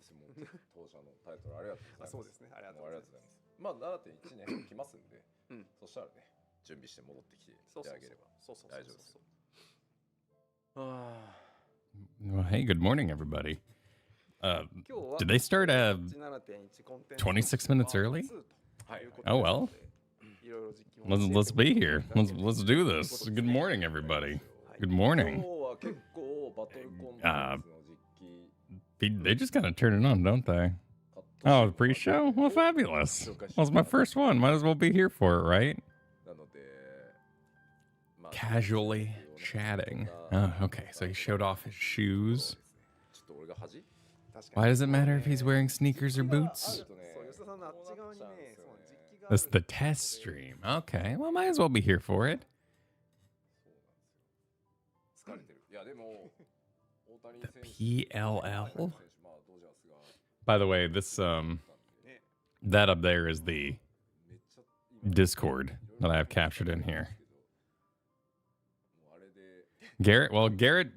すもう当社のタイトルありがとうございます。そうですね、ありがとうございます。まあ 7.1 年来ますんで、そしたらね準備して戻ってきていただければ大丈夫です。Well, hey, good morning, everybody. Did they start 26 minutes early? Oh well. Let's be here. Let's do this. Good morning, everybody. Good morning. They just kind of turn it on, don't they? Oh, the pre-show? Well, fabulous. Well, it's my first one. Might as well be here for it, right? Casually chatting. Oh, okay. So he showed off his shoes. Why does it matter if he's wearing sneakers or boots? That's the test stream. Okay. Well, might as well be here for it. The PLL? By the way, this that up there is the Discord that I have captured in here. Garrett, well, Garrett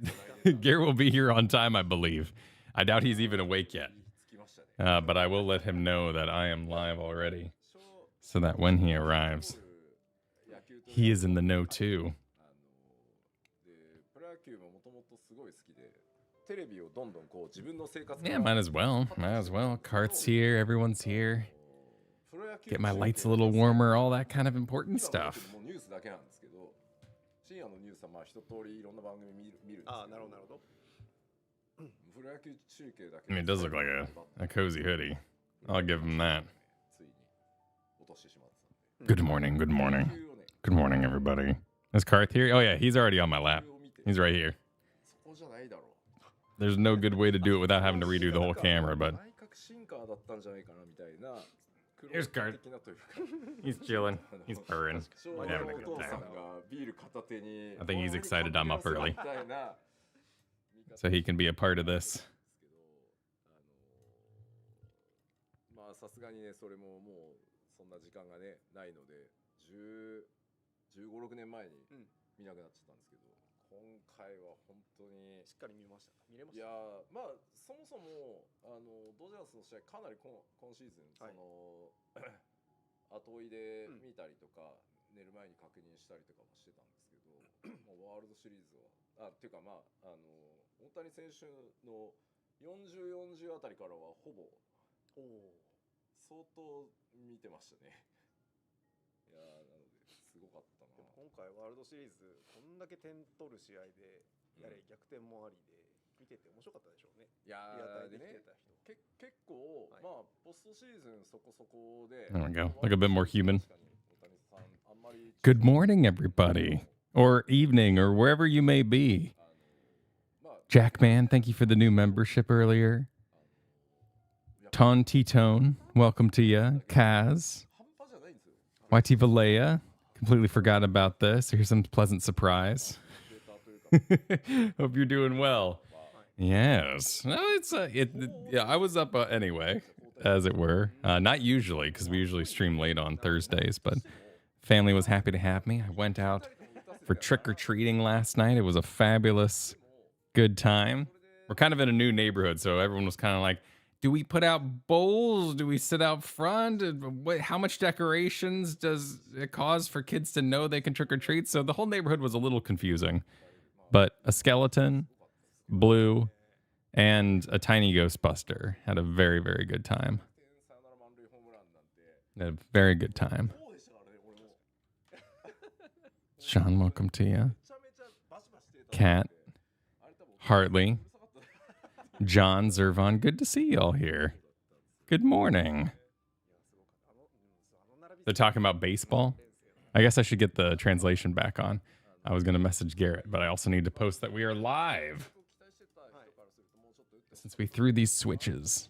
will be here on time, I believe. I doubt he's even awake yet. But I will let him know that I am live already, so that when he arrives, he is in the know too. Yeah, might as well. Might as well. Kart's here. Everyone's here. Get my lights a little warmer. All that kind of important stuff. I mean, it does look like a cozy hoodie. I'll give him that. Good morning. Good morning. Good morning, everybody. Is Karth here? Oh, yeah. He's already on my lap. He's right here. There's no good way to do it without having to redo the whole camera, but... Here's Karth. He's chilling. He's purring. Having a good time. I think he's excited I'm up early, so he can be a part of this. さすがにねそれももうそんな時間がねないので15、16年前に見なくなっちゃったんですけど、今回は本当にしっかり見れました。いやまあそもそもドジャースの試合かなり今シーズンその後追いで見たりとか、寝る前に確認したりとかもしてたんですけど、ワールドシリーズはっていうかまあ大谷選手の40あたりからはほぼ相当見てましたね。いやなのですごかったな。でも今回ワールドシリーズこんだけ点取る試合でやれ逆転もありで見てて面白かったでしょうね。いやでね結構まあポストシーズンそこそこで。There we go. Like a bit more human. Good morning, everybody, or evening, or wherever you may be. Jackman, thank you for the new membership earlier. Ton T-Tone, welcome to you. Kaz. YT Valea, completely forgot about this. Here's some pleasant surprise. Hope you're doing well. Yes. No, it's yeah, I was up anyway, as it were. Not usually, because we usually stream late on Thursdays, but family was happy to have me. I went out for trick-or-treating last night. It was a fabulous, good time. We're kind of in a new neighborhood, so everyone was kind of like, do we put out bowls? Do we sit out front? How much decorations does it cause for kids to know they can trick or treat? So the whole neighborhood was a little confusing. But a skeleton, Blue, and a tiny Ghostbuster had a very, very good time. Had a very good time. Sean, welcome to you. Kat, Hartley, John, Zervon, good to see y'all here. Good morning. They're talking about baseball. I guess I should get the translation back on. I was going to message Garrett, but I also need to post that we are live since we threw these switches.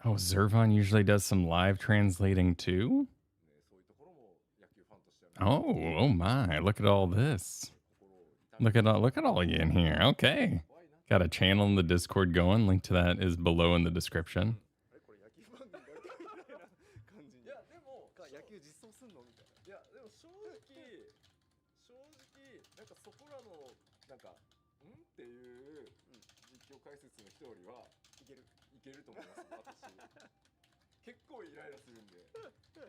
Oh, Zervon usually does some live translating too? Oh my, look at all this. Look at all you in here. Okay. Got a channel in the Discord going. Link to that is below in the description. 結構イライラするんで、い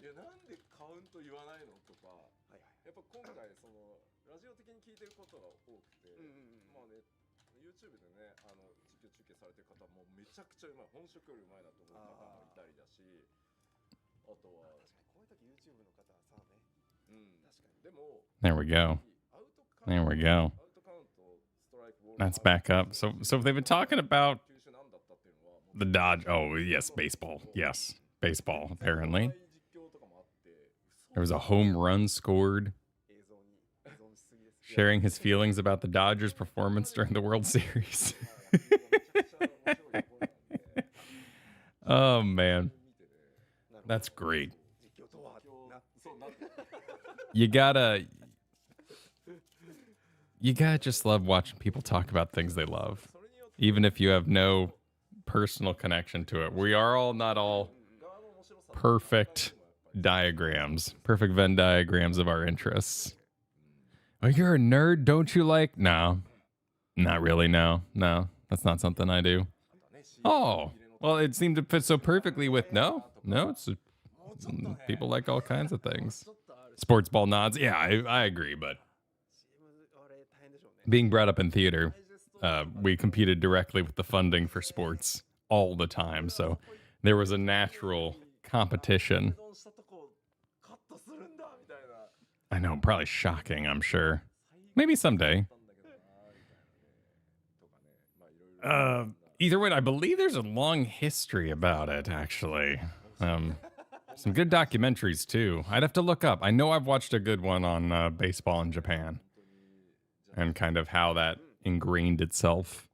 やなんでカウント言わないのとか、やっぱ今回そのラジオ的に聞いてることが多くて、まあね YouTube でね実況中継されてる方もめちゃくちゃうまい、本職よりうまいなと思う方もいたりだし、あとは確かにこういう時 YouTube の方はさね、確かにでも There we go. There we go. That's back up. So if they've been talking about the Dodge. Oh, yes, baseball. Yes, baseball, apparently. There was a home run scored. Sharing his feelings about the Dodgers' performance during the World Series. Oh, man. That's great. You gotta just love watching people talk about things they love, even if you have no personal connection to it. We are all not all perfect diagrams, perfect Venn diagrams of our interests. Oh, you're a nerd, don't you like? No, not really. No, that's not something I do. Oh, well, it seemed to fit so perfectly with no, it's people like all kinds of things. Sports ball nods. Yeah, I agree, but being brought up in theater, we competed directly with the funding for sports all the time. So there was a natural competition. I know, probably shocking, I'm sure. Maybe someday. Either way, I believe there's a long history about it, actually. Some good documentaries, too. I'd have to look up. I know I've watched a good one on baseball in Japan and kind of how that ingrained itself.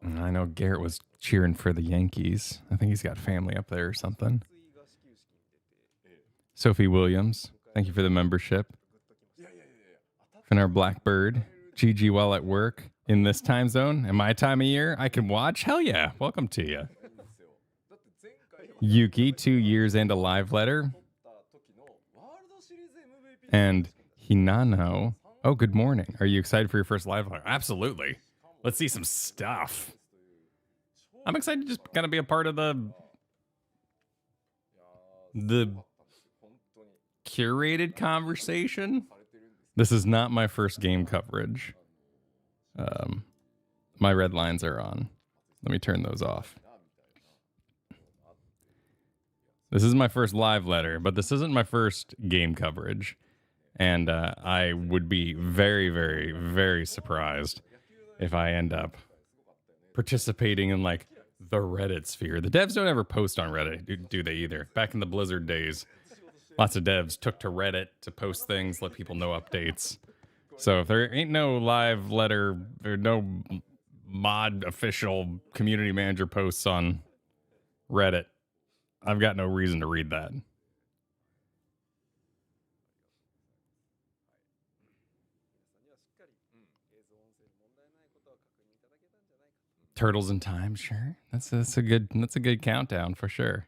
I know Garrett was cheering for the Yankees. I think he's got family up there or something. Sophie Williams, thank you for the membership. Finnar Blackbird, GG while at work in this time zone. In my time of year, I can watch. Hell yeah, welcome to you. Yuki, 2 years and a live letter. And Hinano, oh, good morning. Are you excited for your first live letter? Absolutely. Let's see some stuff. I'm excited to just kind of be a part of the curated conversation. This is not my first game coverage. My red lines are on. Let me turn those off. This is my first live letter, but this isn't my first game coverage. And I would be very, very, very surprised if I end up participating in like the Reddit sphere. The devs don't ever post on Reddit, do they either? Back in the Blizzard days, lots of devs took to Reddit to post things, let people know updates. So if there ain't no live letter or no mod official community manager posts on Reddit, I've got no reason to read that. Turtles in Time, sure. That's a good countdown for sure.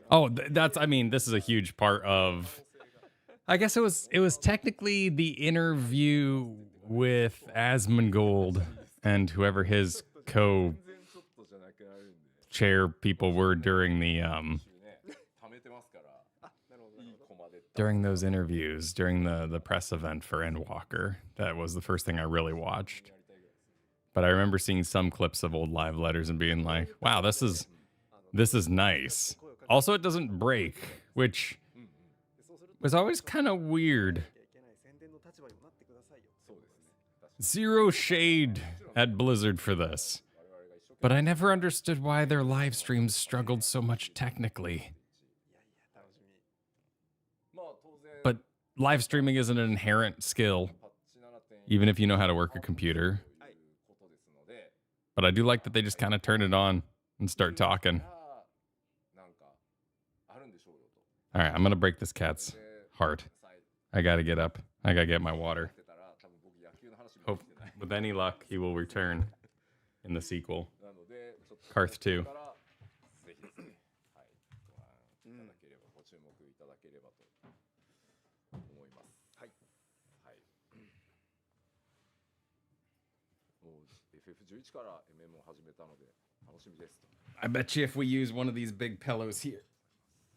Oh, this is a huge part of. I guess it was technically the interview with Asmongold and whoever his co-chair people were during the during those interviews, during the press event for Endwalker. That was the first thing I really watched. But I remember seeing some clips of old live letters and being like, wow, this is nice. Also, it doesn't break, which was always kind of weird. Zero shade at Blizzard for this. But I never understood why their live streams struggled so much technically. But live streaming isn't an inherent skill, even if you know how to work a computer. But I do like that they just kind of turn it on and start talking. All right, I'm going to break this cat's heart. I got to get up. I got to get my water. Hope with any luck, he will return in the sequel. Karth 2. I bet you if we use one of these big pillows here,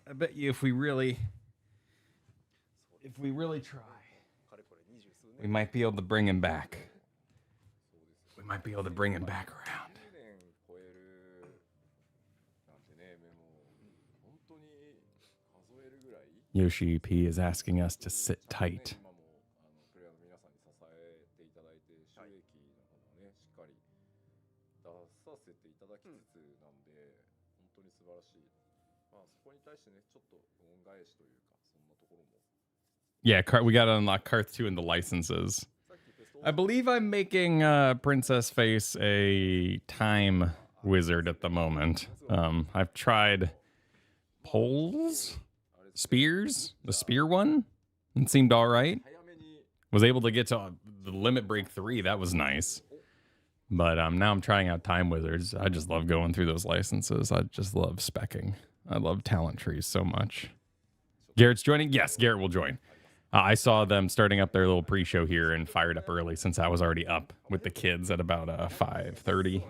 I bet you if we really try, we might be able to bring him back. We might be able to bring him back around. Yoshi P is asking us to sit tight. Yeah, we got to unlock Karth 2 and the licenses. I believe I'm making Princess Face a time wizard at the moment. I've tried poles, spears, the spear one. It seemed all right. Was able to get to the limit break 3. That was nice. But now I'm trying out time wizards. I just love going through those licenses. I just love specking. I love talent trees so much. Garrett's joining? Yes, Garrett will join. I saw them starting up their little pre-show here and fired up early since I was already up with the kids at about 5:30.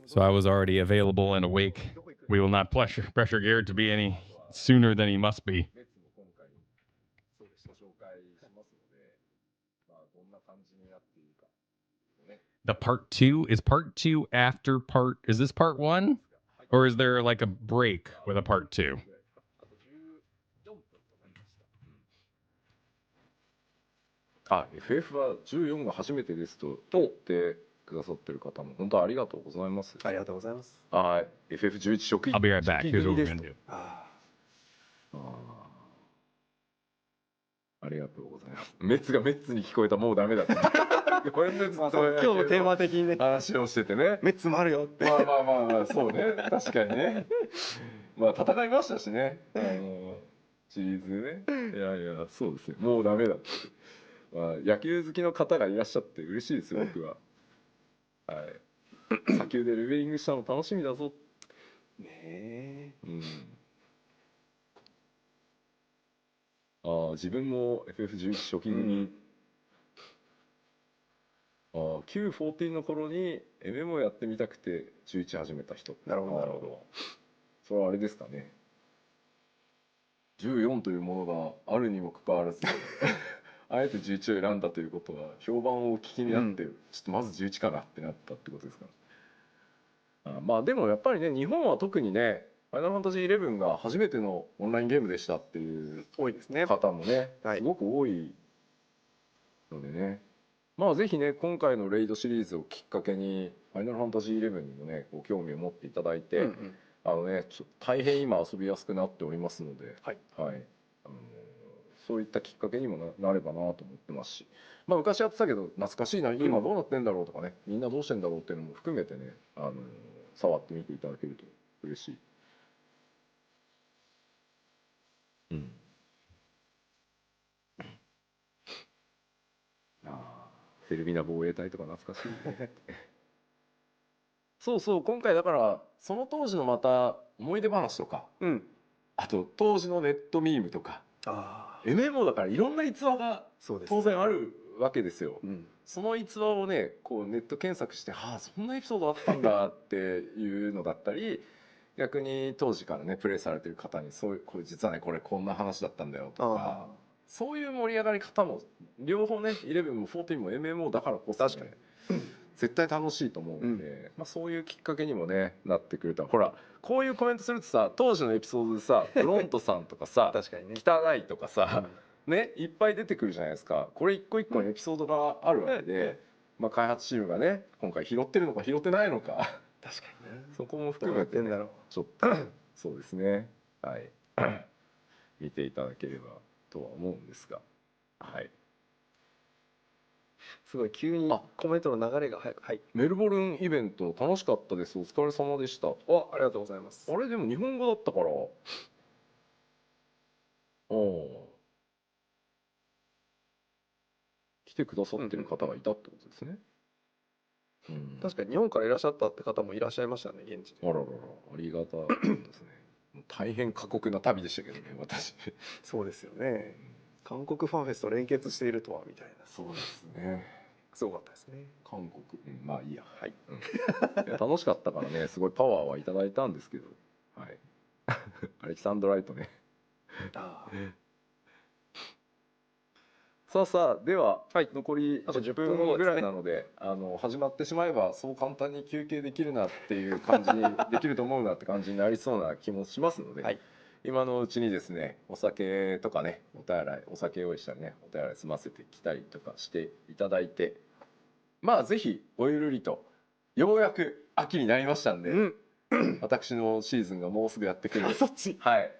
So I was already available and awake. We will not pressure Garrett to be any sooner than he must be. The part 2 is part 2 after part. Is this part 1? Or is there like a break with a part 2? FF は14が初めてですと言ってくださってる方も本当ありがとうございます。ありがとうございます。はい。FF11 初期。I'll be right back. Here's what we're gonna do. ありがとうございます。メッツがメッツに聞こえたもうダメだって。これでずっと今日もテーマ的にね話をしててね。メッツもあるよって。まあそうね。確かにね。まあ戦いましたしね。シリーズね。いやそうですね。もうダメだって。まあ、野球好きの方がいらっしゃって嬉しいですよ僕は。はい。砂丘でレベリングしたの楽しみだぞ。ねえ。自分も FF11 初期組。Q14 の頃に MMO やってみたくて11始めた人。なるほど。それはあれですかね。14というものがあるにもかかわらず。あえて11を選んだということは評判をお聞きになって、ちょっとまず11かなってなったってことですか。まあでもやっぱりね日本は特にねファイナルファンタジー11が初めてのオンラインゲームでしたっていう多いですね方もねすごく多いのでね、まあぜひね今回のレイドシリーズをきっかけにファイナルファンタジー11にもねご興味を持っていただいて、大変今遊びやすくなっておりますので、そういったきっかけにも なればなと思ってますし、まあ昔やってたけど懐かしいな今どうなってんだろうとかねみんなどうしてんだろうっていうのも含めてね触ってみていただけると嬉しい。セルビナ防衛隊とか懐かしいね。そう今回だからその当時のまた思い出話とか、あと当時のネットミームとか。MMO だからいろんな逸話が当然あるわけですよ。その逸話をねこうネット検索してそんなエピソードあったんだっていうのだったり逆に当時からねプレイされてる方にこれ実はねこれこんな話だったんだよとかそういう盛り上がり方も両方ね11も14も MMO だからこそね絶対楽しいと思うので、そういうきっかけにもねなってくれたらほらこういうコメントするとさ当時のエピソードでさフロントさんとかさ確かにね汚いとかさ、ねいっぱい出てくるじゃないですか。これ一個一個のエピソードがあるわけで、開発チームがね今回拾ってるのか拾ってないのか確かにねそこも含めて、ね、ちょっとそうですね見ていただければとは思うんですが。はい。すごい急にコメントの流れが早く。はい。メルボルンイベント楽しかったです。お疲れ様でした。ありがとうございます。あれでも日本語だったから。来てくださってる方がいたってことですね。確かに日本からいらっしゃったって方もいらっしゃいましたね、現地で。あららら、ありがたかったですね。大変過酷な旅でしたけどね、私。そうですよね。韓国ファンフェスト連結しているとはみたいな。そうですね。すごかったですね。韓国、まあいいや。はい。いや楽しかったからね、すごいパワーはいただいたんですけど。はい。アレキサンドライトね。さあさあ、では、残り10分ぐらいなので、始まってしまえばそう簡単に休憩できるなっていう感じにできると思うなって感じになりそうな気もしますので、今のうちにですね、お酒とかね、お酒用意したりね、お手洗い済ませてきたりとかしていただいて、まあぜひおゆるりと、ようやく秋になりましたんで、私のシーズンがもうすぐやってくる。はい。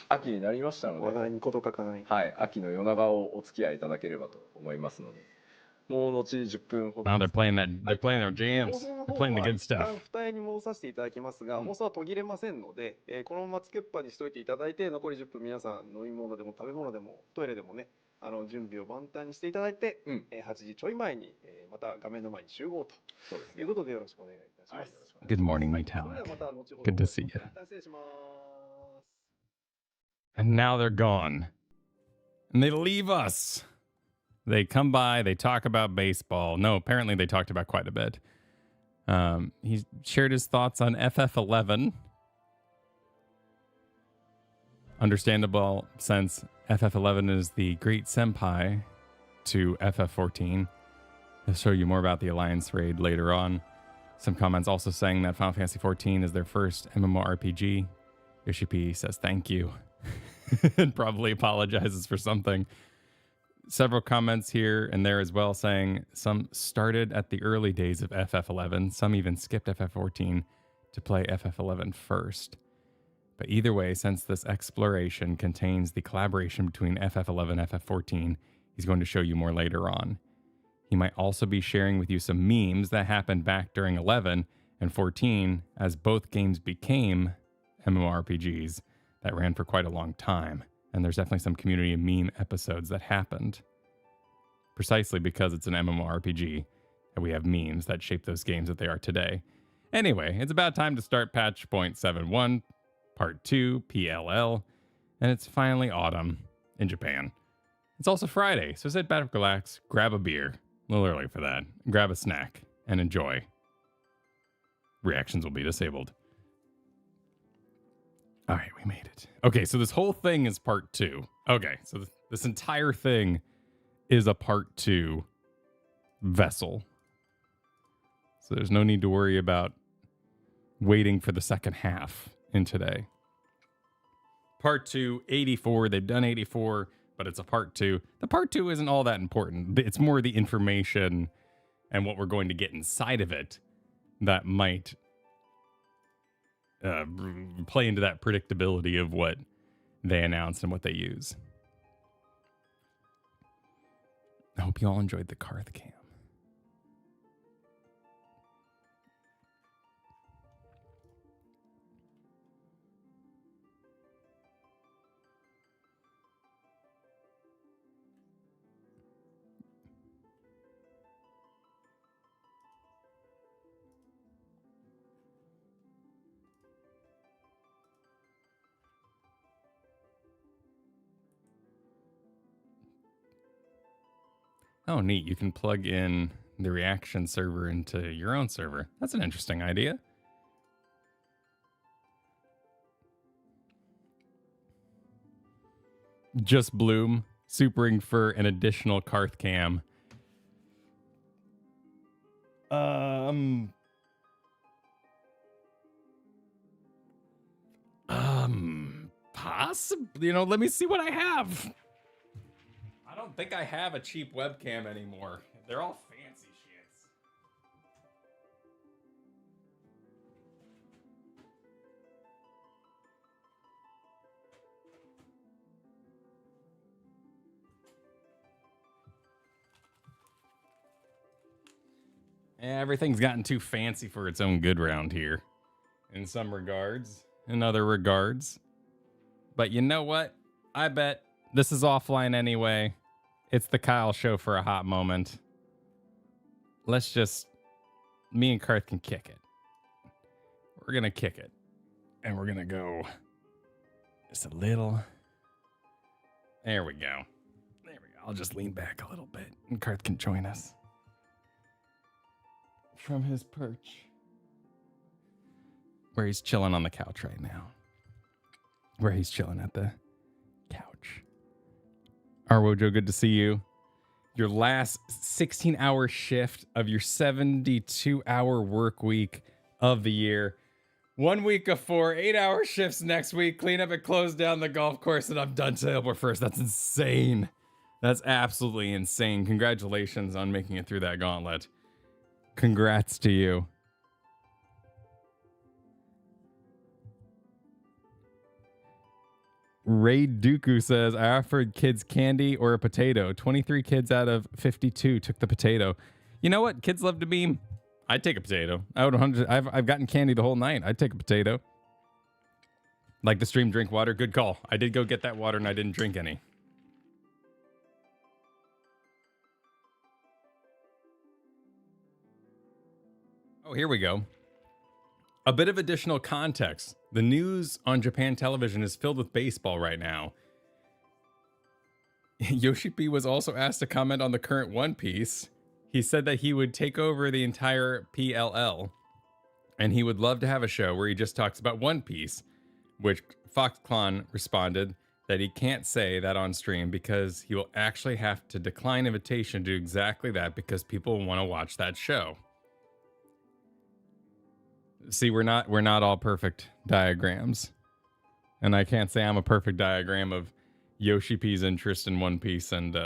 秋になりましたので、話題に事欠かない。はい、秋の夜長をお付き合いいただければと思いますので、もう後10分ほど。Now they're playing their jams. They're playing the good stuff. 二重に戻させていただきますが、放送は途切れませんので、このままつけっぱにしといていただいて、残り10分皆さん飲み物でも食べ物でもトイレでもね、準備を万端にしていただいて、8時ちょい前に、また画面の前に集合ということでよろしくお願いいたします。Good morning, Metallic. Good to see you. 失礼します。And now they're gone. And they leave us. They come by, they talk about baseball. No, apparently they talked about quite a bit. He shared his thoughts on FF11. Understandable, since FF11 is the great senpai to FF14. He'll show you more about the Alliance raid later on. Some comments also saying that Final Fantasy XIV is their first MMORPG. Yoshi P says thank you. And probably apologizes for something. Several comments here and there as well saying some started at the early days of FF11. Some even skipped FF14 to play FF11 first. But either way, since this exploration contains the collaboration between FF11 and FF14, he's going to show you more later on. He might also be sharing with you some memes that happened back during 11 and 14 as both games became MMORPGs that ran for quite a long time. And there's definitely some community meme episodes that happened precisely because it's an MMORPG and we have memes that shape those games that they are today. Anyway, it's about time to start patch 0.71, part 2, PLL, and it's finally autumn in Japan. It's also Friday, so sit back, relax, grab a beer, a little early for that, grab a snack, and enjoy. Reactions will be disabled. All right, we made it. Okay, so this whole thing is part 2. Okay, so this entire thing is a part 2 vessel. So there's no need to worry about waiting for the second half in today. Part 2, 84. They've done 84, but it's a part 2. The part 2 isn't all that important. It's more the information and what we're going to get inside of it that might play into that predictability of what they announce and what they use. I hope you all enjoyed the Karth cam. Oh, neat. You can plug in the reaction server into your own server. That's an interesting idea. Just Bloom, supering for an additional Karth cam. Possibly. You know, let me see what I have. I don't think I have a cheap webcam anymore. They're all fancy shits. Everything's gotten too fancy for its own good round here. In some regards, in other regards. But you know what? I bet this is offline anyway. It's the Kyle show for a hot moment. Let's just... Me and Karth can kick it. We're going to kick it. And we're going to go... Just a little... There we go. There we go. I'll just lean back a little bit. And Karth can join us. From his perch. Where he's chilling on the couch right now. Where he's chilling at the couch. Arwojo, good to see you. Your last 16-hour shift of your 72-hour work week of the year. 1 week of 4 8-hour shifts next week. Clean up and close down the golf course, and I'm done Sailboard first. That's insane. That's absolutely insane. Congratulations on making it through that gauntlet. Congrats to you. Raid Dooku says, I offered kids candy or a potato. 23 kids out of 52 took the potato. You know what? Kids love to meme. I'd take a potato. I've gotten candy the whole night. I'd take a potato. Like the stream, drink water. Good call. I did go get that water and I didn't drink any. Oh, here we go. A bit of additional context. The news on Japan television is filled with baseball right now. Yoshi P was also asked to comment on the current One Piece. He said that he would take over the entire PLL, and he would love to have a show where he just talks about One Piece, which Foxclon responded that he can't say that on stream because he will actually have to decline invitation to do exactly that because people want to watch that show. See, we're not all perfect diagrams. And I can't say I'm a perfect diagram of Yoshi P's interest in One Piece and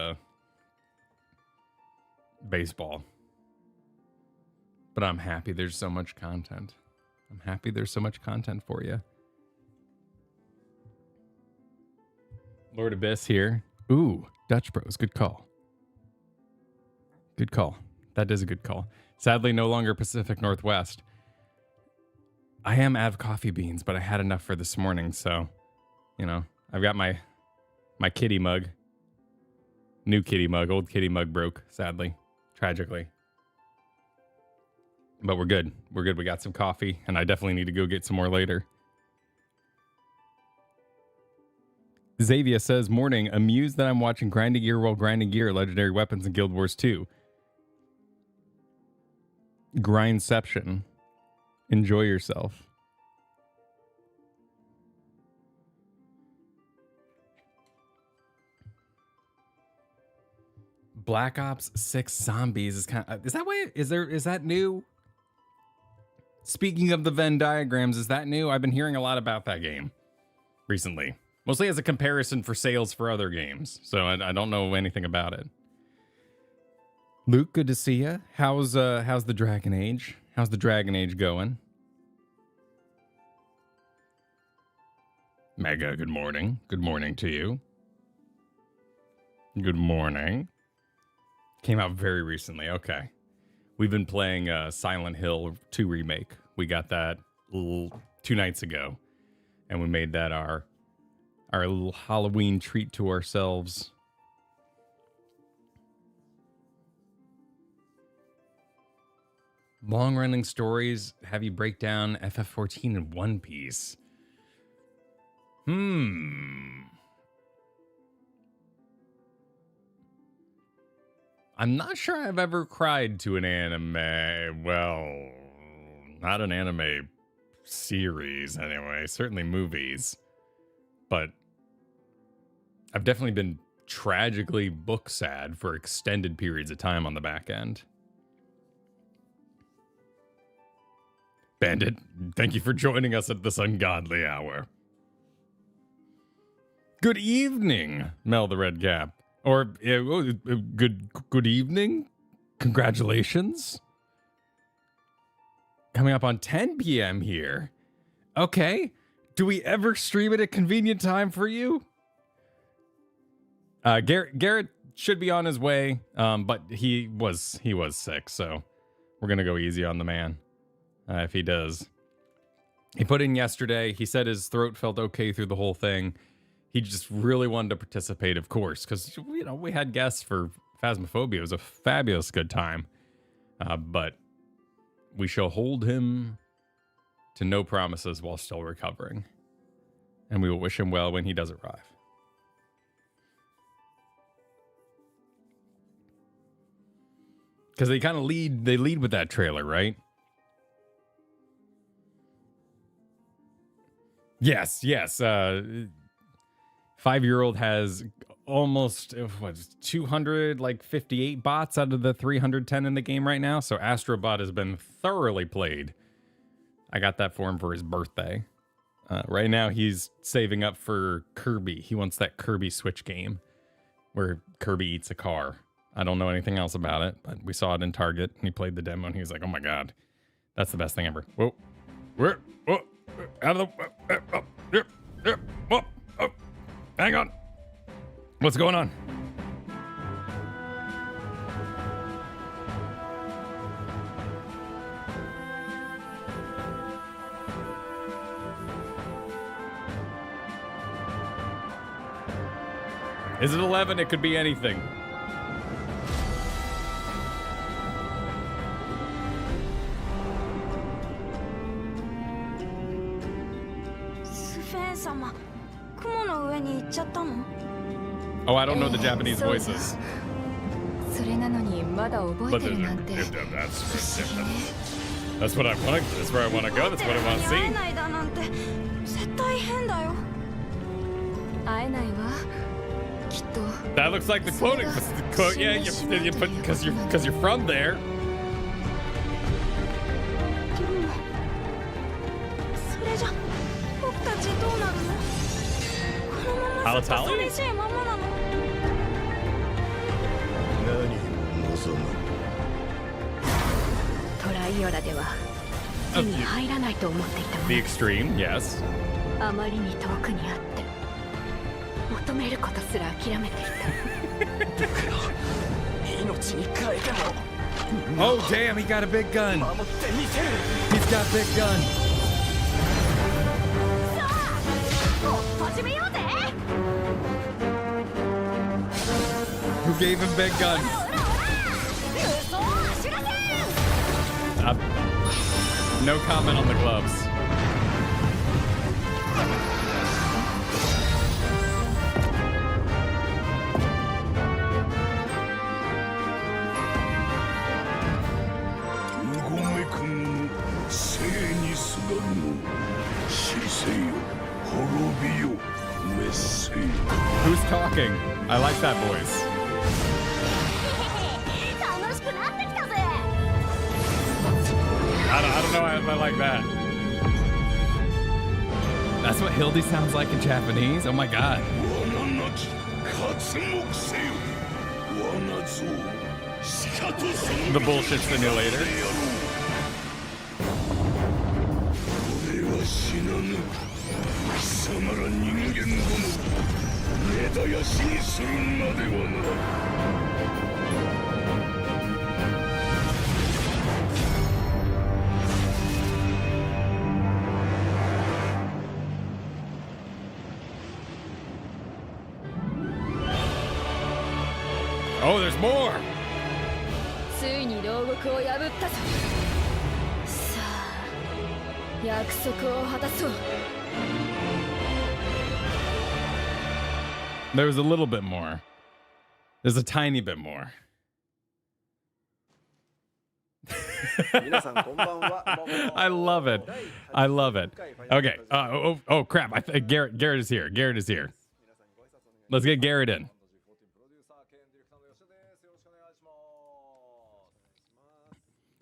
baseball. But I'm happy there's so much content. I'm happy there's so much content for you. Lord Abyss here. Ooh, Dutch Bros. Good call. Good call. That is a good call. Sadly, no longer Pacific Northwest. I am out of coffee beans, but I had enough for this morning, so, you know, I've got my kitty mug. New kitty mug. Old kitty mug broke, sadly. Tragically. But we're good. We're good. We got some coffee, and I definitely need to go get some more later. Xavier says, morning, amused that I'm watching Grinding Gear while grinding gear, Legendary Weapons in Guild Wars 2. Grindception. Enjoy yourself. Black Ops 6 Zombies is kind of... Is that new? Speaking of the Venn diagrams, is that new? I've been hearing a lot about that game recently. Mostly as a comparison for sales for other games. So I don't know anything about it. Luke, good to see you. How's the Dragon Age? How's the Dragon Age going? Mega, good morning. Good morning to you. Good morning. Came out very recently. Okay. We've been playing Silent Hill 2 Remake. We got that 2 nights ago. And we made that our little Halloween treat to ourselves. Long-running stories have you break down FF14 in One Piece. I'm not sure I've ever cried to an anime. Well, not an anime series anyway. Certainly movies. But I've definitely been tragically book sad for extended periods of time on the back end. Bandit, thank you for joining us at this ungodly hour. Good evening, Mel the Red Cap. Or, good evening. Congratulations. Coming up on 10 p.m. here. Okay. Do we ever stream at a convenient time for you? Garrett should be on his way, but he was sick, so we're going to go easy on the man if he does. He put in yesterday. He said his throat felt okay through the whole thing. He just really wanted to participate, of course, because, you know, we had guests for Phasmophobia. It was a fabulous good time. But we shall hold him to no promises while still recovering. And we will wish him well when he does arrive. Because they kind of lead with that trailer, right? Yes. 5-year-old has almost 258 bots out of the 310 in the game right now. So Astrobot has been thoroughly played. I got that for him for his birthday. Right now he's saving up for Kirby. He wants that Kirby Switch game where Kirby eats a car. I don't know anything else about it, but we saw it in Target and he played the demo and he was like, oh my God, that's the best thing ever. Whoa, out of the, hang on. What's going on? Is it 11? It could be anything. Oh, I don't know the Japanese voices. But that's what I want. That's where I want to go. That's what I want to see. That looks like the quoting. Yeah, because you're from there. Alitalia? The extreme, yes. Oh damn, he got a big gun. He's got a big gun. Who gave him big gun? No comment on the gloves. Who's talking? I like that voice. I don't know if I like that. That's what Hildy sounds like in Japanese? Oh my God. The bullshit simulator. Oh, there's more. There's a little bit more. There's a tiny bit more. I love it. I love it. Okay. Oh crap. Garrett is here. Garrett is here. Let's get Garrett in.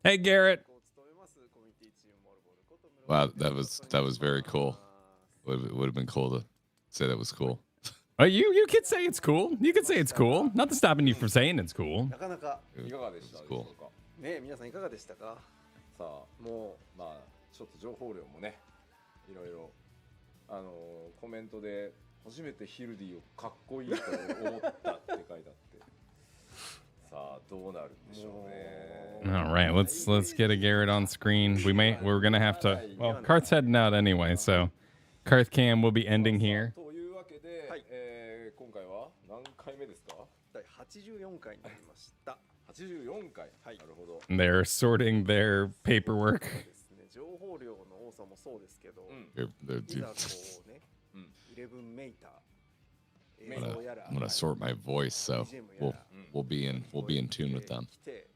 Hey, Garrett. Wow, that was very cool. Would have been cool to say that was cool. Oh, you could say it's cool. You could say it's cool. Nothing stopping you from saying it's cool. It was cool. ね、皆さんいかがでしたか。さあ、もうまあちょっと情報量もね、いろいろコメントで初めてヒルディをかっこいいと思ったって書いてあって、ささあどうなるんでしょうね。 All right, let's get a Garrett on screen. We're gonna have to. Well, Karth's heading out anyway, so Karth Cam will be ending here. というわけで、はい今回は何回目ですか？第84回になりました。84回。はい なるほど。 They're sorting their paperwork. ですね、情報量の多さもそうですけど、 They're いざ dude, こうね、11メーター、 映 I'm 像やら、 gonna sort my voice, so we'll be in tune with them. 来て、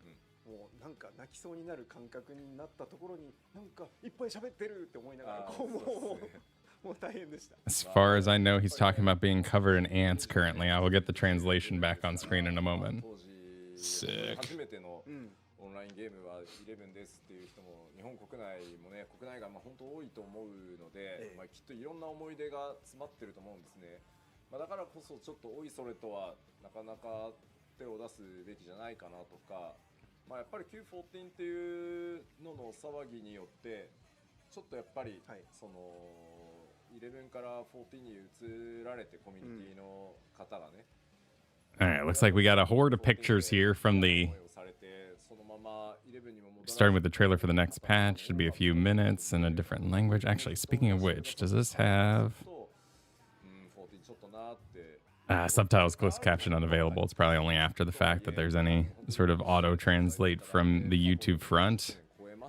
もうなんか泣きそうになる感覚になったところに、なんかいっぱい喋ってるって思いながら、こうもう大変でした。 As far as I know, he's talking about being covered in ants currently. I will get the translation back on screen in a moment. 当時 Sick 初めてのオンラインゲームは11ですっていう人も日本国内もね、国内がまあ本当多いと思うので、まあきっといろんな思い出が詰まってると思うんですね。まあだからこそちょっとおいそれとはなかなか手を出すべきじゃないかなとか、まあやっぱり Q14 っていうのの騒ぎによってちょっとやっぱりその11から14に移られてコミュニティの方がね。 All right, looks like we got a horde of pictures here from the. Starting with the trailer for the next patch. Should be a few minutes in a different language. Actually, speaking of which, does this have subtitles closed caption unavailable? It's probably only after the fact that there's any sort of auto translate from the YouTube front.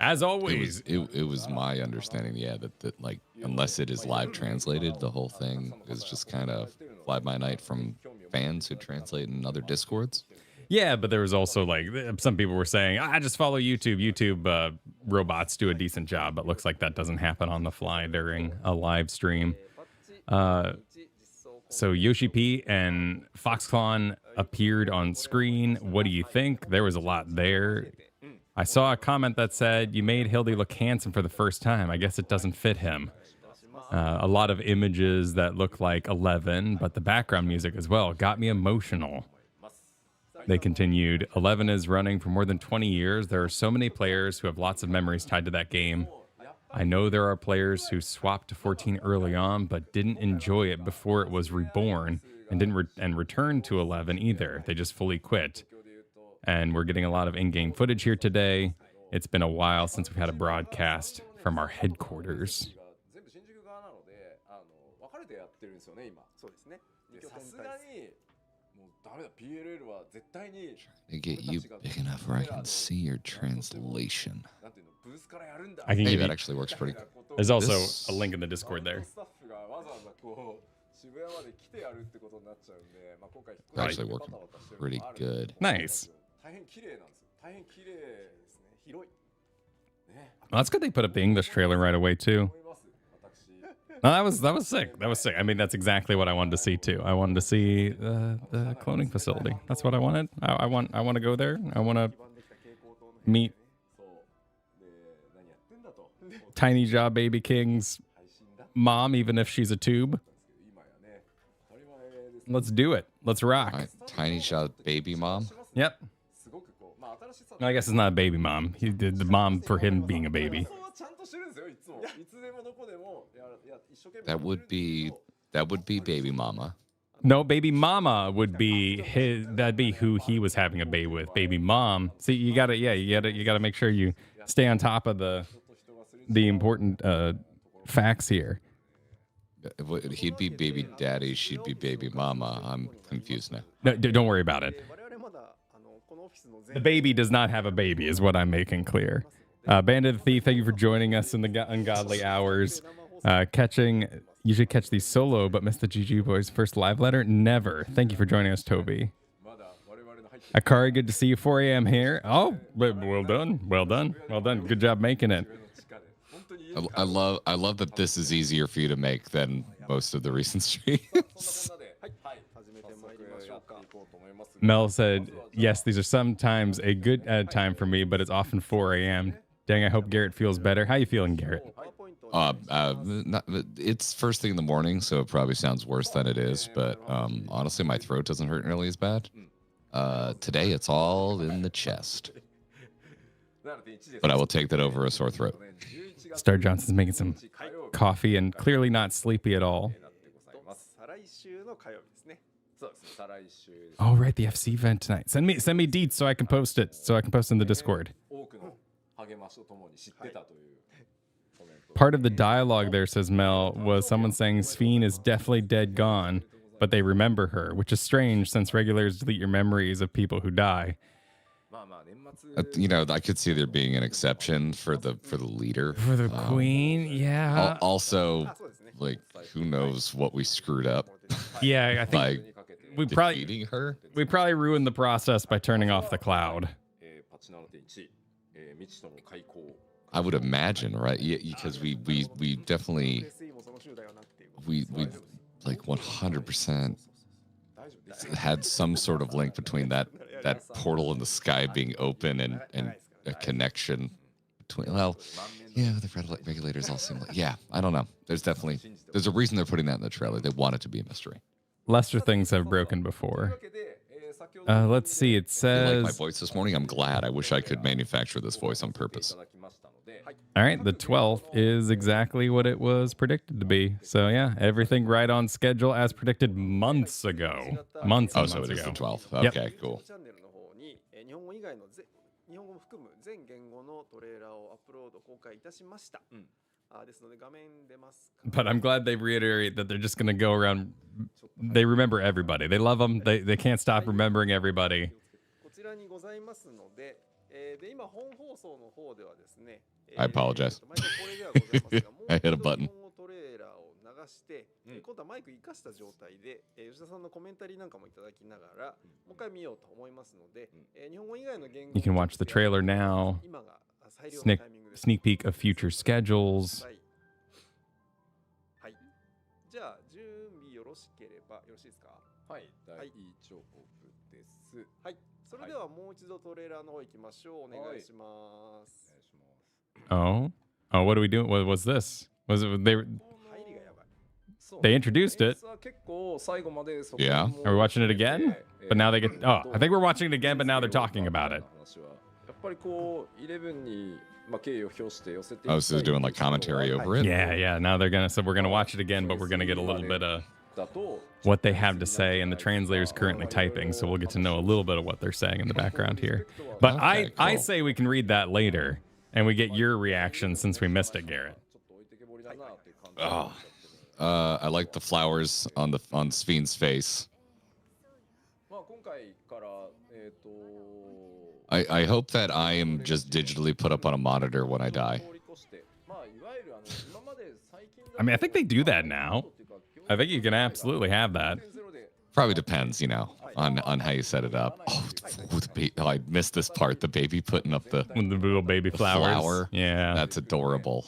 As always, It was my understanding, yeah, that like unless it is live translated, the whole thing is just kind of fly by night from fans who translate in other discords. yeah, but there was also like some people were saying, I just follow YouTube. YouTube robots do a decent job, but looks like that doesn't happen on the fly during a live stream. So Yoshi P and Foxclawn appeared on screen. What do you think? There was a lot there. I saw a comment that said, you made Hildy look handsome for the first time. I guess it doesn't fit him. A lot of images that look like 11, but the background music as well got me emotional. They continued, 11 is running for more than 20 years. There are so many players who have lots of memories tied to that game. I know there are players who swapped to 14 early on, but didn't enjoy it before it was reborn and didn't return to 11 either. They just fully quit. And we're getting a lot of in-game footage here today. It's been a while since we've had a broadcast from our headquarters. そうですね。 PLL は絶対に They get you big enough where I can see your translation. なんていうのブースからやるんだ I can Hey, give that you, actually works pretty good. there's also This- a link in the Discord there. スタッフがわざわざこう渋谷まで来てやるってことになっちゃうんで、まあ今回 That actually worked pretty good. Nice. 大変綺麗なんですよ。大変綺麗ですね。広い。ね。 Well, that's good they put up the English trailer right away, too. 思います。私。 No, that was sick. That was sick. I mean, that's exactly what I wanted to see, too. I wanted to see the cloning facility. That's what I wanted. I want to go there. I want to meet そう。で、何やってんだと。 Tiny Jaw Baby King's 配信だ。 mom, even if she's a tube. 今やね。当たり前です。 Let's do it. Let's rock. Tiny shot baby mom. Yep. すごくこう、まあ新しさ。 I guess it's not a baby mom. He did the mom for him being a baby. そうはちゃんとしてるんですよ。いつも。いつでもどこでも一生懸命。 That would be baby mama. No, baby mama would be his. That'd be who he was having a baby with. Baby mom. See, you gotta make sure you stay on top of the important facts here. He'd be baby daddy, she'd be baby mama. I'm confused now. No, don't worry about it. 我々まだこのオフィスの The baby does not have a baby, is what I'm making clear. Bandit the Thief, thank you for joining us in the ungodly hours. You should catch these solo, but miss the GG Boys' first live letter? Never. Thank you for joining us, Toby. Akari, good to see you. 4 a.m. here. Oh, well done. Well done. Well done. Good job making it. I love that this is easier for you to make than most of the recent streams. 始めてまいりましょうか。 Mel said, yes, these are sometimes a good time for me, but it's often 4 a.m. Dang, I hope Garrett feels better. How you feeling, Garrett? It's first thing in the morning, so it probably sounds worse than it is. But honestly, my throat doesn't hurt nearly as bad. Today, it's all in the chest. But I will take that over a sore throat. Star Johnson's making some coffee and clearly not sleepy at all. 再来週の火曜日ですね。Oh, right, the FC event tonight. Send me deets so I can post it. So I can post in the Discord. Part of the dialogue there, says Mel, was someone saying Sphene is definitely dead gone, but they remember her, which is strange since regulars delete your memories of people who die. You know, I could see there being an exception for the leader. For the queen, yeah. Also, like, who knows what we screwed up? Yeah, I think Like, we defeating her? We probably ruined the process by turning off the cloud. I would imagine, right? Yeah, because we definitely we like 100% had some sort of link between that portal in the sky being open and a connection between. Well, yeah, the regulators all seem like, yeah, I don't know. There's a reason they're putting that in the trailer. They want it to be a mystery. Lesser things have broken before. Let's see. It says, You like my voice this morning? I'm glad. I wish I could manufacture this voice on purpose. all right, the 12th is exactly what it was predicted to be. So yeah, everything right on schedule as predicted months ago. Months and Oh, so months it is ago. the 12th. Yep. Okay, cool. 日本語以外の日本語も含む全言語のトレーラーをアップロード公開いたしました。ですので画面出ますか。 But I'm glad they reiterate that they're just going to go around. They remember everybody. They love them. They can't stop remembering everybody. こちらにございますので、で今本放送の方ではですね。 I apologize. 毎回これではございますが、もう I hit a button. 日本語トレーラーを流して、今度はマイク生かした状態で、吉田さんのコメンタリーなんかもいただきながら、もう一回見ようと思いますので、日本語以外の言語 You can watch the trailer now. 今が最良のタイミングです。 Sneak peek of future schedules. はい。はい。じゃあ準備よろしければよろしいですか。はい、大丈夫です。はい。それではもう一度トレーラーの方行きましょう。お願いします。 Oh, what are we doing? What was this? Was it they? 入りがやばい。 They introduced it. Yeah. Are we watching it again? But now they get. Oh, I think we're watching it again, but now they're talking about it. Oh, so they're doing like commentary over it? Yeah. Now they're gonna. So we're gonna watch it again, but we're gonna get a little bit of what they have to say, and the translator's currently typing, so we'll get to know a little bit of what they're saying in the background here. But Okay, I cool. say we can read that later, and we get your reaction since we missed it, Garrett. Oh. I like the flowers on Sphene's face. I hope that I am just digitally put up on a monitor when I die. I mean, I think they do that now. I think you can absolutely have that. Probably depends, you know, on how you set it up. Oh, I missed this part. The baby putting up the little baby flowers. Flower. Yeah. That's adorable.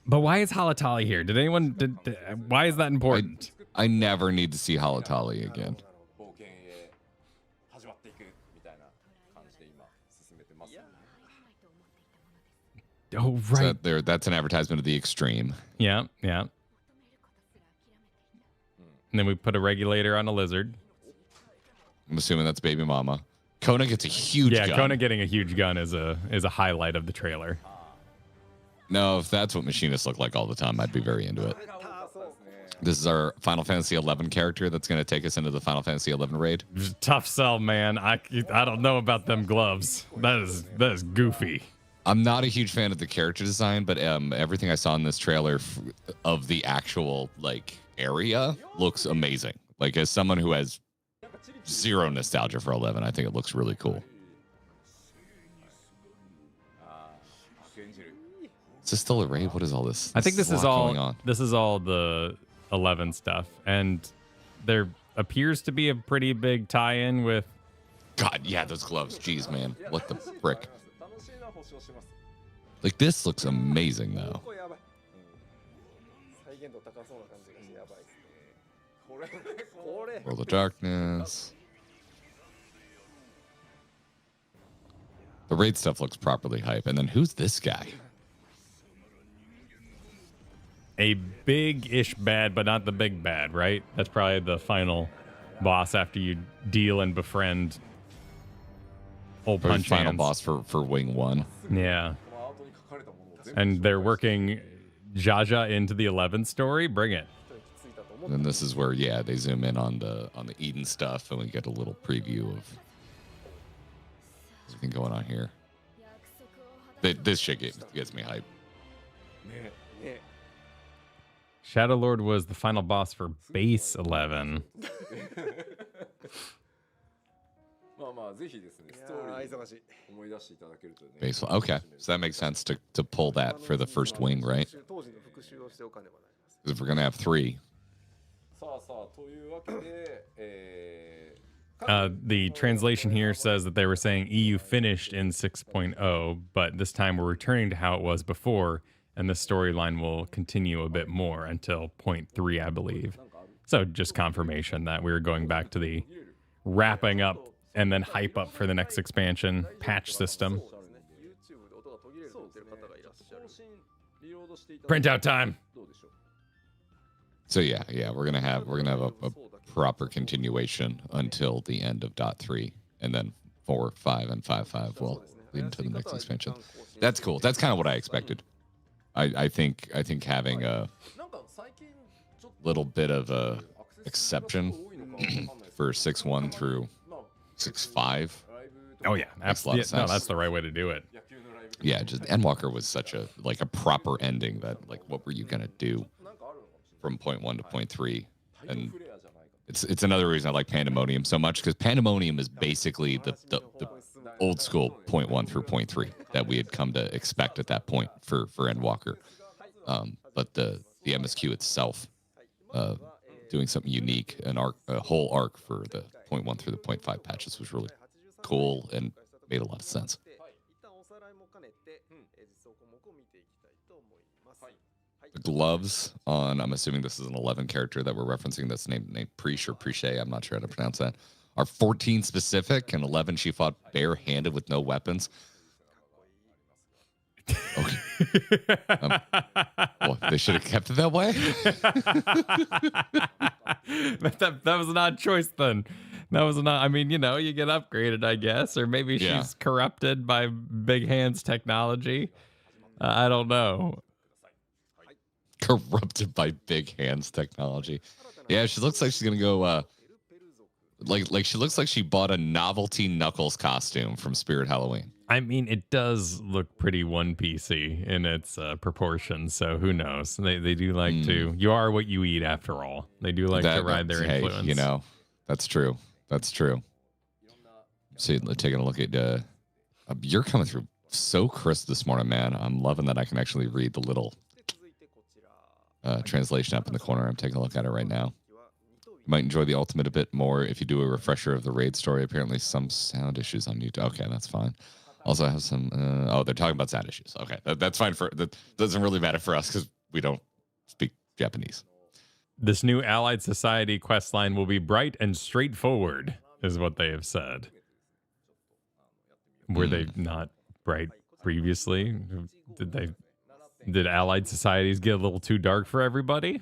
But why is Halatali here? Did anyone? Why is that important? I never need to see Halatali again. Oh, right. So that's an advertisement of the extreme. Yeah. And then we put a regulator on a lizard. I'm assuming that's baby mama. Koana gets a huge gun. Yeah, Koana getting a huge gun is a highlight of the trailer. No, if that's what machinists look like all the time, I'd be very into it. This is our Final Fantasy 11 character that's going to take us into the Final Fantasy 11 raid. Tough sell, man. I don't know about them gloves. That is goofy. I'm not a huge fan of the character design, but everything I saw in this trailer of the actual like area looks amazing. Like, as someone who has zero nostalgia for 11, I think it looks really cool. Is this still a raid? What is all this? I think this is all going on. This is all the 11 stuff, and there appears to be a pretty big tie-in with. God, yeah, those gloves. Jeez, man, what the frick? Like, this looks amazing, though. World of Darkness. The raid stuff looks properly hype. And then who's this guy? A big-ish bad, but not the big bad, right? That's probably the final boss after you deal and befriend old Or punch final hands. boss for Wing 1. Yeah. And they're working Jaja into the 11 story. Bring it. And this is where, yeah, they zoom in on the Eden stuff, and we get a little preview of everything going on here. This shit gets me hyped. Shadow Lord was the final boss for Base 11. まあまあぜひですね、ストーリー思い出していただけるとね。 Baseball. Okay, so that makes sense to pull that for the first wing, right? 当時の復習をしておかねばなりません。 Because if we're gonna have 3. さあさあというわけで、The translation here says that they were saying EU finished in 6.0, but this time we're returning to how it was before, and the storyline will continue a bit more until 0.3, I believe. So just confirmation that we're going back to the wrapping up and then hype up for the next expansion patch system. Printout time. So yeah, we're gonna have a proper continuation until the end of .3, and then 4, 5, and 5.5 will lead into the next expansion. That's cool. That's kind of what I expected. I think having a little bit of a exception for 6.1 through 6.5. Oh yeah, Makes a lot of no, sense. that's the right way to do it. Yeah, just Endwalker was such a proper ending that what were you gonna do from 0.1 to 0.3? And it's another reason I like Pandemonium so much, because Pandemonium is basically the old school 0.1 through 0.3 that we had come to expect at that point for Endwalker. But the MSQ itself, doing something unique, a whole arc for the 0.1 through the 0.5 patches was really cool and made a lot of sense. The gloves on, I'm assuming this is an 11 character that we're referencing that's named Preach or Preche, I'm not sure how to pronounce that, are 14 specific, and 11 she fought barehanded with no weapons. Okay. Well, they should have kept it that way. that was an odd choice then. That was not. I mean, you get upgraded, I guess, or maybe she's corrupted by Big Hands technology. I don't know. Corrupted by Big Hands technology. Yeah, she looks like she's gonna go. Like she looks like she bought a novelty Knuckles costume from Spirit Halloween. I mean, it does look pretty One Piecey in its proportions, so who knows? They do like to. You are what you eat, after all. They do like to ride their influence. Hey, that's true. That's true. See, taking a look at you're coming through so crisp this morning, man. I'm loving that I can actually read the little translation up in the corner. I'm taking a look at it right now. You might enjoy the ultimate a bit more if you do a refresher of the raid story. Apparently some sound issues on YouTube. Okay, that's fine. Also I have some they're talking about sound issues. Okay, that's fine. That doesn't really matter for us because we don't speak Japanese. This new Allied Society quest line will be bright and straightforward, is what they have said. Were they not bright previously? Did Allied Societies get a little too dark for everybody?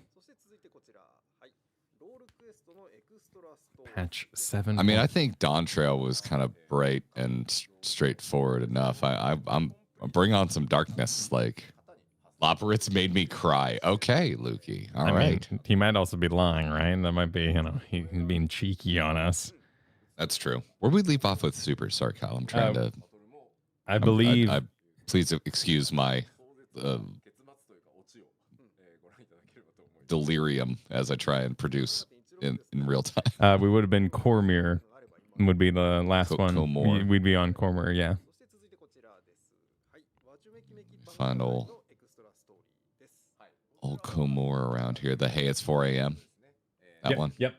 Patch 7. I mean, I think Dawn Trail was kind of bright and straightforward enough. I'm bring on some darkness. Like Loporitz made me cry. Okay, Lukey. All right. Mean, he might also be lying, right? That might be, he's being cheeky on us. That's true. Where we leave off with Super? Sorry, Kyle. I'm trying to. I believe. Please excuse my delirium as I try and produce in real time. We would have been Cormyr, would be the last one. Cormyr. We'd be on Cormyr, yeah. Final old Komor around here. The Hey, it's 4 a.m. That one. Yep.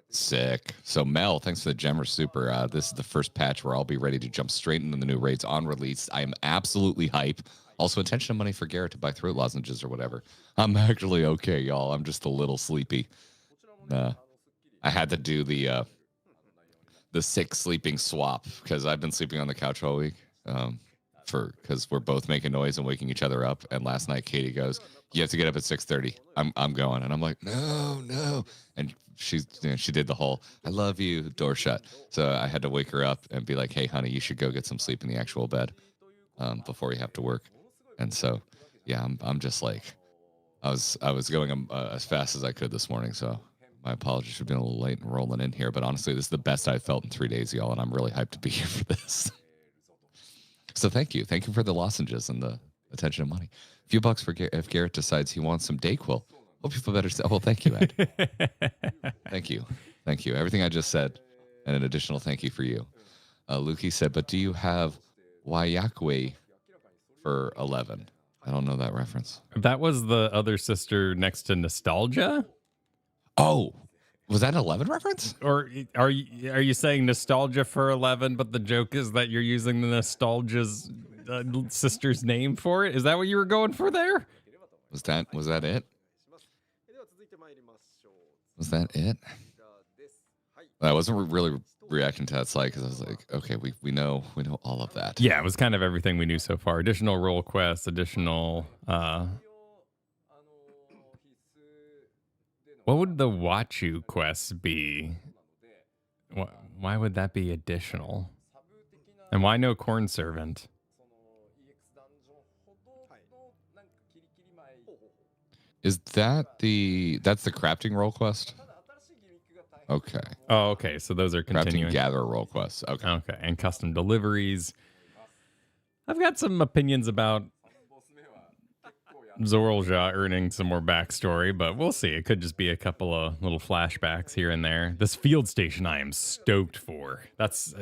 Sick. So Mel, thanks for the Gemmer Super. This is the first patch where I'll be ready to jump straight into the new raids on release. I am absolutely hype. Also, intention of money for Garrett to buy throat lozenges or whatever. I'm actually okay, y'all. I'm just a little sleepy. I had to do the sick sleeping swap because I've been sleeping on the couch all week. Because we're both making noise and waking each other up. And last night, Katie goes, "You have to get up at 6:30. I'm going," and I'm like, "No," and she did the whole "I love you" door shut. So I had to wake her up and be like, "Hey, honey, you should go get some sleep in the actual bed before you have to work." And so, yeah, I'm just like, I was going as fast as I could this morning, so my apologies for being a little late and rolling in here. But honestly, this is the best I've felt in 3 days, y'all, and I'm really hyped to be here for this. So thank you for the lozenges and the attention and money. A few bucks for if Garrett decides he wants some Dayquil. Hope you feel better. Well, thank you, Ed. Thank you. Everything I just said, and an additional thank you for you. Lukey said, but do you have Wayakwe for 11? I don't know that reference. That was the other sister next to Nostalgia? Oh, was that an 11 reference? Or are you saying Nostalgia for 11, but the joke is that you're using the Nostalgia's sister's name for it? Is that what you were going for there? Was that it? Was that it? I wasn't really reacting to that slide because I was like, okay, we know all of that. Yeah, it was kind of everything we knew so far. Additional role quests, additional what would the Wachu quests be? Why would that be additional? And why no corn servant? Is that's the crafting role quest? Okay. Oh, okay. So those are continuing. Crafting gather role quests. Okay. Okay. And custom deliveries. I've got some opinions about Zorlja earning some more backstory, but we'll see. It could just be a couple of little flashbacks here and there. This field station I am stoked for. It's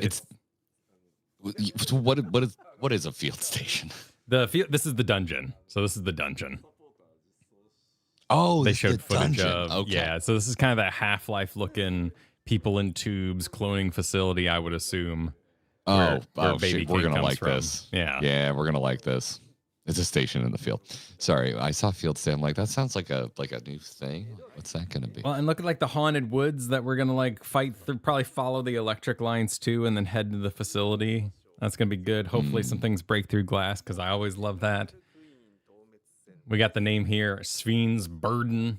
so what is a field station? This is the dungeon. So this is the dungeon. Oh, they showed footage dungeon. of. Okay. Yeah, so this is kind of that Half-Life looking people in tubes cloning facility, I would assume. Where Baby shit, we're King gonna comes like from. this. Yeah, we're gonna like this. It's a station in the field. Sorry, I saw field station. I'm like, that sounds like a new thing. What's that gonna be? Well, and look at like the haunted woods that we're gonna like fight through. Probably follow the electric lines too, and then head to the facility. That's gonna be good. Hopefully, some things break through glass because I always love that. We got the name here, Sveen's Burden.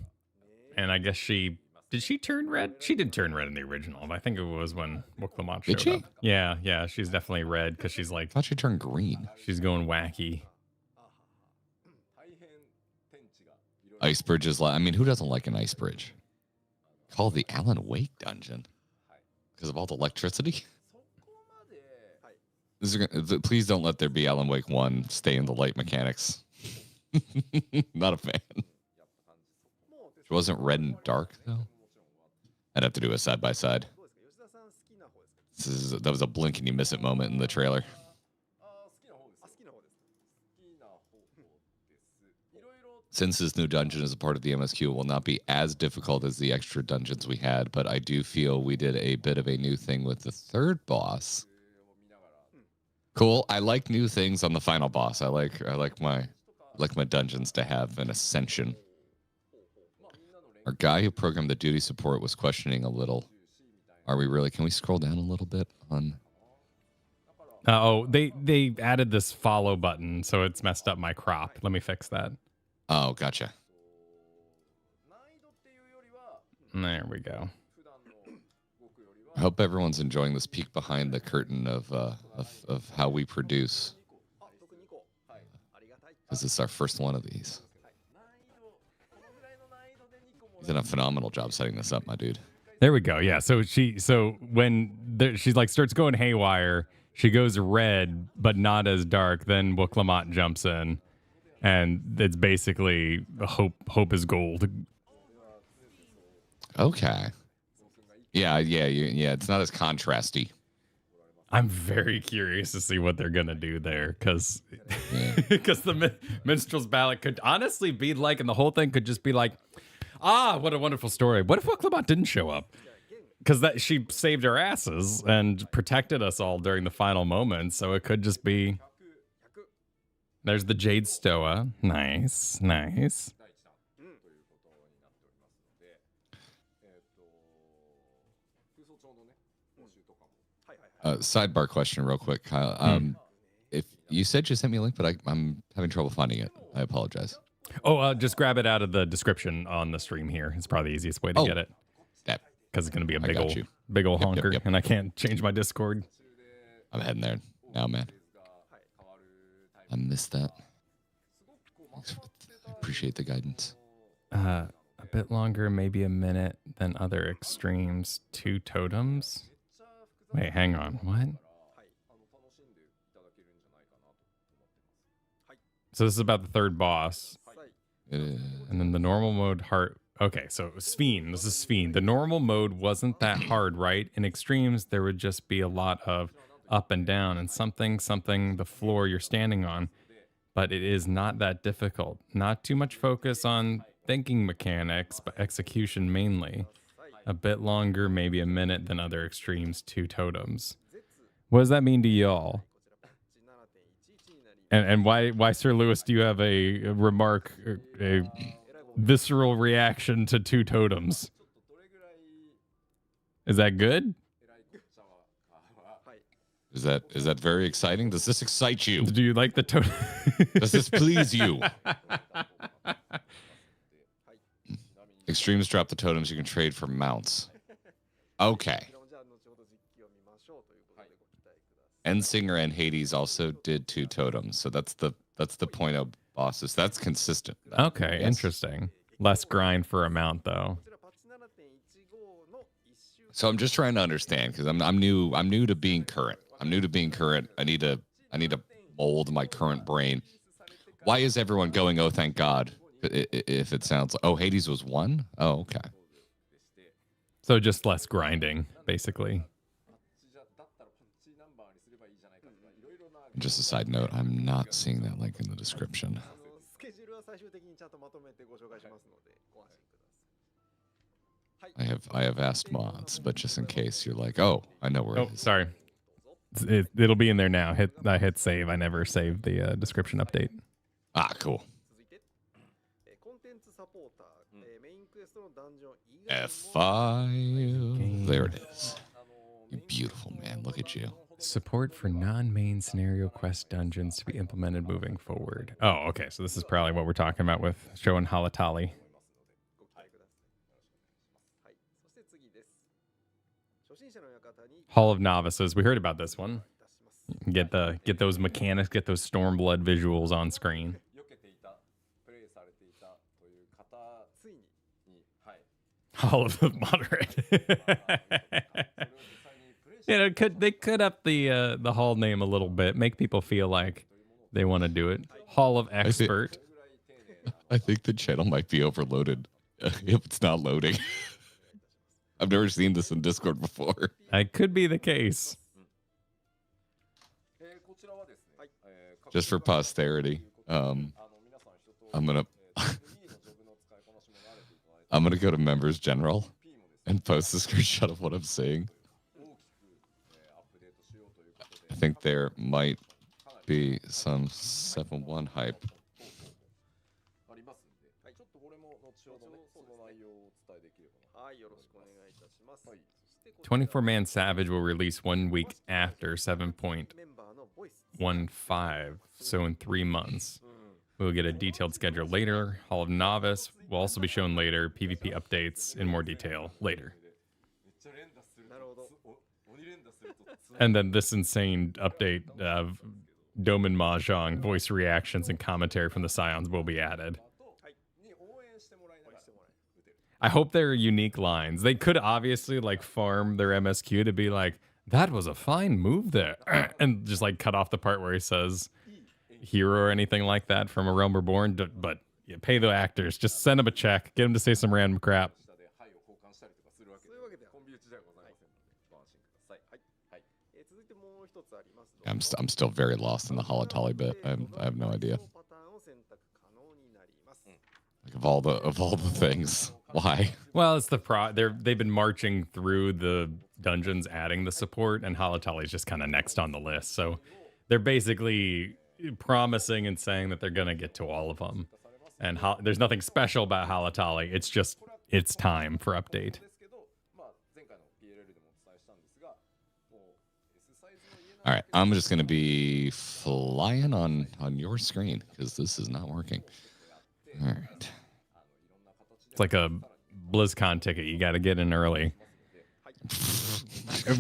And I guess did she turn red? She did turn red in the original. I think it was when Wuklamot showed up. Yeah, she's definitely red because she's like. I thought she turned green. She's going wacky. Ice bridge is like, I mean, who doesn't like an ice bridge? Called the Alan Wake dungeon because of all the electricity. Please don't let there be Alan Wake 1 stay in the light mechanics. Not a fan. It wasn't red and dark though. I'd have to do a side by side. That was a blink and you miss it moment in the trailer. Since this new dungeon is a part of the MSQ, it will not be as difficult as the extra dungeons we had, but I do feel we did a bit of a new thing with the third boss. Cool. I like new things on the final boss. I like my dungeons to have an ascension. Our guy who programmed the duty support was questioning a little. Are we really? Can we scroll down a little bit on? They added this follow button, so it's messed up my crop. Let me fix that. Oh, gotcha. There we go. I hope everyone's enjoying this peek behind the curtain of how we produce. Because it's our first one of these. He's done a phenomenal job setting this up, my dude. There we go. Yeah. So when she like starts going haywire, she goes red, but not as dark. Then Wuklamot jumps in, and it's basically hope is gold. Okay. Yeah. It's not as contrasty. I'm very curious to see what they're gonna do there, because the minstrel's ballad could honestly be like, and the whole thing could just be like, what a wonderful story. What if Wuklamot didn't show up? Because she saved our asses and protected us all during the final moments, so it could just be. There's the Jade Stoa. Nice. Sidebar question real quick, Kyle. If you said you sent me a link, but I'm having trouble finding it. I apologize. Just grab it out of the description on the stream here. It's probably the easiest way to get it. Because it's going to be a big old honker, and I can't change my Discord. I'm heading there now, man. I missed that. I appreciate the guidance. A bit longer, maybe a minute than other extremes. 2 totems. Wait, hang on. What? So this is about the third boss. And then the normal mode heart. Okay, so it was Fiend. This is Fiend. The normal mode wasn't that hard, right? In extremes, there would just be a lot of up and down and something, the floor you're standing on. But it is not that difficult. Not too much focus on thinking mechanics, but execution mainly. A bit longer, maybe a minute than other extremes, 2 totems. What does that mean to y'all? And why, Sir Lewis, do you have a remark, a visceral reaction to 2 totems? Is that good? Is that very exciting? Does this excite you? Do you like the totem? Does this please you? Extremes drop the totems you can trade for mounts. Okay. Endsinger and Hades also did 2 totems, so that's the point of bosses. That's consistent. Okay, Yes. interesting. Less grind for a mount though. So I'm just trying to understand because I'm new to being current. I need to mold my current brain. Why is everyone going, oh thank God? If it sounds like, oh, Hades was 1? Oh, okay. So just less grinding, basically. Just a side note, I'm not seeing that link in the description. I have asked mods, but just in case you're like, oh, I know where Oh, it is. sorry. It'll be in there now. I hit save. I never saved the description update. Ah, cool. F5. There it is. You beautiful man. Look at you. Support for non-main scenario quest dungeons to be implemented moving forward. Oh, okay. So this is probably what we're talking about with showing Halatali. Hall of Novices. We heard about this one. Get those mechanics, get those Stormblood visuals on screen. Hall of the Moderate. You know, they could up the hall name a little bit, make people feel like they want to do it. Hall of Expert. I think the channel might be overloaded if it's not loading. I've never seen this in Discord before. That could be the case. Just for posterity, I'm gonna go to Members General and post a screenshot of what I'm seeing. I think there might be some 7-1 hype. 24-Man Savage will release 1 week after 7.15, so in 3 months. We'll get a detailed schedule later. Hall of Novice will also be shown later. PvP updates in more detail later. And then this insane update of Doman Mahjong voice reactions and commentary from the Scions will be added. I hope they're unique lines. They could obviously like farm their MSQ to be like, that was a fine move there. And just like cut off the part where he says hero or anything like that from A Realm Reborn. But yeah, pay the actors. Just send them a check. Get them to say some random crap. I'm still very lost in the Halatali bit. I have no idea. Like of all the things, why? Well, it's they've been marching through the dungeons, adding the support, and Halatali's just kind of next on the list. So they're basically promising and saying that they're gonna get to all of them. And there's nothing special about Halatali. It's just it's time for update. All right, I'm just gonna be flying on your screen because this is not working. All right. It's like a BlizzCon ticket. You got to get in early.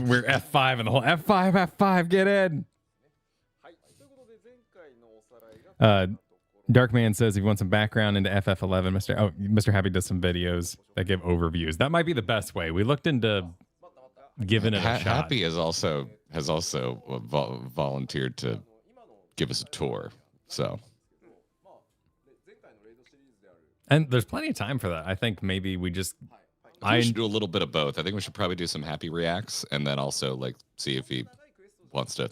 We're F5 and the whole F5, get in. Darkman says if you want some background into FF11, Mr. Happy does some videos that give overviews. That might be the best way. We looked into giving it a shot. Happy has also volunteered to give us a tour. So, and there's plenty of time for that. I think maybe we just we should do a little bit of both. I think we should probably do some Happy reacts and then also like see if he wants to,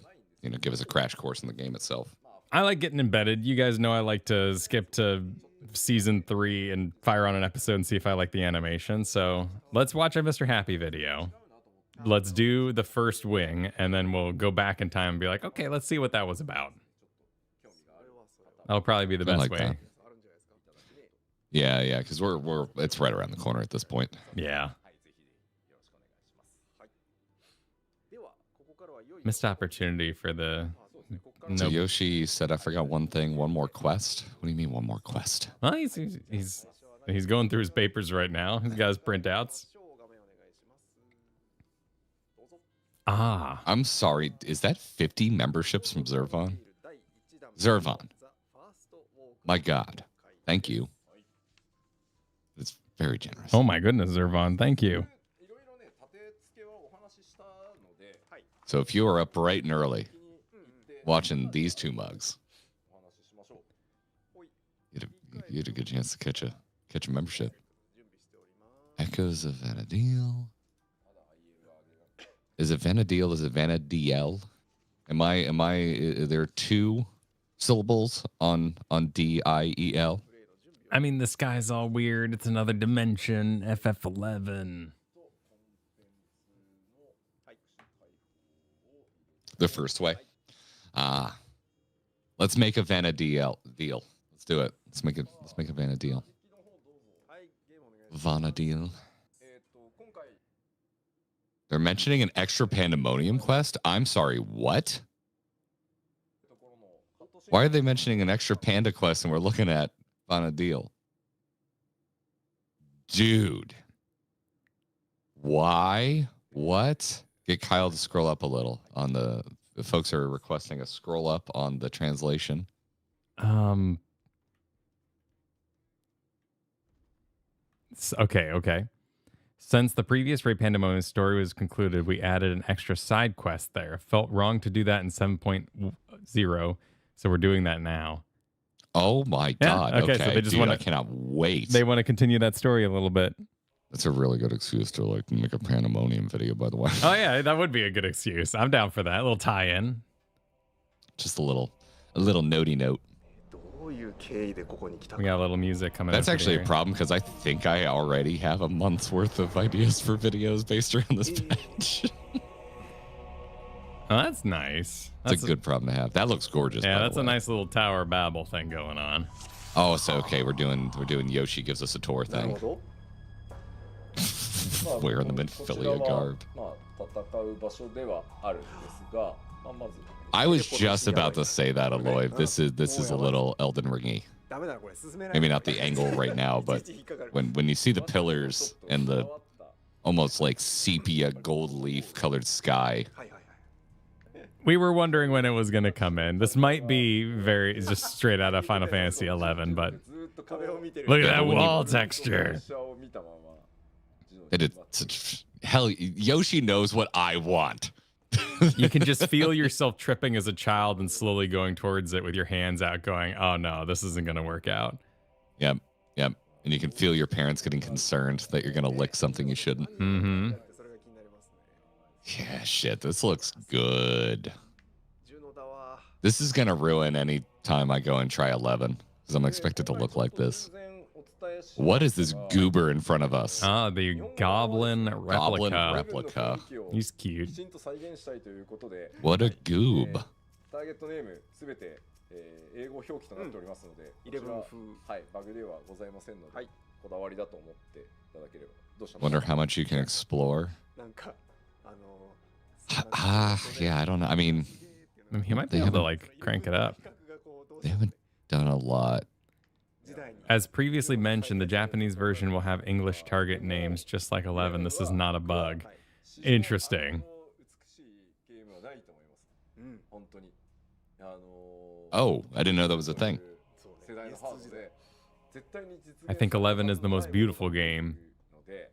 give us a crash course in the game itself. I like getting embedded. You guys know I like to skip to season 3 and fire on an episode and see if I like the animation. So let's watch a Mr. Happy video. Let's do the first wing, and then we'll go back in time and be like, okay, let's see what that was about. That'll probably be the best way. That. Yeah, because it's right around the corner at this point. Yeah. Missed opportunity for the... So Yoshi said, I forgot one thing, one more quest. What do you mean one more quest? Well, he's going through his papers right now. He's got his printouts. I'm sorry. Is that 50 memberships from Zervon? Zervon. My God. Thank you. It's very generous. Oh my goodness, Zervon. Thank you. So if you are up bright and early watching these two mugs, you had a good chance to catch a membership. Echoes of Vanadil. Is it Vanadil? Is it Vanadil? Are there two syllables on D-I-E-L? I mean, the sky's all weird. It's another dimension. FF11. The first way. Let's make a Vanadil deal. Let's do it. Let's make a Vanadil. Vanadil. They're mentioning an extra Pandemonium quest? I'm sorry, what? Why are they mentioning an extra Panda quest and we're looking at Vanadil? Dude. Why? What? Get Kyle to scroll up a little on the folks are requesting a scroll up on the translation. Okay. Since the previous Ray Pandemonium story was concluded, we added an extra side quest there. Felt wrong to do that in 7.0, so we're doing that now. Oh my God. Okay, so they just I cannot wait. They want to continue that story a little bit. That's a really good excuse to like make a Pandemonium video, by the way. Oh yeah, that would be a good excuse. I'm down for that. A little tie-in. Just a little notey note. We got a little music coming. That's actually a problem because I think I already have a month's worth of ideas for videos based around this patch. Oh, that's nice. That's a good problem to have. That looks gorgeous. Yeah, that's a nice little Tower Babel thing going on. Oh, so okay, we're doing Yoshi gives us a tour thing. Wearing the Minfilia garb. I was just about to say that, Aloy. This is a little Elden Ringy. Maybe not the angle right now, but when you see the pillars and the almost like sepia gold leaf colored sky. We were wondering when it was going to come in. This might be just straight out of Final Fantasy 11, but look at that wall texture. Hell, Yoshi knows what I want. You can just feel yourself tripping as a child and slowly going towards it with your hands out going, oh no, this isn't going to work out. Yep. And you can feel your parents getting concerned that you're going to lick something you shouldn't. Mm-hmm. Yeah, shit, this looks good. This is going to ruin any time I go and try 11 because I'm expected to look like this. What is this goober in front of us? Ah, the goblin replica. Goblin replica. He's cute. What a goob. Wonder how much you can explore. Yeah, I don't know. I mean, he might be able to like crank it up. They haven't done a lot. As previously mentioned, the Japanese version will have English target names just like 11. This is not a bug. Interesting. Oh, I didn't know that was a thing. 世代のハードで絶対に実現 I think 11 is the most beautiful game.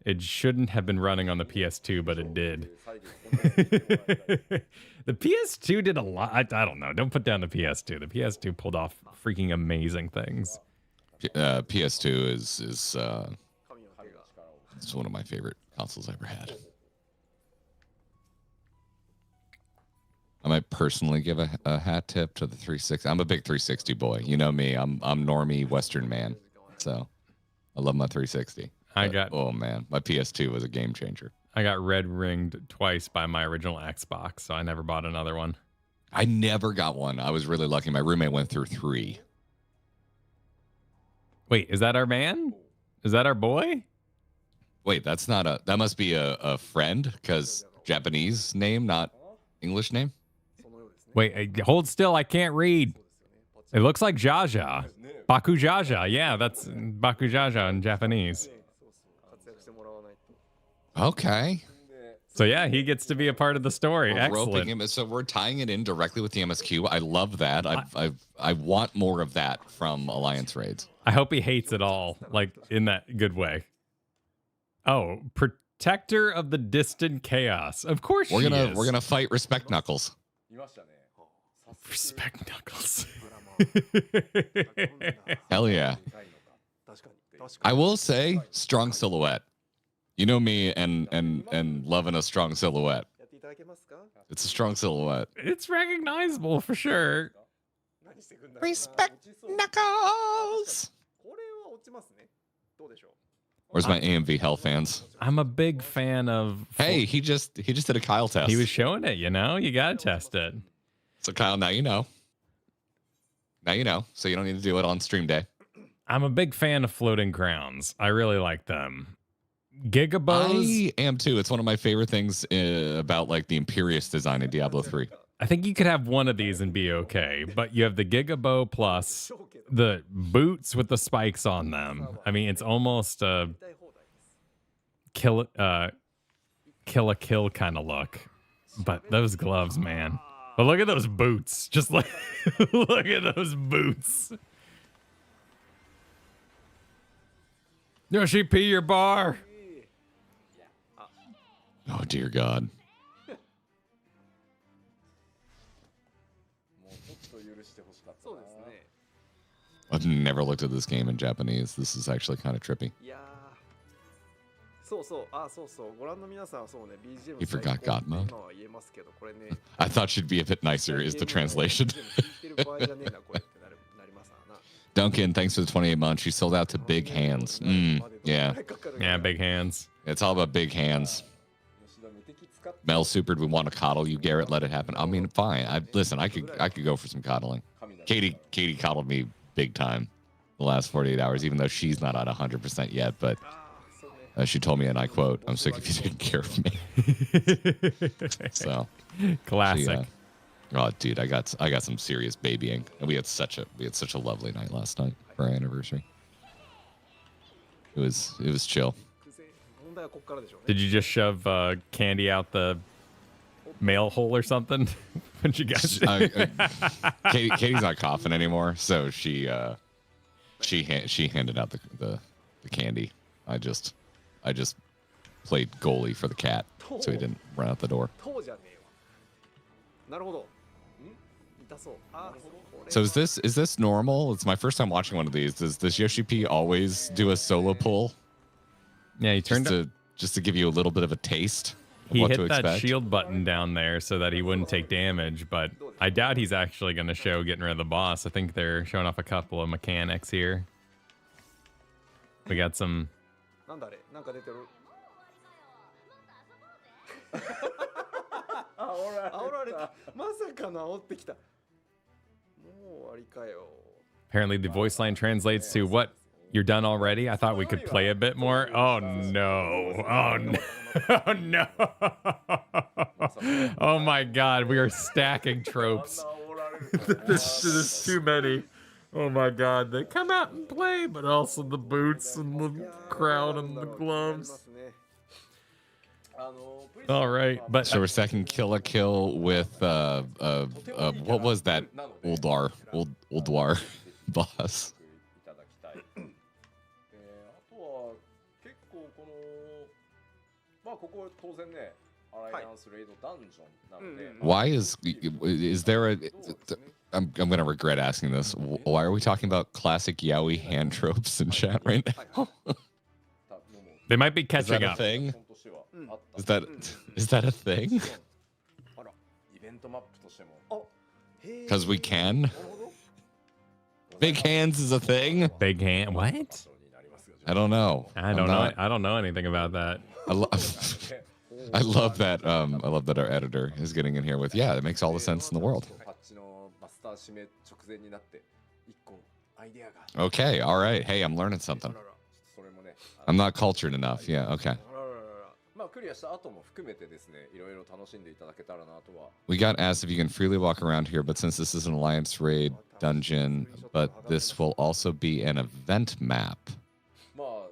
It shouldn't have been running on the PS2, but it did. The PS2 did a lot. I don't know. Don't put down the PS2. The PS2 pulled off freaking amazing things. PS2 is it's one of my favorite consoles I ever had. I might personally give a hat tip to the 360. I'm a big 360 boy. You know me. I'm normie Western man. So I love my 360. Oh man, my PS2 was a game changer. I got red ringed twice by my original Xbox, so I never bought another one. I never got one. I was really lucky. My roommate went through 3. Wait, is that our man? Is that our boy? Wait, that's not a. That must be a friend, because Japanese name, not English name. Wait, hold still. I can't read. It looks like Jaja. Baku Jaja. Yeah, that's Baku Jaja in Japanese. Okay. So yeah, he gets to be a part of the story. We're Excellent. roping him, so we're tying it in directly with the MSQ. I love that. I want more of that from Alliance raids. I hope he hates it all, like in that good way. Oh, protector of the distant chaos. Of course we're gonna fight Respect Knuckles. Respect Knuckles. Hell yeah. I will say, strong silhouette. You know me and loving a strong silhouette. It's a strong silhouette. It's recognizable for sure. Respect Knuckles. Where's my AMV Hell fans? I'm a big fan of. Hey, he just did a Kyle test. He was showing it. You know, you gotta test it. So Kyle, now you know. Now you know. So you don't need to do it on stream day. I'm a big fan of floating crowns. I really like them. Gigabos. I am too. It's one of my favorite things about like the Imperious design in Diablo 3. I think you could have one of these and be okay, but you have the Gigabo plus the boots with the spikes on them. I mean, it's almost a kill a kill kind of look. But those gloves, man. But look at those boots. Just like look at those boots. Yoshi, pee your bar. Oh dear God. I've never looked at this game in Japanese. This is actually kind of trippy. You forgot God mode? I thought she'd be a bit nicer, is the translation. Duncan, thanks for the 28 months. She sold out to big hands. Yeah. Yeah, big hands. It's all about big hands. Mel supered. We want to coddle you, Garrett. Let it happen. I mean, fine. Listen, I could go for some coddling. Katie coddled me big time the last 48 hours, even though she's not at 100% yet. But she told me, and I quote, "I'm sick of you taking care of me." So classic. Oh, dude, I got some serious babying, and we had such a lovely night last night for our anniversary. It was chill. Did you just shove candy out the mail hole or something? When you guys, Katie's not coughing anymore, so she handed out the candy. I just played goalie for the cat, so he didn't run out the door. So is this normal? It's my first time watching one of these. Does Yoshi P always do a solo pull? Yeah, he turned just to give you a little bit of a taste. He what to hit that expect. shield button down there so that he wouldn't take damage, but I doubt he's actually going to show getting rid of the boss. I think they're showing off a couple of mechanics here. We got some. Apparently the voice line translates to what? You're done already? I thought we could play a bit more. Oh no. Oh no. Oh no. Oh my God. We are stacking tropes. There's too many. Oh my God. They come out and play, but also the boots and the crowd and the gloves. All right. But So we're stacking Kill a Kill with what was that? Uldwar. boss. いただきたい。あとは結構このまあここ当然ねアライアンスレイドダンジョンなので。Why is there a? I'm gonna regret asking this. Why are we talking about classic yaoi hand tropes in chat right now? They might be Is catching that a up. thing? Is that a thing? Because we can. Big hands is a thing. Big hand. What? I don't know. I don't know. I don't know anything about that. I love that. I love that our editor is getting in here with. Yeah, it makes all the sense in the world. Okay. All right. Hey, I'm learning something. I'm not cultured enough. Yeah. Okay. We got asked if you can freely walk around here, but since this is an Alliance Raid dungeon, but this will also be an event map.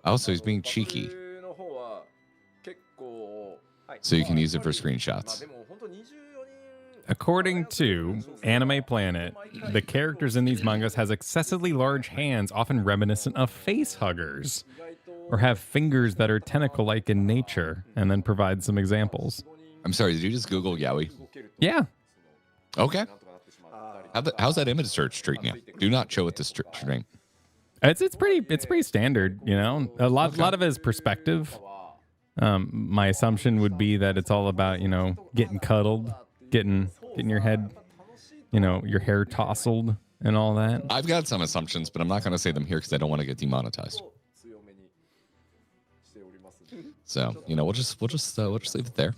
Oh, so he's being cheeky. So you can use it for screenshots. According to Anime Planet, the characters in these mangas has excessively large hands, often reminiscent of face huggers, or have fingers that are tentacle-like in nature, and then provide some examples. I'm sorry, did you just Google yaoi? Yeah. Okay. How's that image search treating you? Do not show it to stream. It's pretty standard, you know. A lot of it is perspective. My assumption would be that it's all about, you know, getting cuddled, getting your head, you know, your hair tousled and all that. I've got some assumptions, but I'm not going to say them here because I don't want to get demonetized. So, you know, we'll just leave it there.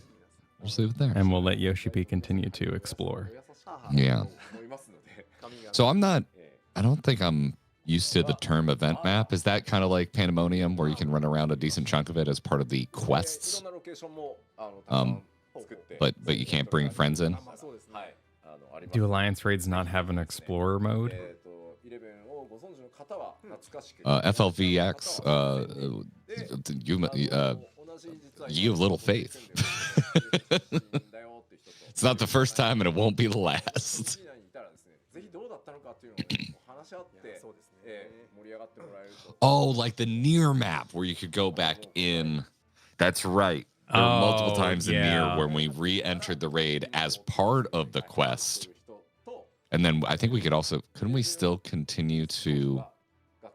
We'll just leave it there. And we'll let Yoshi-P continue to explore. Yeah. So I don't think I'm used to the term event map. Is that kind of like Pandemonium where you can run around a decent chunk of it as part of the quests? But you can't bring friends in? Do Alliance Raids not have an explorer mode? FLVX, you have little faith. It's not the first time and it won't be the last. Oh, like the near map where you could go back in. That's right. There were multiple times in near when we re-entered the raid as part of the quest. And then I think we could also, couldn't we still continue to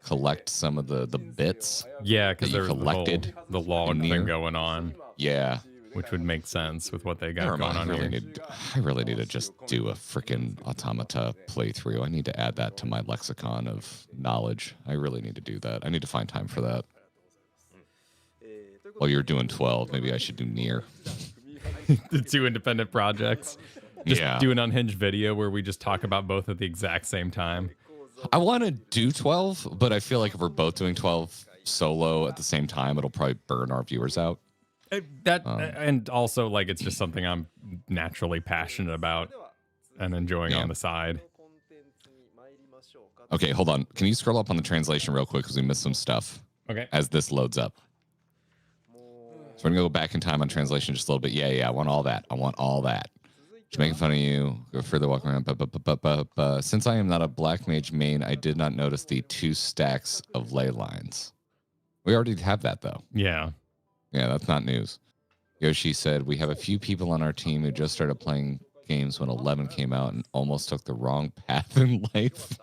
collect some of the bits? Yeah, because there was collected the log thing going on. Yeah. Which would make sense with what they got going on here. I really need to just do a freaking Automata playthrough. I need to add that to my lexicon of knowledge. I really need to do that. I need to find time for that. While you're doing 12, maybe I should do near. The two independent projects. Just do an unhinged video where we just talk about both at the exact same time. I want to do 12, but I feel like if we're both doing 12 solo at the same time, it'll probably burn our viewers out. And also, like, it's just something I'm naturally passionate about and enjoying on the side. Okay, hold on. Can you scroll up on the translation real quick because we missed some stuff? Okay. As this loads up. So we're going to go back in time on translation just a little bit. Yeah, I want all that. I want all that. Just making fun of you. Go further, walk around. Since I am not a black mage main, I did not notice the 2 stacks of ley lines. We already have that, though. Yeah. Yeah, that's not news. Yoshi said, we have a few people on our team who just started playing games when 11 came out and almost took the wrong path in life.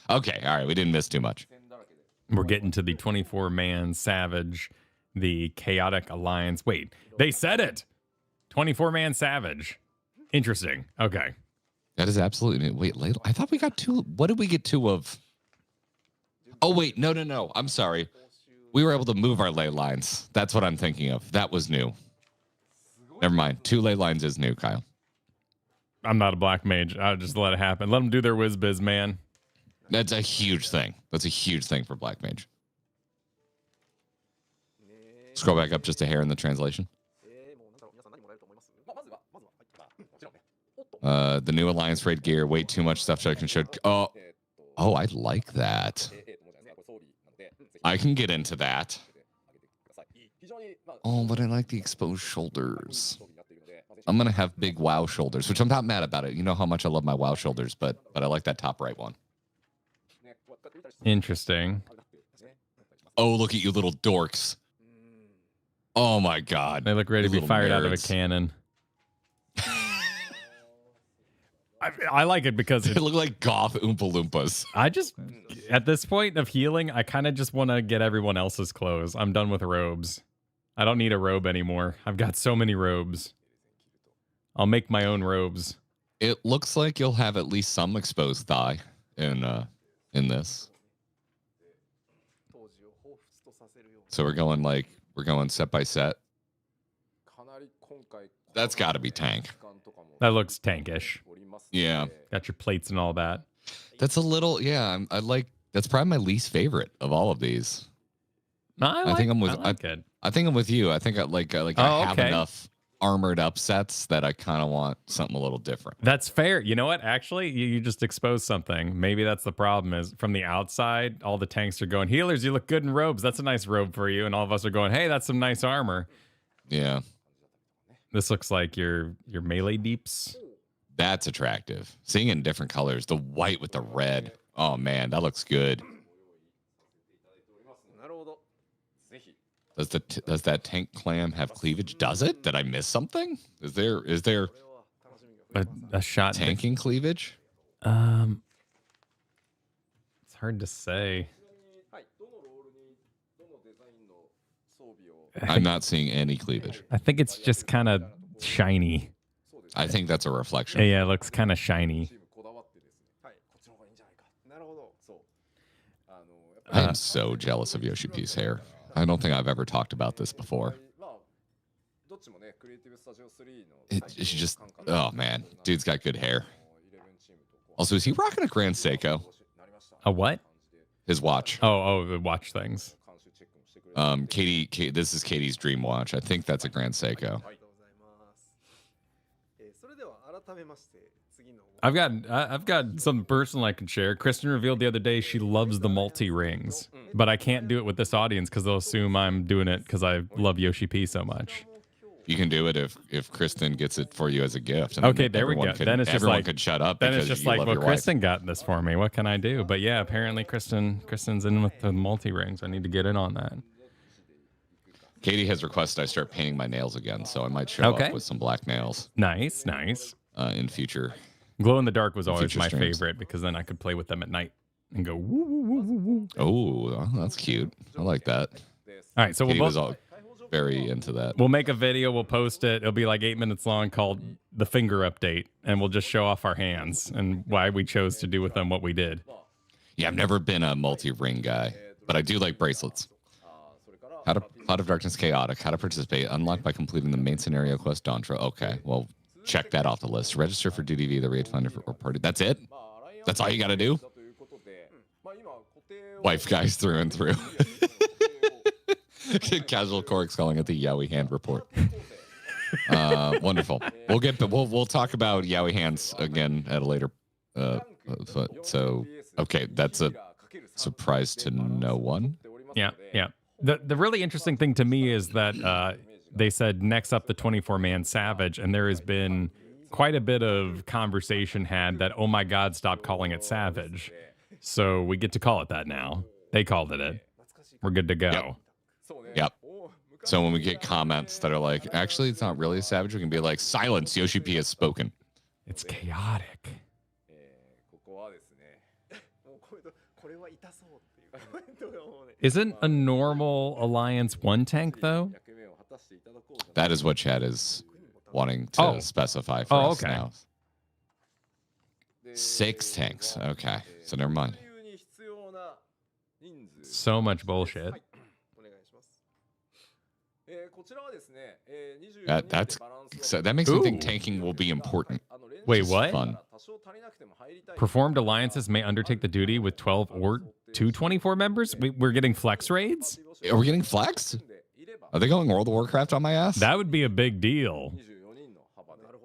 Okay, all right, we didn't miss too much. We're getting to the 24-man Savage, the Chaotic Alliance. Wait, they said it! 24-man Savage. Interesting. Okay. That is absolutely... Wait, I thought we got 2... What did we get 2 of? Oh, wait, no. I'm sorry. We were able to move our ley lines. That's what I'm thinking of. That was new. Never mind. 2 ley lines is new, Kyle. I'm not a black mage. I'll just let it happen. Let them do their whiz biz, man. That's a huge thing. That's a huge thing for black mage. Scroll back up just a hair in the translation. The new Alliance Raid gear. Way too much stuff so I can show. Oh, I like that. I can get into that. Oh, but I like the exposed shoulders. I'm going to have big WoW shoulders, which I'm not mad about it. You know how much I love my WoW shoulders, but I like that top right one. Interesting. Oh, look at you little dorks. Oh my god. They look ready to You be little fired out of a nerds. cannon. I like it because They look like goth Oompa Loompas. I just, at this point of healing, I kind of just want to get everyone else's clothes. I'm done with robes. I don't need a robe anymore. I've got so many robes. I'll make my own robes. It looks like you'll have at least some exposed thigh in this. So we're going set by set. That's got to be tank. That looks tankish. Yeah. Got your plates and all that. That's a little, yeah. I like. That's probably my least favorite of all of these. I think I'm with. I think I'm with you. I think I have enough armored up sets that I kind of want something a little different. That's fair. You know what? Actually, you just exposed something. Maybe that's the problem. Is from the outside, all the tanks are going, healers, you look good in robes. That's a nice robe for you. And all of us are going, hey, that's some nice armor. Yeah. This looks like your melee deeps. That's attractive. Seeing it in different colors, the white with the red. Oh man, that looks good. Does that tank clam have cleavage? Does it? Did I miss something? Is there a shot tanking cleavage? It's hard to say. I'm not seeing any cleavage. I think it's just kind of shiny. I think that's a reflection. Yeah, it looks kind of shiny. I am so jealous of Yoshi P's hair. I don't think I've ever talked about this before. She just, oh man, dude's got good hair. Also, is he rocking a Grand Seiko? A what? His watch. Oh, the watch things. Katie, this is Katie's dream watch. I think that's a Grand Seiko. I've got something personal I can share. Kristen revealed the other day she loves the multi-rings, but I can't do it with this audience because they'll assume I'm doing it because I love Yoshi P so much. You can do it if Kristen gets it for you as a gift. Okay, there we go. Then it's just everyone like could shut up. Then it's just like, well, Kristen wife. got this for me. What can I do? But yeah, apparently Kristen's in with the multi-rings. I need to get in on that. Katie has requested I start painting my nails again, so I might show up with some black nails. Nice. In future. Glow in the dark was always my streams. favorite because then I could play with them at night and go woo woo woo woo woo. Oh, that's cute. I like that. All right, so Katie we'll was all very into that. We'll make a video. We'll post it. It'll be like 8 minutes long, called the finger update, and we'll just show off our hands and why we chose to do with them what we did. Yeah, I've never been a multi-ring guy, but I do like bracelets. Cloud of Darkness Chaotic. How to participate. Unlocked by completing the main scenario quest Dontra. Okay, well, check that off the list. Register for DDV, the raid finder or party. That's it? That's all you got to do? Wife guys through and through. Casual Corks calling it the Yowie Hand Report. Wonderful. We'll talk about Yowie Hands again at a later. So okay, that's a surprise to no one. Yeah. The really interesting thing to me is that they said next up the 24-man Savage, and there has been quite a bit of conversation had that, oh my God, stop calling it Savage. So we get to call it that now. They called it. We're good to go. Yep. So when we get comments that are like, actually, it's not really a Savage, we can be like, silence, Yoshi P has spoken. It's chaotic. Isn't a normal Alliance one tank, though? That is what Chad is wanting to specify for us now. 6 tanks. Okay, so never mind. So much bullshit. That makes me think tanking will be important. Wait, what? Fun. Performed alliances may undertake the duty with 12 or 224 members? We're getting flex raids? Are we getting flex? Are they going World of Warcraft on my ass? That would be a big deal.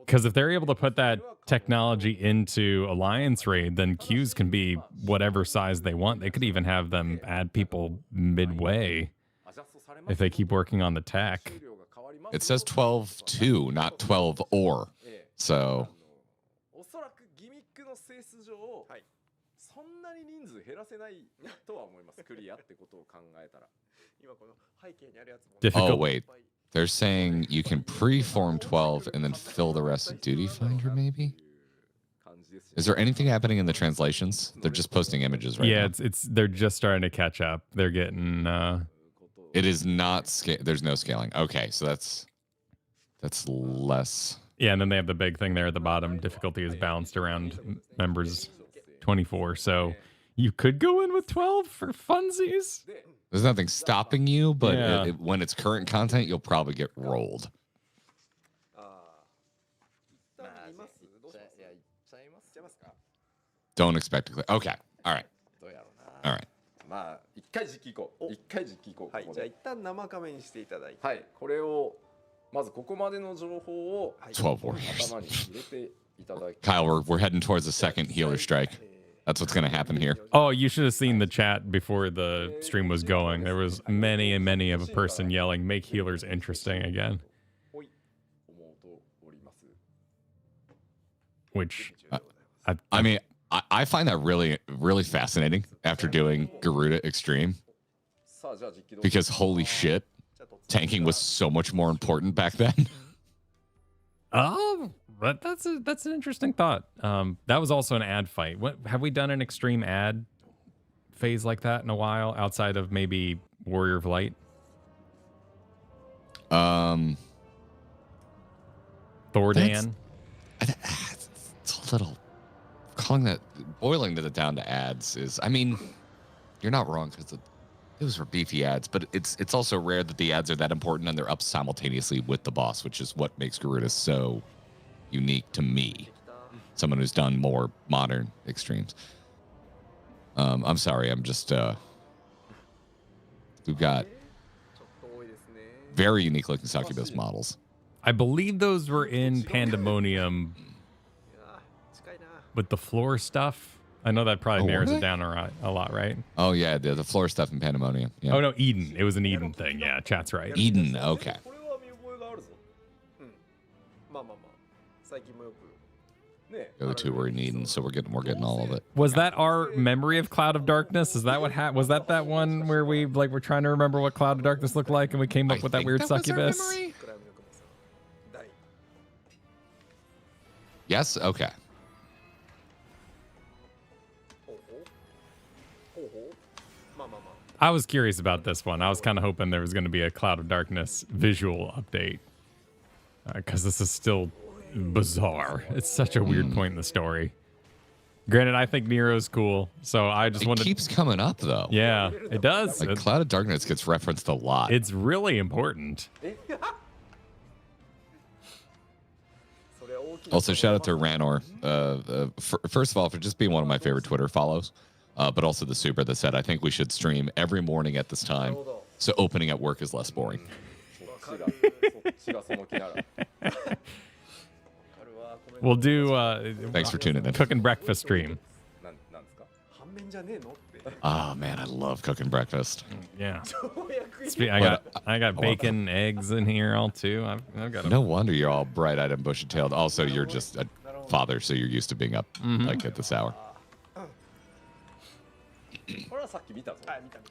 Because if they're able to put that technology into Alliance Raid, then queues can be whatever size they want. They could even have them add people midway if they keep working on the tech. It says 12-2, not 12-or. So そんなに人数減らせないとは思います。クリアってことを考えたら。今この背景にあるやつも Difficult. Oh, wait. They're saying you can pre-form 12 and then fill the rest of Duty Finder, maybe? Is there anything happening in the translations? They're just posting images right Yeah, now. it's they're just starting to catch up. They're getting It is not there's no scaling. Okay, so that's less. yeah, and then they have the big thing there at the bottom. Difficulty is balanced around members 24. So you could go in with 12 for funsies. There's nothing stopping you, but Yeah. when it's current content, you'll probably get rolled. 一旦見ますどうしますいや、行っちゃいます。行っちゃいますか。 Don't expect to clear. Okay, all right, どうやろうな。 all right. まあ一回実機行こう。一回実機行こう。はい、じゃあここで一旦生仮面にしていただいて、はい、これをまずここまでの情報を12 warriors. 頭に入れていただき。 Kyle, we're heading towards the second healer strike. That's what's gonna happen here. Oh, you should have seen the chat before the stream was going. There was many and many of a person yelling, "Make healers interesting again," ほい思うとおります。 which I mean, I find that really, really fascinating after doing Garuda Extreme さあじゃあ実機どうぞ because holy shit, tanking was so much more important back then. oh, but that's an interesting thought. That was also an ad fight. What have we done an extreme ad phase like that in a while outside of maybe Warrior of Light? Thordan. It's a little boiling it down to ads is. I mean, you're not wrong because those were beefy ads, but it's also rare that the ads are that important and they're up simultaneously with the boss, which is what makes Garuda so unique to me. Someone who's done more modern extremes. I'm sorry, I'm just we've got ちょっと多いですね。 very unique looking succubus models. I believe those were in Pandemonium いやー近いな。 with the floor stuff. I know that probably Oh, were narrows they? it down a lot, right? Oh yeah, the floor stuff in Pandemonium. Yeah. Oh no, Eden. It was an Eden thing. Yeah, chat's right. Eden, okay. これは見覚えがあるぞ。まあまあまあ、最近もよく。ね The other two were in Eden, so we're getting all of it. Was that our memory of Cloud of Darkness? Is that what was that one where we were trying to remember what Cloud of Darkness looked like and we came up with that weird was our succubus? memory. クライム力もさ大 Yes, okay. ほうほうほうほうまあまあまあ I was curious about this one. I was kind of hoping there was going to be a Cloud of Darkness visual update because this is still bizarre. It's such a weird point in the story. Granted, I think Nero's cool, so I just It wanted. keeps coming up though. Yeah, it does. Like Cloud of Darkness gets referenced a lot. It's really important. それ大きな Also, shout out to Ranor. First of all, for just being one of my favorite Twitter follows, but also the super that said, I think we should stream every morning at this time, so opening at work is less boring. そっちがその気なら。 We'll do Thanks for tuning in. cooking breakfast stream. なんですか。反面じゃねえのって Oh man, I love cooking breakfast. Yeah. ようやく I got bacon, eggs in here all too. I've got No wonder you're all bright-eyed and bushy-tailed. Also, you're just a father, so you're used to being up like at this hour. これはさっき見たぞ。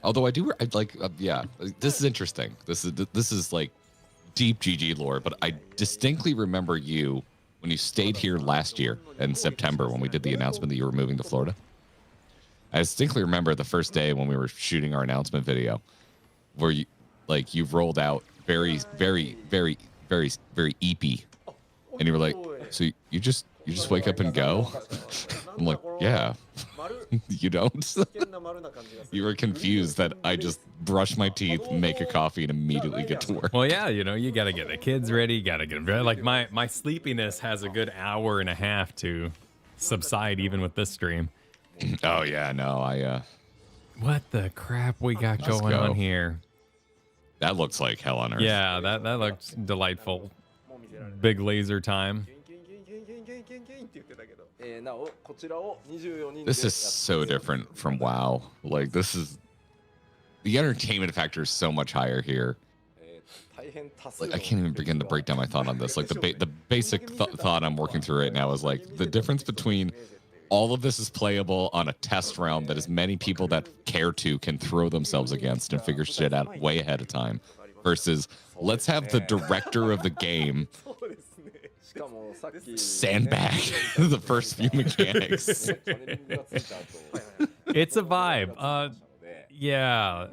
Although I do, yeah, this is interesting. This is like deep GG lore, but I distinctly remember you when you stayed here last year in September when we did the announcement that you were moving to Florida. I distinctly remember the first day when we were shooting our announcement video, where you've rolled out very, very, very, very, very eepy, and you were like, so you just wake up and go? I'm like, yeah. You don't? You were confused that I just brush my teeth, make a coffee, and immediately get to work. Well, yeah, you got to get the kids ready. You got to get them ready. Like my sleepiness has a good hour and a half to subside even with this stream. Oh yeah, no, What the crap we got Let's going go. on here? that looks like hell on earth. Yeah, that looks delightful. Big laser time. って言ってたけどなおこちらを24人で This is so different from WoW. Like this is the entertainment factor is so much higher here. 大変多数 Like I can't even begin to break down my thought on this. Like the basic thought I'm working through right now is like the difference between all of this is playable on a test realm that as many people that care to can throw themselves against and figure shit out way ahead of time. Versus, let's have the director of the game sandbag the first few mechanics. It's a vibe. Yeah.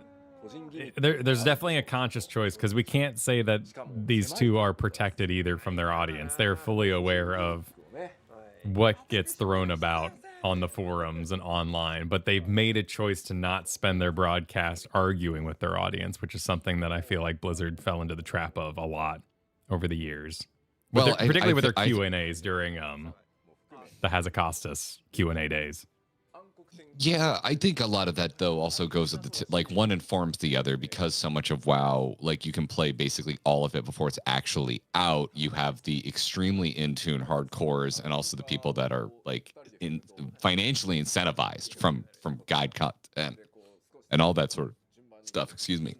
There's definitely a conscious choice because we can't say that these two are protected either from their audience. They're fully aware of what gets thrown about on the forums and online, but they've made a choice to not spend their broadcast arguing with their audience, which is something that I feel like Blizzard fell into the trap of a lot over the years. Well, particularly with their Q&As during the Hazakostas Q&A days. Yeah, I think a lot of that though also goes with the like one informs the other because so much of WoW, like you can play basically all of it before it's actually out. You have the extremely in tune hardcores and also the people that are like financially incentivized from guide cut and all that sort of stuff. Excuse me.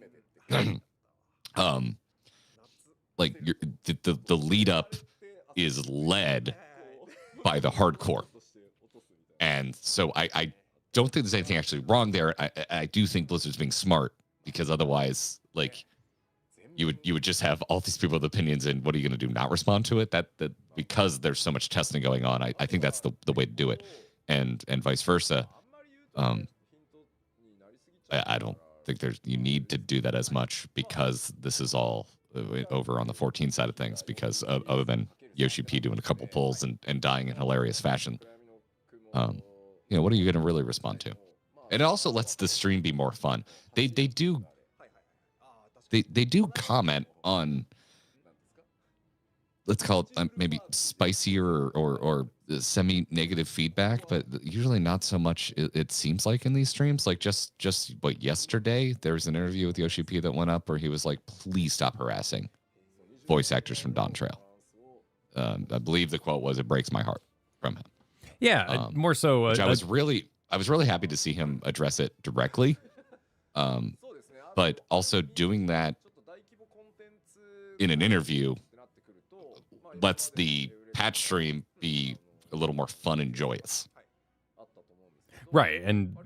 Like the lead up is led by the hardcore, and so I don't think there's anything actually wrong there. I do think Blizzard's being smart because otherwise, like, you would just have all these people with opinions, and what are you going to do? Not respond to it? That because there's so much testing going on, I think that's the way to do it, and vice versa. I don't think you need to do that as much because this is all over on the 14 side of things. Because other than Yoshi P doing a couple pulls and dying in hilarious fashion. You know, what are you going to really respond to? And it also lets the stream be more fun. They do comment on, let's call it maybe spicier or semi-negative feedback, but usually not so much. It seems like in these streams, like just what yesterday there was an interview with Yoshi P that went up where he was like, "Please stop harassing voice actors from Dawn Trail." I believe the quote was, "It breaks my heart," from him. Yeah, more so. Which I was really happy to see him address it directly. But also doing that in an interview lets the patch stream be a little more fun and joyous. Right, and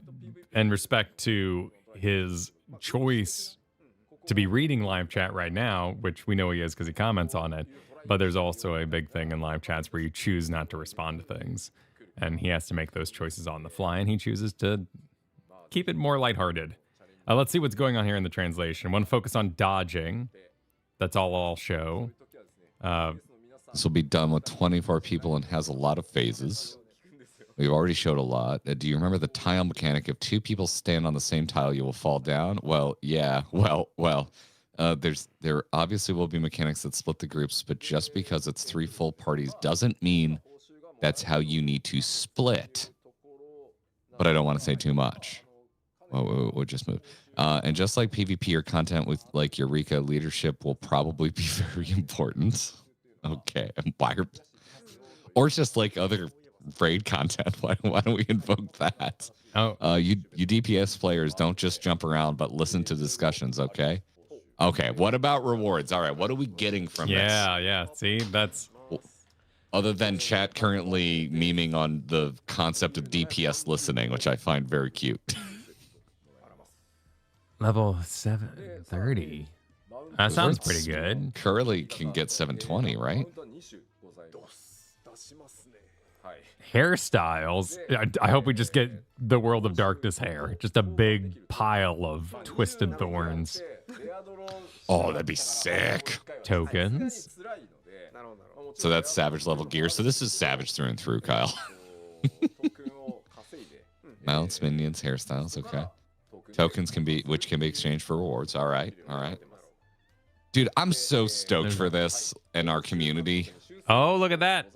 respect to his choice to be reading live chat right now, which we know he is because he comments on it. But there's also a big thing in live chats where you choose not to respond to things. And he has to make those choices on the fly, and he chooses to keep it more lighthearted. Let's see what's going on here in the translation. I want to focus on dodging. That's all I'll show. This will be done with 24 people and has a lot of phases. We've already showed a lot. Do you remember the tile mechanic? If two people stand on the same tile, you will fall down. Well, yeah. Well. There obviously will be mechanics that split the groups, but just because it's 3 full parties doesn't mean that's how you need to split. But I don't want to say too much. We'll just move. And just like PvP or content with like Eureka, leadership will probably be very important. Okay. Or just like other raid content. Why don't we invoke that? You DPS players don't just jump around, but listen to discussions, okay? Okay, what about rewards? All right, what are we getting from this? Yeah. See, that's... Other than chat currently memeing on the concept of DPS listening, which I find very cute. Level 730. That sounds pretty good. Curly can get 720, right? Hairstyles. I hope we just get the World of Darkness hair. Just a big pile of twisted thorns. Oh, that'd be sick. Tokens. So that's Savage level gear. So this is Savage through and through, Kyle. Mounts, minions, hairstyles. Okay. Tokens can be exchanged for rewards. All right. Dude, I'm so stoked for this in our community. Oh, look at that.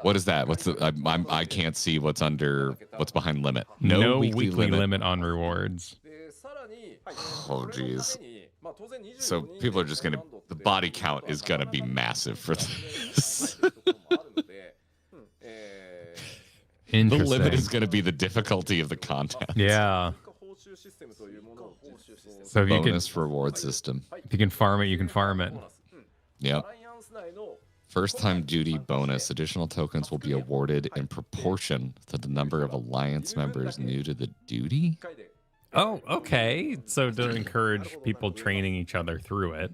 What is that? What's the? I can't see what's behind limit. No weekly limit on rewards. Oh, geez. So people are just gonna. The body count is gonna be massive for this. The limit is gonna be the difficulty of the content. Yeah. So if bonus reward system. If you can farm it, you can farm it. Yep. First time duty bonus. Additional tokens will be awarded in proportion to the number of alliance members new to the duty. Oh, okay. So to encourage people training each other through it.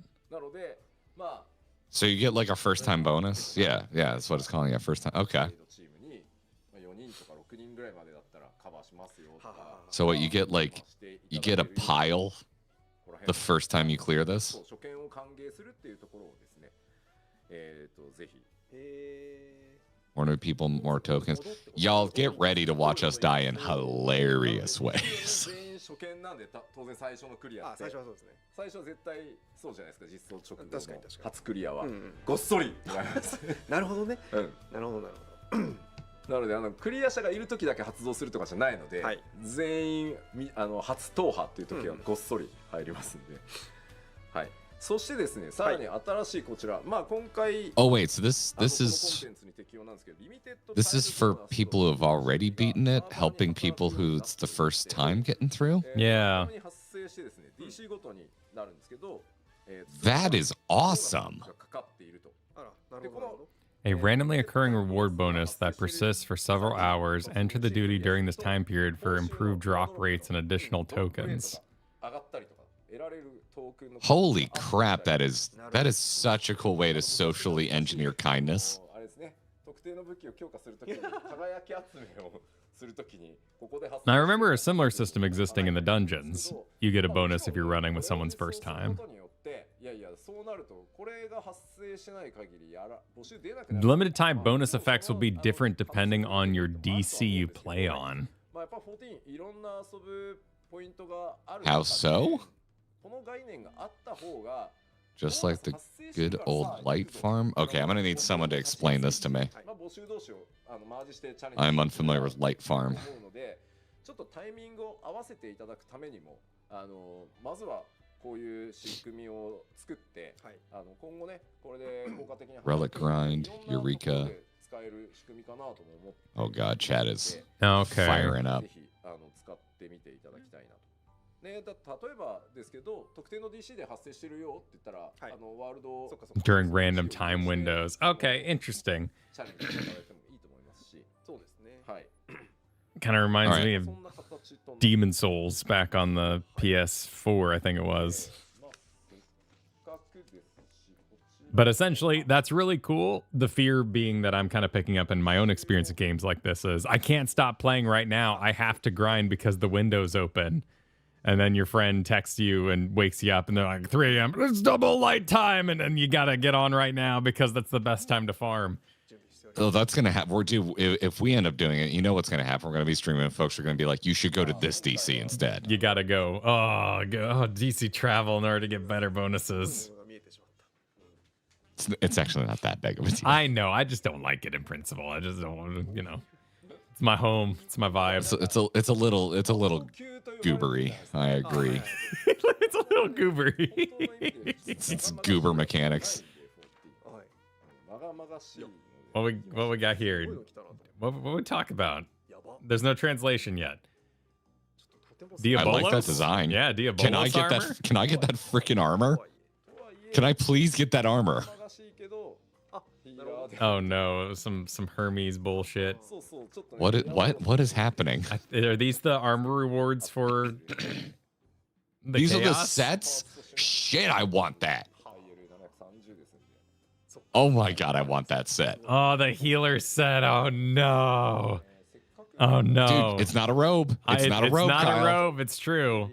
So you get like a first time bonus? Yeah, that's what it's calling it. First time. Okay. So what you get, like, you get a pile the first time you clear this? More new people, more tokens. Y'all get ready to watch us die in hilarious ways. 初見なんで当然最初のクリアって最初はそうですね最初は絶対そうじゃないですか実装直後の確かに初クリアはごっそりなりますなるほどね、なるほどなるほどなのでクリア者がいる時だけ発動するとかじゃないので、はい、全員初踏破っていう時はごっそり入りますんで、はいそしてですね、さらに新しいこちら、まあ今回 Oh wait, so this is for people who have already beaten it, helping people who it's the first time getting through? Yeah. That is awesome. A randomly occurring reward bonus that persists for several hours. Enter the duty during this time period for improved drop rates and additional tokens. Holy crap, that is such a cool way to socially engineer kindness. Now I remember a similar system existing in the dungeons. You get a bonus if you're running with someone's first time. Limited time bonus effects will be different depending on your DC you play on. How so? Just like the good old light farm? Okay, I'm gonna need someone to explain this to me. I'm unfamiliar with light farm. Relic grind, Eureka. Oh god, chat is firing up. ね、例えばですけど、特定の DC で発生してるよって言ったら、ワールド during random time windows. Okay, interesting. チャレンジしていただいてもいいと思いますし、そうですね。はい。Kind of reminds me of Demon Souls back on the PS4, I think it was. But essentially, that's really cool. The fear being that I'm kind of picking up in my own experience of games like this is I can't stop playing right now. I have to grind because the window's open. And then your friend texts you and wakes you up and they're like 3 a.m. It's double light time. And then you got to get on right now because that's the best time to farm. Oh, that's going to happen. If we end up doing it, you know what's going to happen. We're going to be streaming and folks are going to be like, you should go to this DC instead. You got to go. DC travel in order to get better bonuses. It's actually not that big of a deal. I know. I just don't like it in principle. I just don't want to, you know. It's my home. It's my vibe. It's a little goobery. I agree. It's a little goobery. it's goober mechanics. What we got here? What we talk about? There's no translation yet. Diabolos? I like that design. Yeah, Diabolos armor? Can I get that freaking armor? Can I please get that armor? Oh no, some Hermes bullshit. What is happening? Are these the armor rewards for these chaos? Are the sets? Shit, I want that. Oh my god, I want that set. Oh, the healer set. Oh no. Oh no. Dude, it's not a robe. It's not a robe. It's not Kyle. a robe. It's true.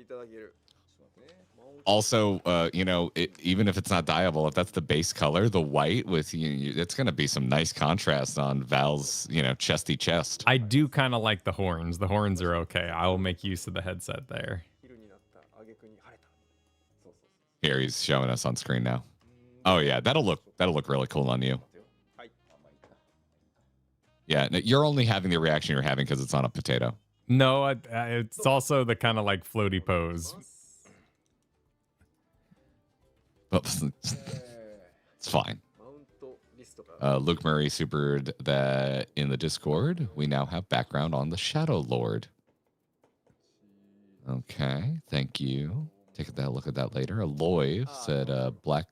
Also, you know, even if it's not dyeable, if that's the base color, the white with it's going to be some nice contrast on Val's, you know, chesty chest. I do kind of like the horns. The horns are okay. I will make use of the headset there. Here he's showing us on screen now. Oh yeah, that'll look really cool on you. Yeah, you're only having the reaction you're having because it's on a potato. No, it's also the kind of like floaty pose. It's fine. Luke Murray supered that in the Discord. We now have background on the Shadow Lord. Okay, thank you. Take a look at that later. Aloy said black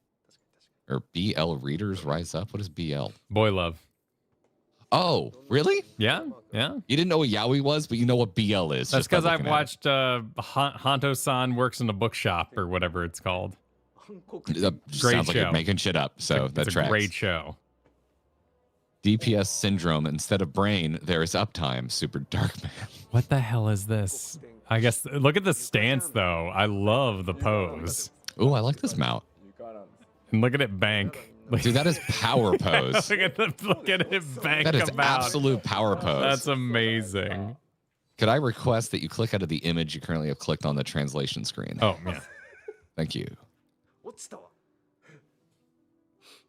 Or BL Readers Rise Up? What is BL? Boy love. Oh, really? Yeah, yeah. You didn't know what yaoi was, but you know what BL is. That's just by because I've looking at watched Hanto-san Works in a Bookshop or whatever it's called. it. That sounds like show. you're making shit up, so that It's a tracks. great show. DPS syndrome. Instead of brain, there is uptime. Super dark man. What the hell is this? I guess, look at the stance, though. I love the pose. Ooh, I like this mount. And look at it bank. Dude, that is power pose. look at it bank That is about. absolute power pose. That's amazing. Could I request that you click out of the image you currently have clicked on the translation screen? Oh, yeah. Thank you.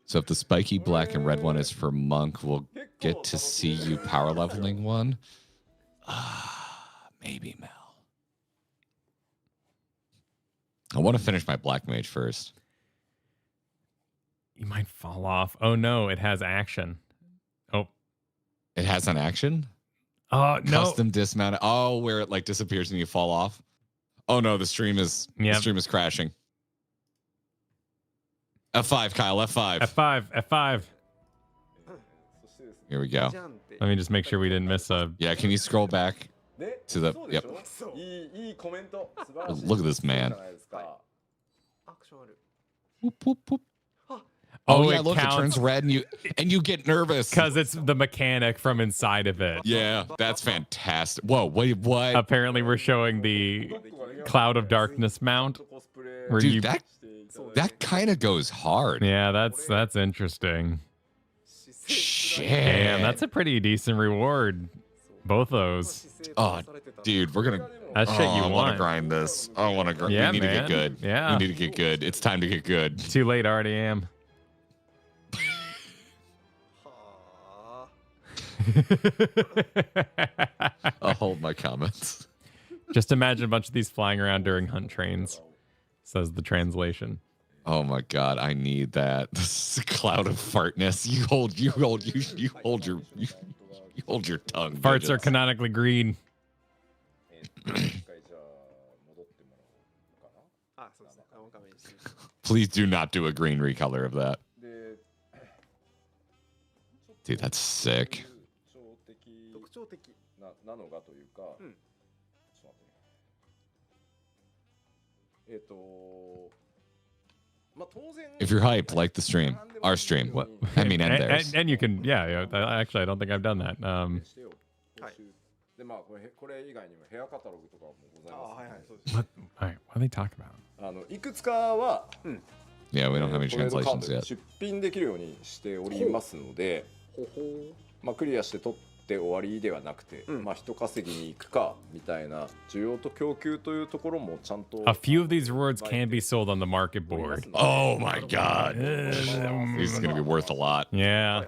So if the spiky black and red one is for monk, we'll get to see you power leveling one. Maybe Mel. I want to finish my black mage first. You might fall off. Oh, no, it has action. Oh. It has an action? Oh, no. Custom dismount. Oh, where it like disappears and you fall off. Oh no, the stream is crashing. F5, Kyle, F5. F5. Here we go. Let me just make sure we didn't miss a... Yeah, can you scroll back to the... Yep. Look at this man. Whoop, whoop, whoop. Oh yeah, look, it turns red and you get nervous. Because it's the mechanic from inside of it. Yeah, that's fantastic. Whoa, wait, what? Apparently we're showing the Cloud of Darkness mount. Where Dude, that kind of goes hard. Yeah, that's interesting. Shit. Damn, that's a pretty decent reward. Both those. Oh, dude, we're gonna... That's shit you I want want. to grind this. I want to grind. Yeah, we need man. to get good. Yeah. We need to get good. It's time to get good. Too late, I already am. I'll hold my comments. Just imagine a bunch of these flying around during hunt trains, says the translation. Oh my god, I need that. This is a cloud of fartness. You hold your tongue. Farts are canonically green. Please do not do a green recolor of that. Dude, that's sick. If you're hyped, like the stream, our stream. What? I mean, and theirs. And you can, yeah. Actually, I don't think I've done that. What are they talking about? Yeah, we don't have any translations yet. 出品できるようにしておりますので、クリアして取って終わりではなくて、人稼ぎに行くかみたいな需要と供給というところもちゃんと。A few of these rewards can be sold on the market board. Oh my god, this is gonna be worth a lot. Yeah.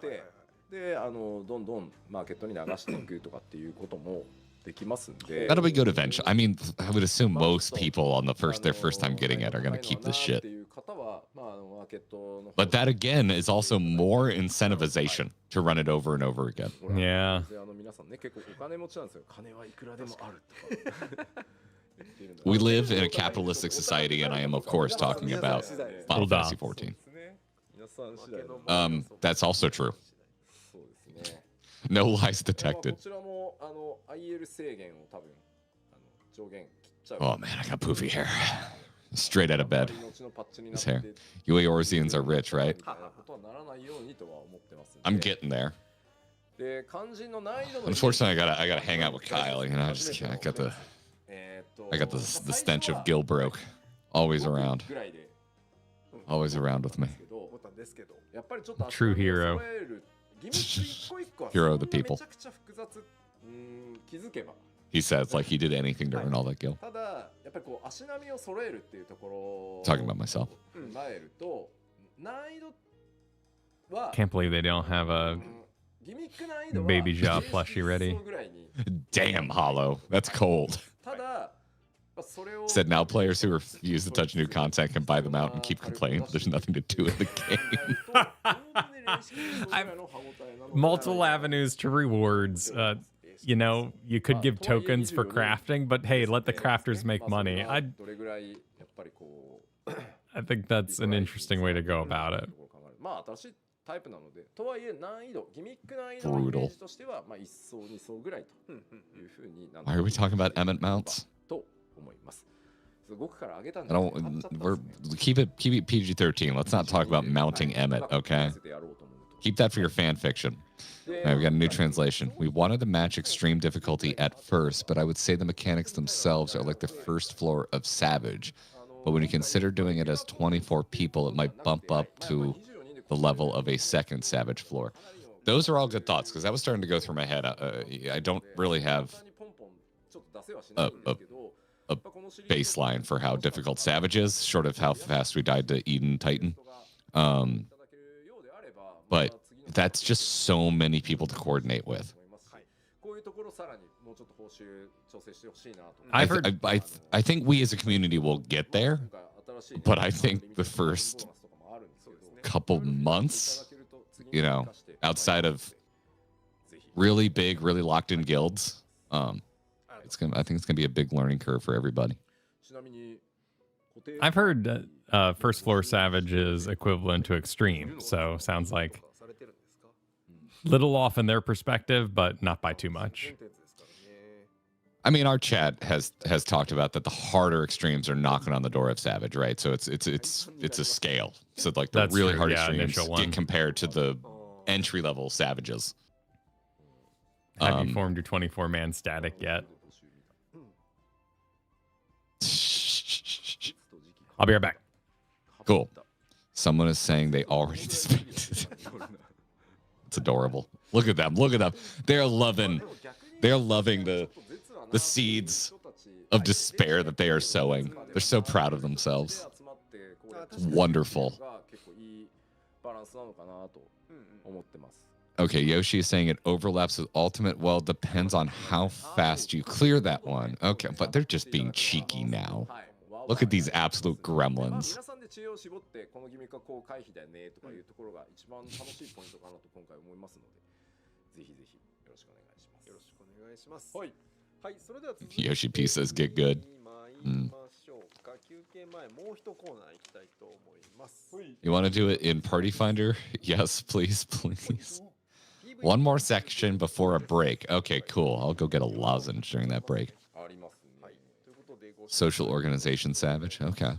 で、どんどんマーケットに流していくとかっていうことも。That'll be good eventually. I mean, I would assume most people on their first time getting it are going to keep this shit. But that again is also more incentivization to run it over and over again. Yeah. We live in a capitalistic society, and I am of course talking about Final Fantasy 14. That's also true. No lies detected. Oh man, I got poofy hair. Straight out of bed. This hair. You Eorzeans are rich, right? I'm getting there. Unfortunately, I gotta hang out with Kyle. You know, I got the stench of Gilbroke always around. Always around with me. True hero. Hero of the people. He says like he did anything to earn all that gil. Talking about myself. Can't believe they don't have a Baby Jaw plushie ready. Damn, Hollow. That's cold. Said now players who refuse to touch new content can buy them out and keep complaining that there's nothing to do in the game. Multiple avenues to rewards. You know, you could give tokens for crafting, but hey, let the crafters make money. I think that's an interesting way to go about it. まあ新しいタイプなので、とはいえ難易度、ギミック難易度のイメージとしてはまあ1層2層ぐらいというふうになって Why are we talking about Emmett mounts? と思います。5から上げたん I で don't. We're keep it PG-13. Let's not talk about mounting Emmett, okay? Keep that for your fan fiction. All right, we got a new translation. We wanted to match extreme difficulty at first, but I would say the mechanics themselves are like the first floor of Savage. But when you consider doing it as 24 people, it might bump up to the level of a second Savage floor. Those are all good thoughts, because I was starting to go through my head. I don't really have a baseline for how difficult Savage is, short of how fast we died to Eden Titan. But that's just so many people to coordinate with. I've heard. I think we as a community will get there, but I think the first couple months, you know, outside of really big, really locked in guilds, I think it's gonna be a big learning curve for everybody. I've heard first floor Savage is equivalent to extreme, so sounds like little off in their perspective, but not by too much. I mean, our chat has talked about that the harder extremes are knocking on the door of Savage, right? So it's a scale. So like the That's really true, hard yeah, extremes initial one. get compared to the entry level Savages. Have you formed your 24-man static yet? I'll be right back. Cool. Someone is saying they already disbanded. It's adorable. Look at them. Look at them. They're loving the seeds of despair that they are sowing. They're so proud of themselves. It's wonderful. Okay, Yoshi is saying it overlaps with Ultimate. Well, depends on how fast you clear that one. Okay, but they're just being cheeky now. Look at these absolute gremlins. Yoshi P says get good. You want to do it in Party Finder? Yes, please, please. One more section before a break. Okay, cool. I'll go get a lozenge during that break. Social organization Savage. Okay.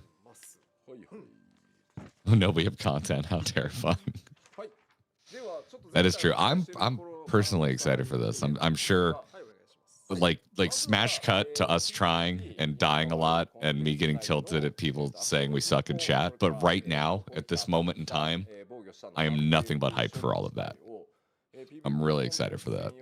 Oh no, we have content. How terrifying. That is true. I'm personally excited for this. I'm sure like smash cut to us trying and dying a lot and me getting tilted at people saying we suck in chat. But right now, at this moment in time, I am nothing but hyped for all of that. I'm really excited for that.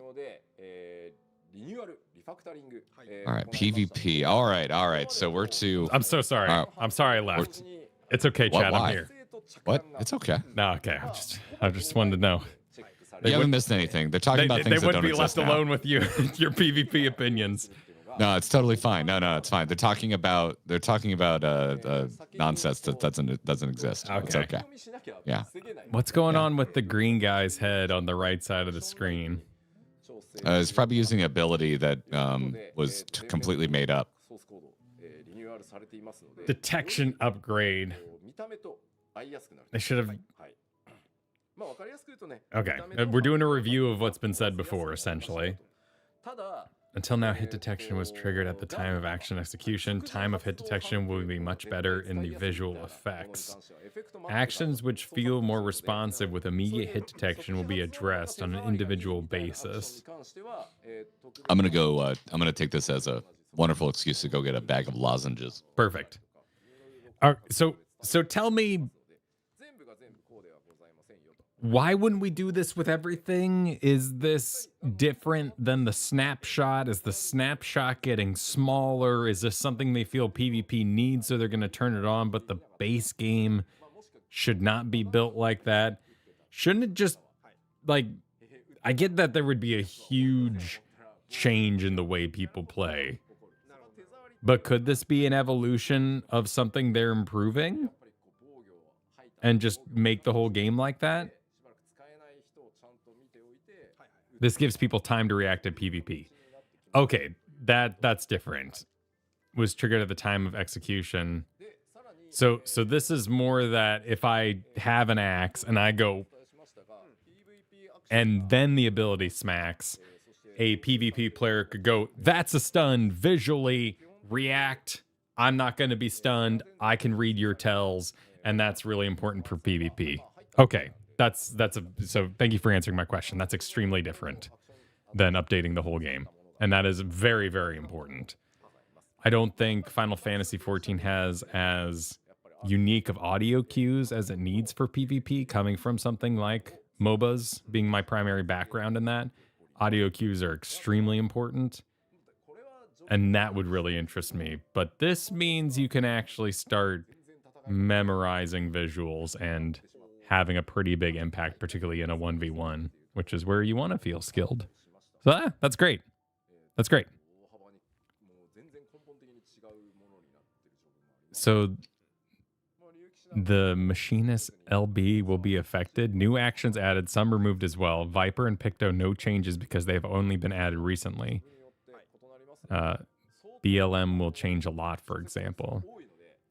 All right, PvP. All right. So we're to... I'm so sorry. I'm sorry I left. It's okay, Chad. Why? I'm here. What? It's okay. No, okay. I just wanted to know. You haven't missed anything. They're talking about things that don't exist They wouldn't be left alone with you, your PvP opinions. No, it's totally fine. No, it's fine. They're talking about nonsense that doesn't exist. Okay. It's okay. Yeah. What's going on with the green guy's head on the right side of the screen? It's probably using an ability that was completely made up. Detection upgrade. They should have... Okay, we're doing a review of what's been said before, essentially. Until now, hit detection was triggered at the time of action execution. Time of hit detection will be much better in the visual effects. Actions which feel more responsive with immediate hit detection will be addressed on an individual basis. I'm gonna take this as a wonderful excuse to go get a bag of lozenges. Perfect. So tell me, why wouldn't we do this with everything? Is this different than the snapshot? Is the snapshot getting smaller? Is this something they feel PvP needs, so they're going to turn it on, but the base game should not be built like that? Shouldn't it just, like, I get that there would be a huge change in the way people play, but could this be an evolution of something they're improving and just make the whole game like that? This gives people time to react to PvP. Okay, that's different. Was triggered at the time of execution. So this is more that if I have an axe and I go and then the ability smacks, a PvP player could go, that's a stun, visually react. I'm not going to be stunned. I can read your tells, and that's really important for PvP. Okay, so thank you for answering my question. That's extremely different than updating the whole game, and that is very, very important. I don't think Final Fantasy XIV has as unique of audio cues as it needs for PvP, coming from something like MOBAs being my primary background in that. Audio cues are extremely important, and that would really interest me. But this means you can actually start memorizing visuals and having a pretty big impact, particularly in a 1v1, which is where you want to feel skilled. So that's great. That's great. So the Machinist LB will be affected. New actions added, some removed as well. Viper and Picto, no changes because they have only been added recently. BLM will change a lot, for example.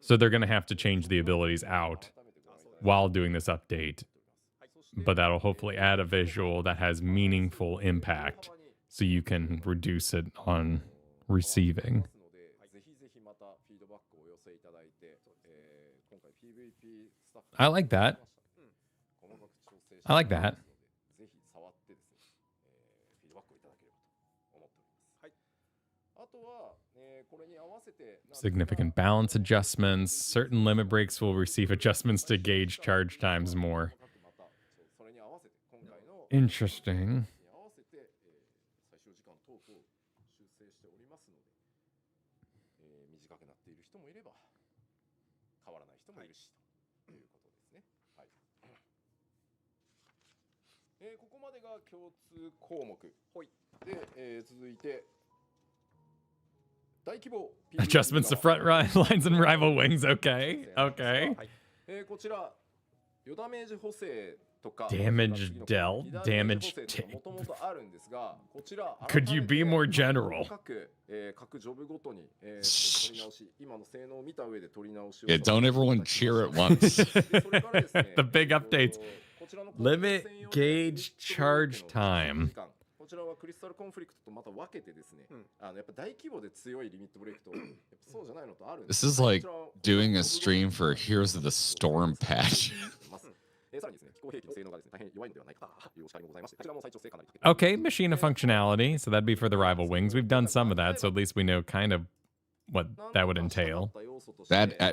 So they're going to have to change the abilities out while doing this update. But that'll hopefully add a visual that has meaningful impact so you can reduce it on receiving. I like that. I like that. Significant balance adjustments. Certain limit breaks will receive adjustments to gauge charge times more. Interesting. Adjustments to front lines and rival wings. Okay. Okay. Damage dealt. Damage take. Could you be more general? Yeah, don't everyone cheer at once. The big updates. Limit gauge charge time. This is like doing a stream for Heroes of the Storm patch. Okay, machine of functionality. So that'd be for the rival wings. We've done some of that, so at least we know kind of what that would entail.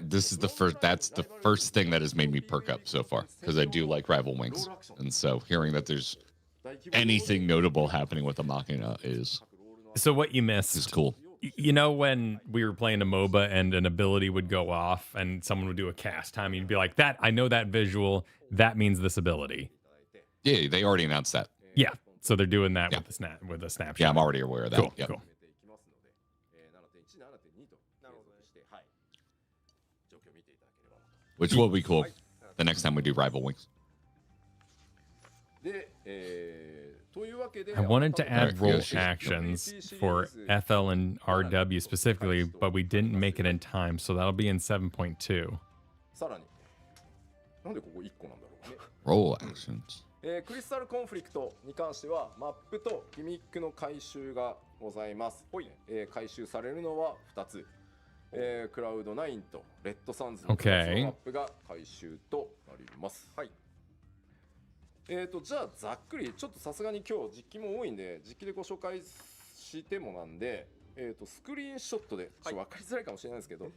This is the first. That's the first thing that has made me perk up so far, because I do like rival wings, and so hearing that there's anything notable happening with the Machina is so what you missed is cool. You know, when we were playing a MOBA and an ability would go off and someone would do a cast time, you'd be like, "That I know that visual. That means this ability." Yeah, they already announced that. Yeah, so they're doing that with the snapshot. Yeah, I'm already aware of that. Cool. Yep. Cool. Which will be cool the next time we do rival wings. I wanted to add role actions for FL and RW specifically, but we didn't make it in time, so that'll be in 7.2. Role actions. クリスタルコンフリクトに関してはマップとギミックの回収がございます。回収されるのは2つ。クラウド9とレッドサンズのマップが回収となります。はい。じゃあざっくりちょっとさすがに今日実機も多いんで実機でご紹介してもなんで、スクリーンショットでちょっと分かりづらいかもしれないですけど、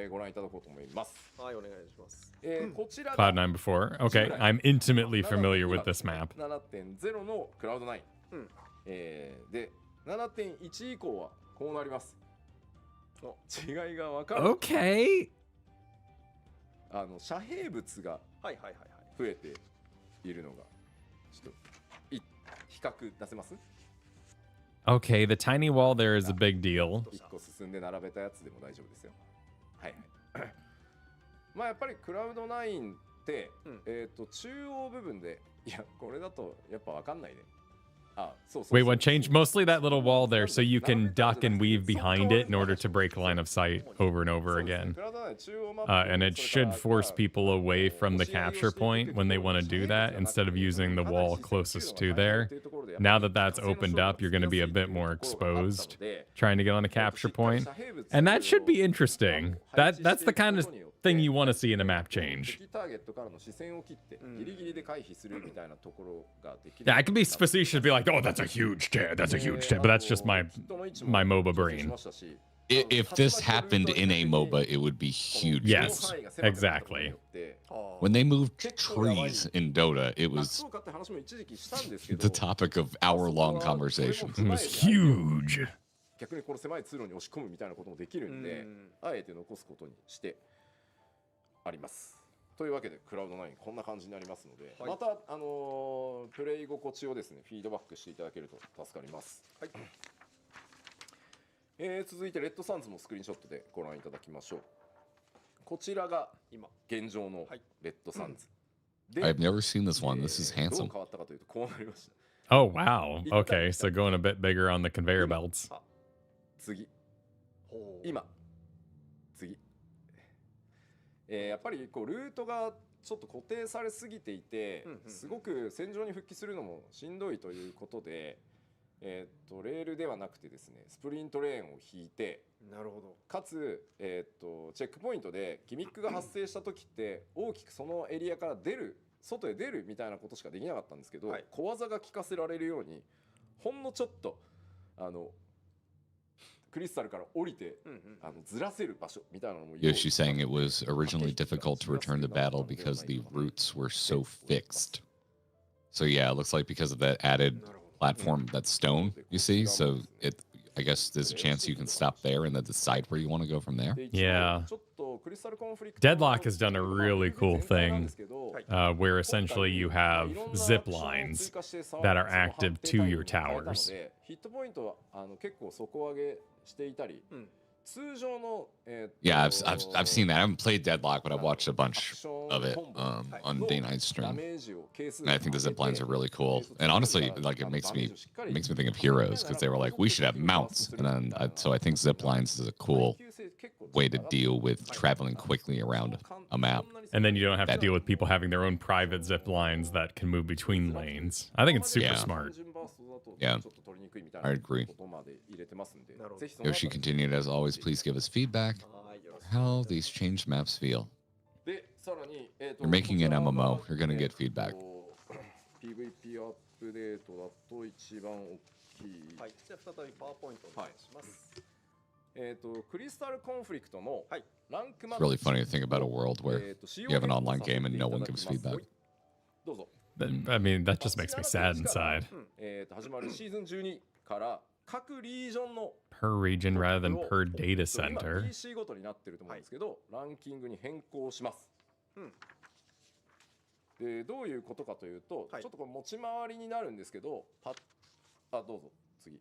ご覧いただこうと思います。はい、お願いします。こちらが Cloud9 before. Okay, I'm intimately familiar with this map. 7.0 のクラウド9。で 7.1 以降はこうなります。違いが分かる。Okay. 遮蔽物が増えているのがちょっと比較出せます？ Okay, the tiny wall there is a big deal. 1個進んで並べたやつでも大丈夫ですよ。はいはい。まあやっぱりクラウド9って、中央部分でいやこれだとやっぱ分かんないね。Wait, what changed? Mostly that little wall there, so you can duck and weave behind it in order to break line of sight over and over again. And it should force people away from the capture point when they want to do that, instead of using the wall closest to there. Now that that's opened up, you're going to be a bit more exposed trying to get on the capture point. And that should be interesting. That's the kind of thing you want to see in a map change. Yeah, I can be facetious, be like, oh, that's a huge tab, but that's just my MOBA brain. If this happened in a MOBA, it would be huge. Yes, exactly. When they moved trees in Dota, it was the topic of hour-long conversations. It was huge. 逆にこの狭い通路に押し込むみたいなこともできるんで、あえて残すことにしてあります。というわけでクラウド9こんな感じになりますので、またプレイ心地をですねフィードバックしていただけると助かります。はい。続いてレッドサンズもスクリーンショットでご覧いただきましょう。こちらが今現状のレッドサンズ。I've never seen this one. This is どう handsome. 変わったかというとこうなりました。 Oh, wow. Okay, so going a bit bigger on the conveyor belts. 次。今。次。やっぱりこうルートがちょっと固定されすぎていて、すごく戦場に復帰するのもしんどいということで、レールではなくてですね、スプリントレーンを引いて、なるほど。かつ、チェックポイントでギミックが発生した時って大きくそのエリアから出る、外へ出るみたいなことしかできなかったんですけど、小技が効かせられるようにほんのちょっとクリスタルから降りてずらせる場所みたいなのも。Yoshi saying it was originally difficult to return to battle because the routes were so fixed. So yeah, it looks like because of that added platform, that stone, you see, so I guess there's a chance you can stop there and then decide where you want to go from there. Yeah. Deadlock has done a really cool thing where essentially you have zip lines that are active to your towers. Yeah, I've seen that. I haven't played Deadlock, but I've watched a bunch of it on Day Night stream. And I think the zip lines are really cool. And honestly, like it makes me think of Heroes because they were like, we should have mounts. And then so I think zip lines is a cool way to deal with traveling quickly around a map. And then you don't have to deal with people having their own private zip lines that can move between lanes. I think it's super smart. Yeah, I agree. Yoshi continued, as always, please give us feedback how these changed maps feel. You're making an MMO. You're going to get feedback. It's really funny to think about a world where you have an online game and no one gives feedback. I mean, that just makes me sad inside. Per region rather than per data center. でどういうことかというと、ちょっとこれ持ち回りになるんですけど、どうぞ次。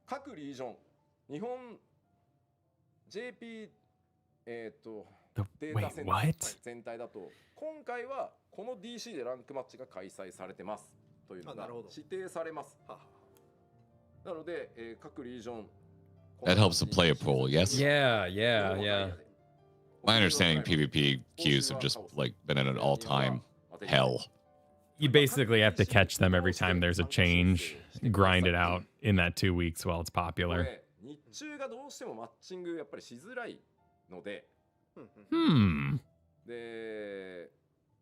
各リージョン、日本 JP データセンター全体だと、今回はこの DC でランクマッチが開催されてますというのが指定されます。なので、各リージョン That helps the player pool, yes? Yeah. My understanding, PvP queues have just like been at an all-time hell. You basically have to catch them every time there's a change, grind it out in that 2 weeks while it's popular. 日中がどうしてもマッチングやっぱりしづらいので、で、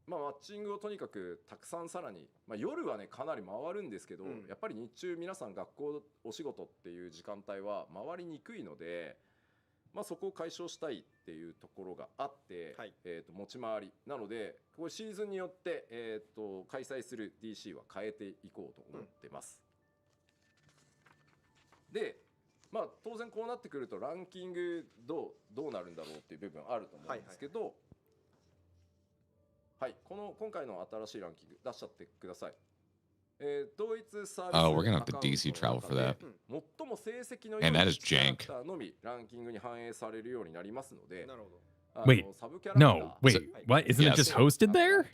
マッチングをとにかくたくさんさらに、夜はねかなり回るんですけど、やっぱり日中皆さん学校お仕事っていう時間帯は回りにくいので、そこを解消したいっていうところがあって、持ち回りなので、こうシーズンによって、開催する DC は変えていこうと思ってます。で、当然こうなってくるとランキングどうなるんだろうっていう部分あると思うんですけど、今回の新しいランキング出しちゃってください。同一サービス Oh, we're gonna have to DC travel for that. 最も成績の良い And that is jank. のみランキングに反映されるようになりますので、Wait, no, wait, So- what? Isn't it Yes. just hosted there?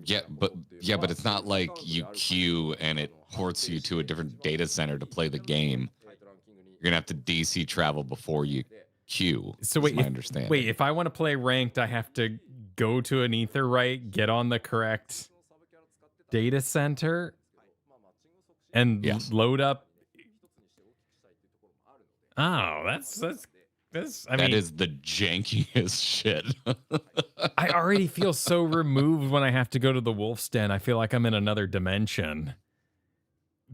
Yeah, but it's not like you queue and it ports you to a different data center to play the game. You're gonna have to DC travel before you queue. So is wait, my if, understanding. wait, if I want to play ranked, I have to go to an Etherite, get on the correct data center, and Yes. load up. Oh, that's. I That mean, is the jankiest shit. I already feel so removed when I have to go to the Wolf's Den. I feel like I'm in another dimension.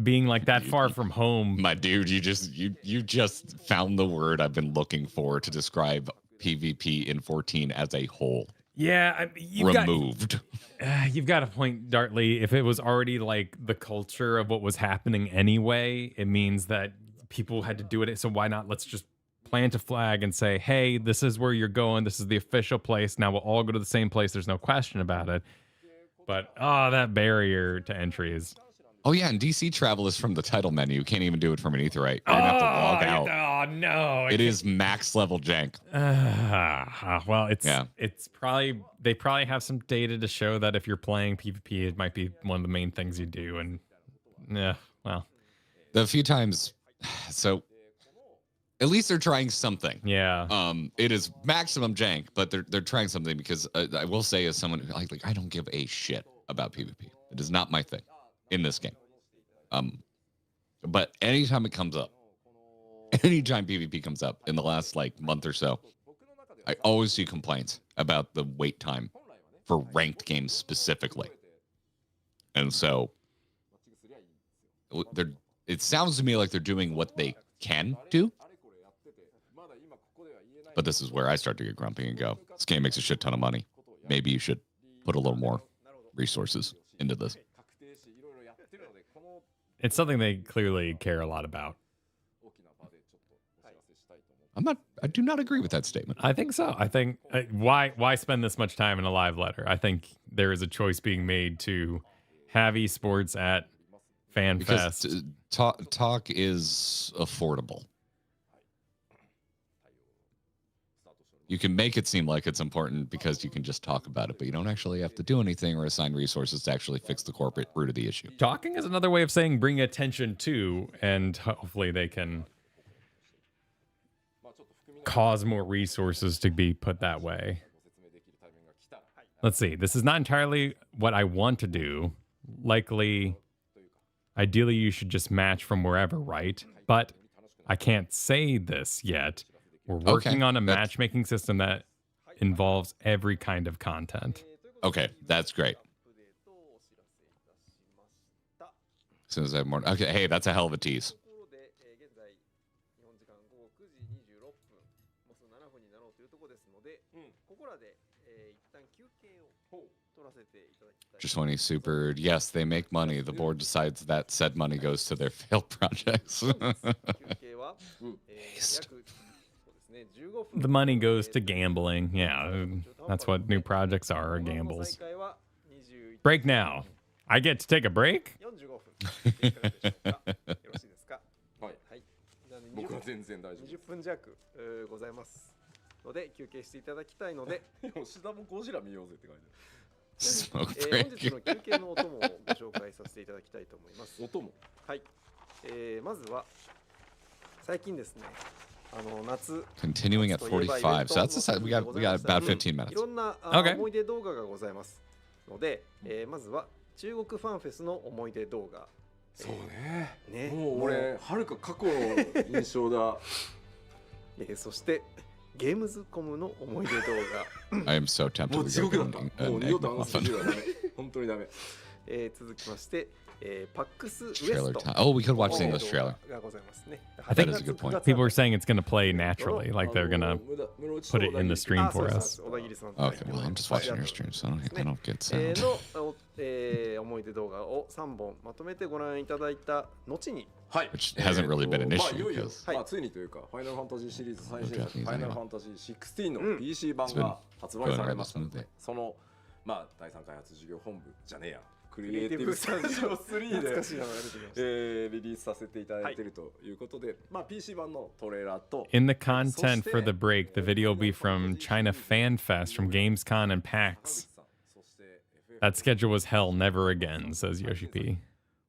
Being like that far from home. My dude, you just found the word I've been looking for to describe PvP in 14 as a whole. Yeah, Removed. You've got a point, Dartley. If it was already like the culture of what was happening anyway, it means that people had to do it. So why not? Let's just plant a flag and say, hey, this is where you're going. This is the official place. Now we'll all go to the same place. There's no question about it. But that barrier to entry is. Oh yeah, and DC travel is from the title menu. You can't even do it from an Etherite. You're gonna have to log out. Oh no! It is max level jank. Well, it's probably they probably have some data to show that if you're playing PvP, it might be one of the main things you do. And yeah, well, The few times, so at least they're trying something. Yeah. It is maximum jank, but they're trying something because I will say, as someone who like I don't give a shit about PvP. It is not my thing in this game. But anytime it comes up, anytime PvP comes up in the last like month or so, I always see complaints about the wait time for ranked games specifically. And so it sounds to me like they're doing what they can do. But this is where I start to get grumpy and go, this game makes a shit ton of money. Maybe you should put a little more resources into this. It's something they clearly care a lot about. I do not agree with that statement. I think so. I think why spend this much time in a live letter? I think there is a choice being made to have esports at Fanfest. Because talk is affordable. You can make it seem like it's important because you can just talk about it, but you don't actually have to do anything or assign resources to actually fix the corporate root of the issue. Talking is another way of saying bring attention to, and hopefully they can cause more resources to be put that way. Let's see. This is not entirely what I want to do. Ideally, you should just match from wherever, right? But I can't say this yet. We're working on a matchmaking system that involves every kind of content. Okay, that's great. As soon as I have more. Okay, hey, that's a hell of a tease. Just when he's supered, yes, they make money. The board decides that said money goes to their failed projects. The money goes to gambling. Yeah, that's what new projects are gambles. Break now. I get to take a break? 僕は全然大丈夫。 20分弱ございますので休憩していただきたいので吉田もゴジラ見ようぜって書いて Smoke 本 break. 日の休憩のお供をご紹介させていただきたいと思いますある。音も。はい、まずは最近ですね夏 Continuing at 45. So that's we got about 15 minutes. いろんな Okay. 思い出動画がございますので、まずは中国ファンフェスの思い出動画。そうね。ね、もう俺はるか過去の印象だ。そしてゲームズコムの思い出動画。I am so tempted もう to 地 go 獄だった。 get もう an 二 egg 度とあのスケ muffin. ジュールはダメ。本当にダメ。続きまして、パックスウエス Trailer ト。 time. Oh, we could watch the English trailer. がございますね。 I think That is a good point. people were saying it's going to play naturally, like they're going to put it in the stream for us. Okay, well, I'm just watching your stream, so I don't get sound. の、思い出動画を3本まとめてご覧いただいた後に、はい。 Which hasn't really been an まあ issue いよいよ because まあついにというかファイナルファンタジーシリーズ最新作 Okay. ファイナルファンタジー16の PC 版が発売されましたので、そのまあ第3開発事業本部じゃねえやクリエイティブスタジオ3で懐かしい名前が出てきました。リリースさせていただいているということで、まあ PC 版のトレーラーと In the content for the break, the video will be from China Fanfest from Gamescom and PAX. That schedule was hell, never again, says Yoshi P.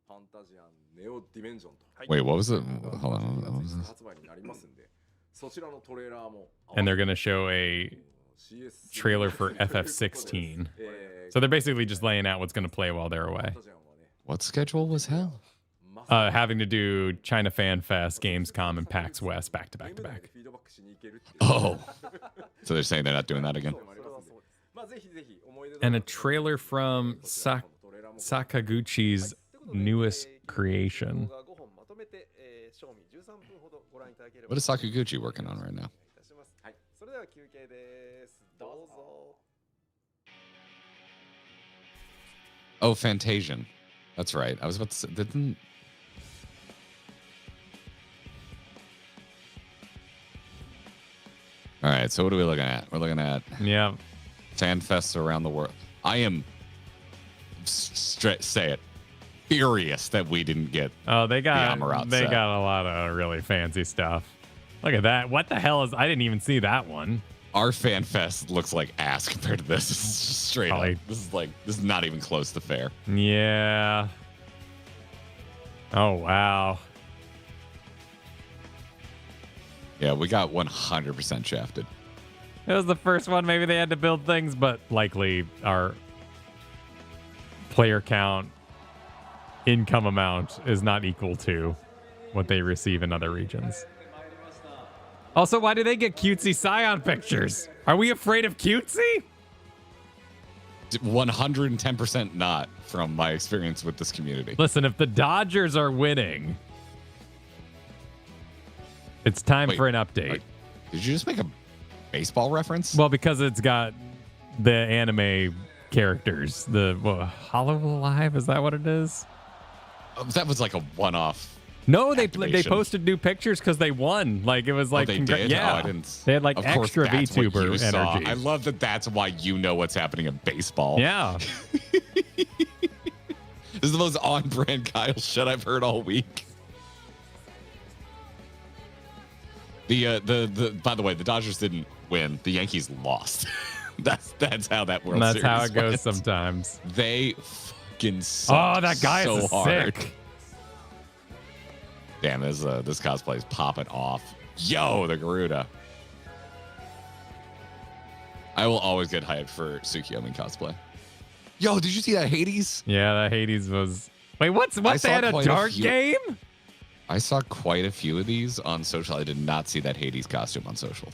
ファンタジアンネオディメンジョンと Wait, what was it? Hold on. What was this? 発売になりますんで、そちらのトレーラーも And they're going to show a trailer for FF16. So they're basically just laying out what's going to play while they're away. What schedule was hell? Having to do China Fan Fest, Gamescom, and PAX West back to back to back. Oh. So they're saying they're not doing that again? And a trailer from Sakaguchi's newest creation. What is Sakaguchi working on right now? Oh, Fantasian. That's right. I was about to say, didn't... All right, so what are we looking at? We're looking at Yeah. Fanfests around the world. I am, say it, furious that we didn't get Oh, they got Amarat they set. got a lot of really fancy stuff. Look at that. What the hell is? I didn't even see that one. Our Fanfest looks like ass compared to this. This is just straight Probably. up. This is not even close to fair. Yeah. Oh wow. Yeah, we got 100% shafted. It was the first one. Maybe they had to build things, but likely our player count, income amount is not equal to what they receive in other regions. Also, why do they get cutesy Scion pictures? Are we afraid of cutesy? 110% not from my experience with this community. Listen, if the Dodgers are winning, it's time Wait, for an update. Did you just make a baseball reference? Well, because it's got the anime characters. The Hollow Alive, is that what it is? That was like a one-off. No, they activation. posted new pictures because they won. Like it was like they did? yeah, Oh, I didn't. They had like Of course, extra that's what VTuber you saw. energy. I love that. That's why you know what's happening in baseball. Yeah, This is the most on-brand Kyle shit I've heard all week. The by the way, the Dodgers didn't win. The Yankees lost. that's how that World and that's Series how it goes went. sometimes. They fucking suck. Oh, that guy so is hard. sick. Damn, this cosplay is popping off. Yo, the Garuda. I will always get hyped for Tsukiyomi cosplay. Yo, did you see that Hades? Yeah, that Hades was. Wait, what? I They saw had a quite a dark few- game? I saw quite a few of these on social. I did not see that Hades costume on social.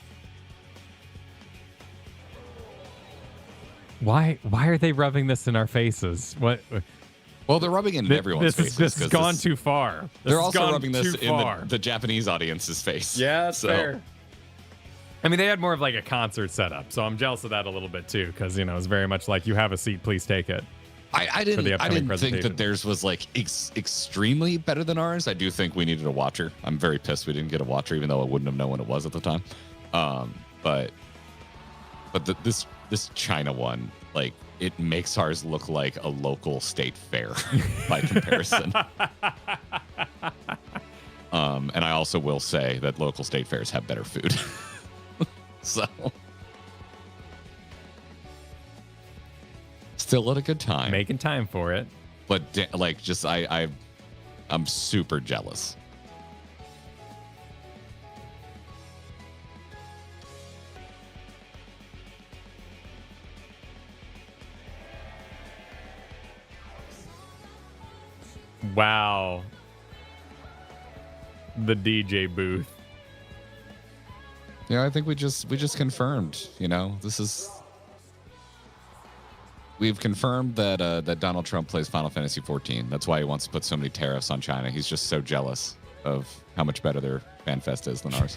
Why are they rubbing this in our faces? What? Well, they're rubbing it in everyone's faces. This has 'cause gone too far. This They're has also gone rubbing this too in far. the Japanese audience's face. Yeah, that's So, fair. I mean, they had more of like a concert setup, so I'm jealous of that a little bit too, because it's very much like you have a seat, please take it. I the didn't upcoming think presentation. that theirs was like extremely better than ours. I do think we needed a watcher. I'm very pissed we didn't get a watcher, even though I wouldn't have known what it was at the time. But this China one, like, it makes ours look like a local state fair by comparison. And I also will say that local state fairs have better food. So still at a good time. Making time for it. But I'm super jealous. Wow. The DJ booth. Yeah, I think we just confirmed, we've confirmed that that Donald Trump plays Final Fantasy 14. That's why he wants to put so many tariffs on China. He's just so jealous of how much better their FanFest is than ours.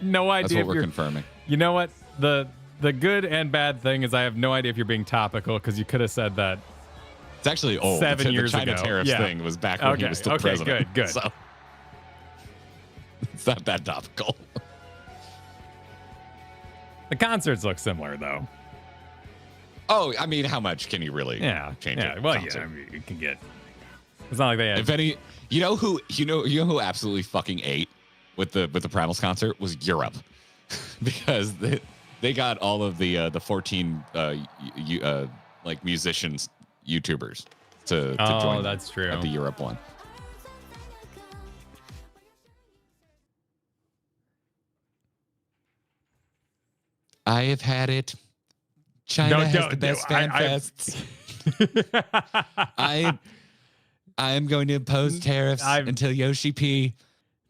No idea. That's what if we're you're- confirming. You know what? The good and bad thing is I have no idea if you're being topical, because you could have said that. It's actually old. 7 years the China ago. tariffs Yeah. thing was back when he was still president. Good. So it's not that topical. The concerts look similar though. Oh, I mean, how much can you really Yeah. change Yeah. it? Well, yeah. I mean, you can get. It's not like they had. If any, you know who absolutely fucking ate with the Primals concert was Europe, because they got all of the 14 like musicians, YouTubers to join them that's true. at the Europe one. I have had it. China has the best fan fests. I am going to impose tariffs until Yoshi P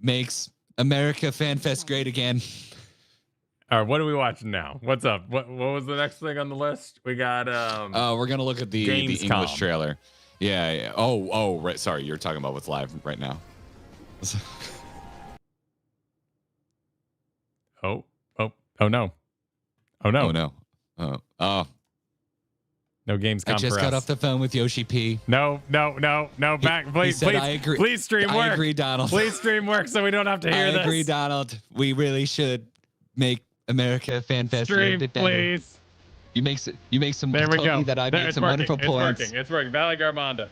makes America FanFest great again. All right, what are we watching now? What's up? What was the next thing on the list? We got we're gonna look at the English trailer. Yeah. Oh, right. Sorry, you're talking about what's live right now. Oh no. Oh no. Oh no. Oh. No Gamescom. I just got off the phone with Yoshi P. No. Back, please. He said, I agree. Please stream work. I agree, Donald. Please stream work so we don't have to hear this. I agree, Donald. We really should make America FanFest stream, please. You make some. There we go. That I made some wonderful points. It's working. Valley Garmonda.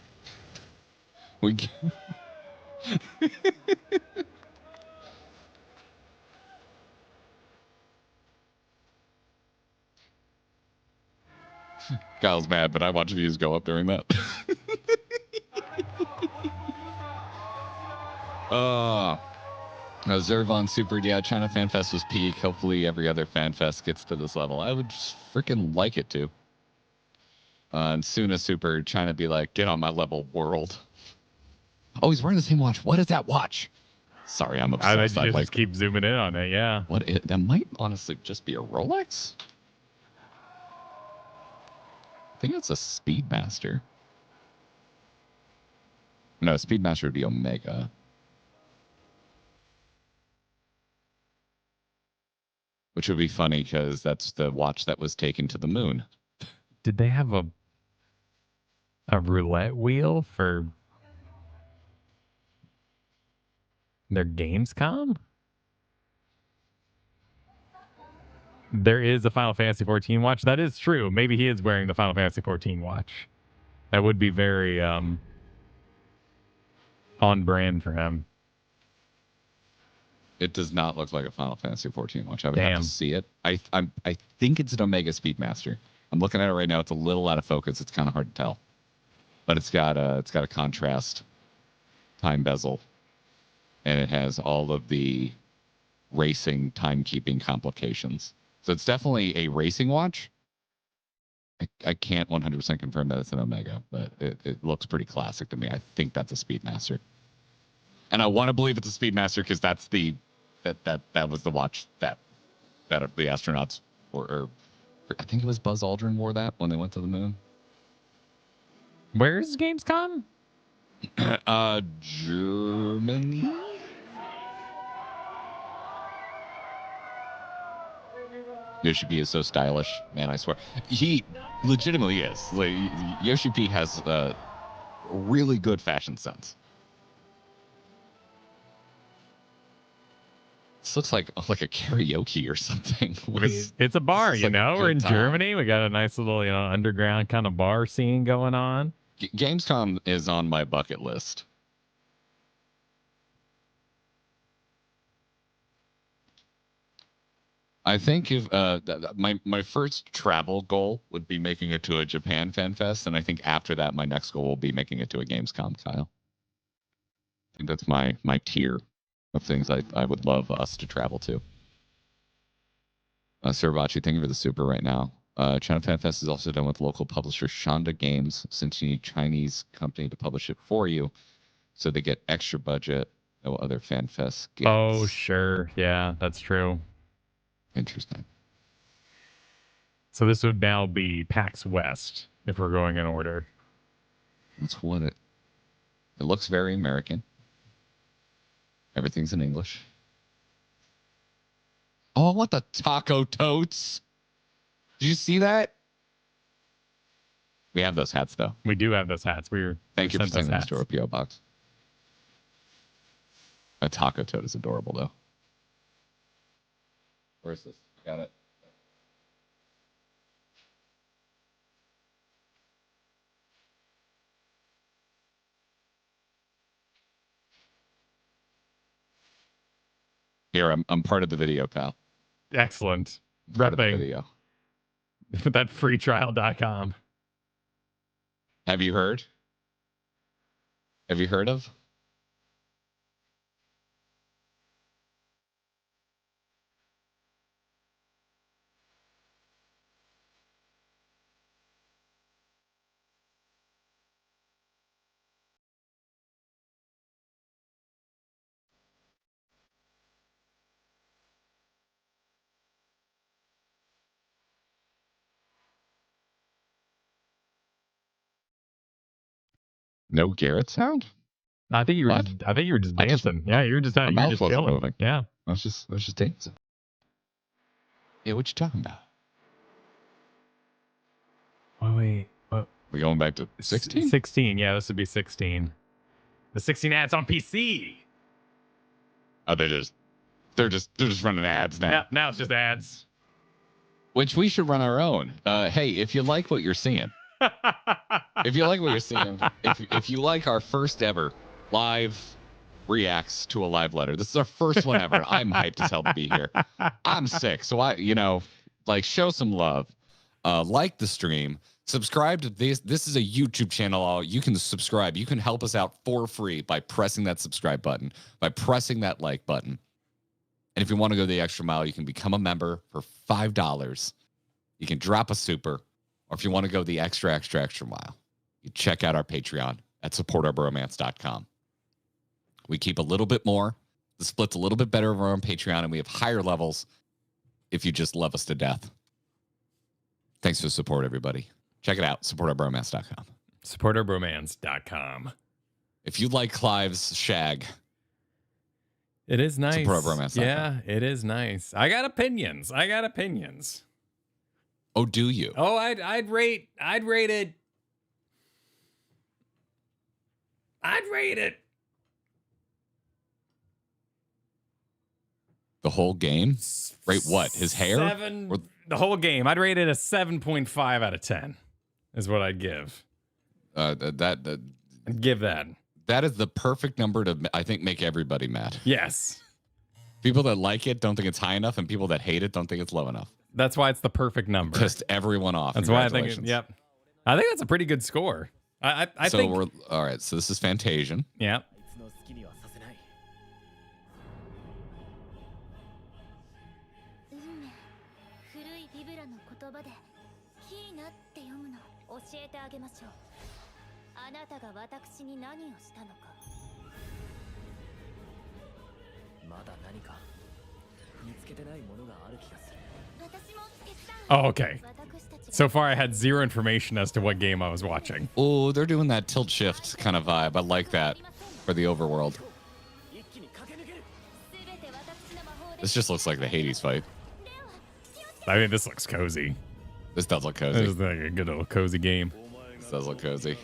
We. Kyle's mad, but I watch views go up during that. Zervon Super, yeah, China Fan Fest was peak. Hopefully every other Fan Fest gets to this level. I would just freaking like it to. And soon as Super, China be like, get on my level, world. Oh, he's wearing the same watch. What is that watch? Sorry, I'm obsessed. I just keep zooming in on it, yeah. That might honestly just be a Rolex? I think it's a Speedmaster. No, Speedmaster would be Omega. Which would be funny because that's the watch that was taken to the moon. Did they have a roulette wheel for their Gamescom? There is a Final Fantasy 14 watch. That is true. Maybe he is wearing the Final Fantasy 14 watch. That would be very on brand for him. It does not look like a Final Fantasy 14 watch. I would have to see it. I think it's an Omega Speedmaster. I'm looking at it right now. It's a little out of focus. It's kind of hard to tell, but it's got a contrast time bezel, and it has all of the racing timekeeping complications. So it's definitely a racing watch. I can't 100% confirm that it's an Omega, but it looks pretty classic to me. I think that's a Speedmaster, and I want to believe it's a Speedmaster because that's that was the watch that the astronauts or I think it was Buzz Aldrin wore that when they went to the moon. Where's Gamescom? Germany. Yoshi P is so stylish, man. I swear, he legitimately is. Like, Yoshi P has really good fashion sense. This looks like a karaoke or something. It's a bar, you know. We're in Germany. We got a nice little, underground kind of bar scene going on. Gamescom is on my bucket list. I think if my first travel goal would be making it to a Japan Fan Fest, and I think after that, my next goal will be making it to a Gamescom, Kyle. I think that's my tier of things I would love us to travel to. Sirabachi, thank you for the super right now. China Fan Fest is also done with local publisher Shonda Games, since you need Chinese company to publish it for you, so they get extra budget. No other Fan Fest gets. Oh, sure. Yeah, that's true. Interesting. So this would now be PAX West if we're going in order. That's what it looks very American. Everything's in English. Oh, I want the taco totes. Did you see that? We have those hats, though. We do have those hats. Thank you for sending those to our P.O. box. A taco tote is adorable, though. Where is this? Got it. Here, I'm part of the video, pal. Excellent. Part of the Repping video. with that freetrial.com. Have you heard? Have you heard of? No Garrett sound? I think you were What? just I just- dancing. Yeah, you were just My mouth wasn't chilling. moving. Yeah. I was just dancing. Yeah, what you talking about? Oh, wait. We going back to 16? 16. Yeah, this would be 16. The 16 ads on PC. Oh, they're just running ads now. Yeah, now it's just ads. Which we should run our own. Hey, if you like what you're seeing, if you like our first ever live reacts to a live letter, this is our first one ever. I'm hyped as hell to be here. I'm sick, so show some love. Like the stream, subscribe to this. This is a YouTube channel. You can subscribe. You can help us out for free by pressing that subscribe button, by pressing that like button. And if you want to go the extra mile, you can become a member for $5. You can drop a super, or if you want to go the extra mile, you check out our Patreon at supportourbromance.com. We keep a little bit more. The split's a little bit better over on Patreon, and we have higher levels if you just love us to death. Thanks for the support, everybody. Check it out, supportourbromance.com. Supportourbromance.com. If you like Clive's shag, it is nice. Supportourbromance.com. Yeah, it is nice. I got opinions. Oh, do you? Oh, I'd rate it. The whole game? Rate what? His hair? 7. Or- The whole game. I'd rate it a 7.5 out of 10. Is what I'd give. That I'd give that. That is the perfect number to, I think, make everybody mad. Yes. People that like it don't think it's high enough, and people that hate it don't think it's low enough. That's why it's the perfect number. Pissed everyone off. That's why I think yep. I think that's a pretty good score. I think we're all right. So this is Fantasian. Yeah. Oh, okay. So far, I had zero information as to what game I was watching. Oh, they're doing that tilt shift kind of vibe. I like that for the overworld. This just looks like the Hades fight. I mean, this looks cozy. This does look cozy. This is like a good old cozy game. This does look cozy.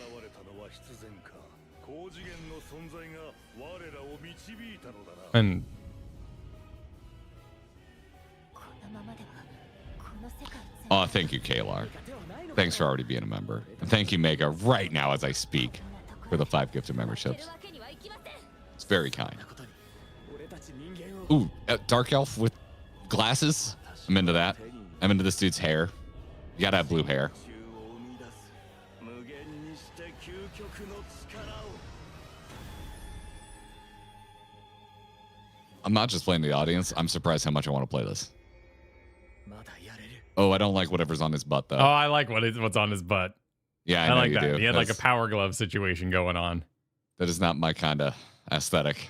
And oh, thank you, Kalar. Thanks for already being a member. And thank you, Mega, right now as I speak, for the 5 gifted memberships. It's very kind. Ooh, Dark Elf with glasses. I'm into that. I'm into this dude's hair. You gotta have blue hair. I'm not just playing the audience. I'm surprised how much I want to play this. Oh, I don't like whatever's on his butt, though. oh, I like what's on his butt. Yeah, I I know like you that. do. He had like a power glove situation going on. That is not my kind of aesthetic.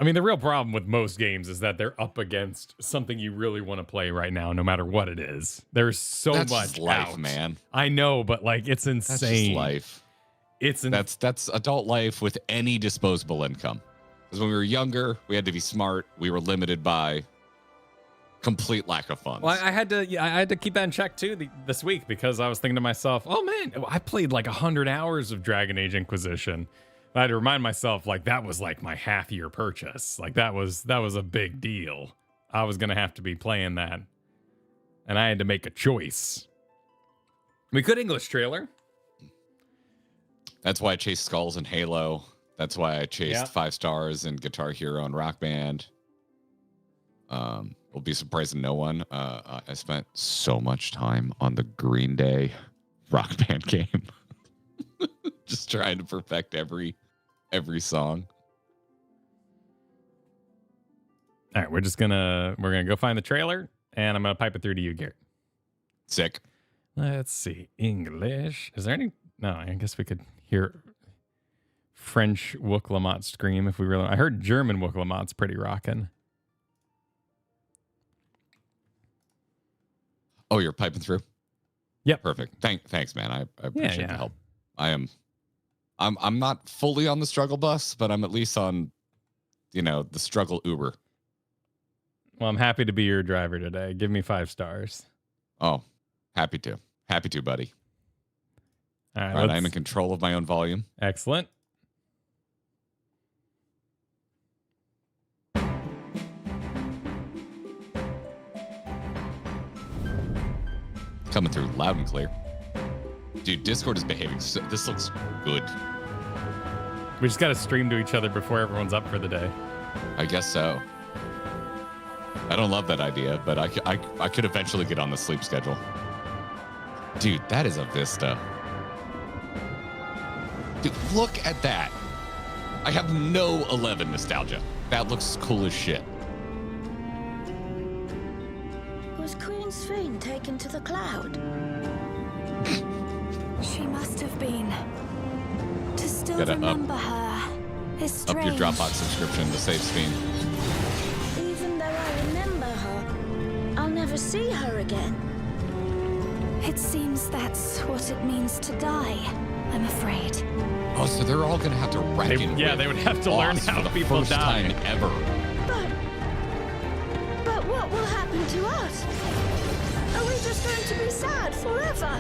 I mean, the real problem with most games is that they're up against something you really want to play right now, no matter what it is. There's so That's much just life, out. man. I know, but like it's insane. That's just life. It's That's adult life with any disposable income. Because when we were younger, we had to be smart. We were limited by complete lack of funds. Well, I had to keep that in check too this week because I was thinking to myself, oh man, I played like 100 hours of Dragon Age Inquisition. I had to remind myself like that was like my half-year purchase. Like that was a big deal. I was gonna have to be playing that, and I had to make a choice. We could English trailer. That's why I chase skulls in Halo. That's why I chased Yeah. 5 stars in Guitar Hero and Rock Band. Will be surprising no one. I spent so much time on the Green Day Rock Band game, just trying to perfect every song. All right, we're gonna go find the trailer, and I'm gonna pipe it through to you, Garrett. Sick. Let's see. English. Is there any? No, I guess we could hear French Wook Lamont scream if we really. I heard German Wook Lamont's pretty rockin'. Oh, you're piping through? Yep. Perfect. Thanks, man. I appreciate the yeah. help. I'm not fully on the struggle bus, but I'm at least on, the struggle Uber. Well, I'm happy to be your driver today. Give me 5 stars. Oh, happy to, buddy. All All right, I'm in control of my own volume. Excellent. Coming through loud and clear. Dude, Discord is behaving. This looks good. We just got to stream to each other before everyone's up for the day. I guess so. I don't love that idea, but I could eventually get on the sleep schedule. Dude, that is a vista. Dude, look at that. I have no 11 nostalgia. That looks cool as shit. Was Queen Sphene taken to the cloud? She must have been. To still Gotta remember her is strange. Up your Dropbox subscription to save Sphene. Even though I remember her, I'll never see her again. It seems that's what it means to die, I'm afraid. Oh, so they're all gonna have to reckon with they would have to learn loss how for the people first die. time ever. But what will happen to us? Are we just going to be sad forever?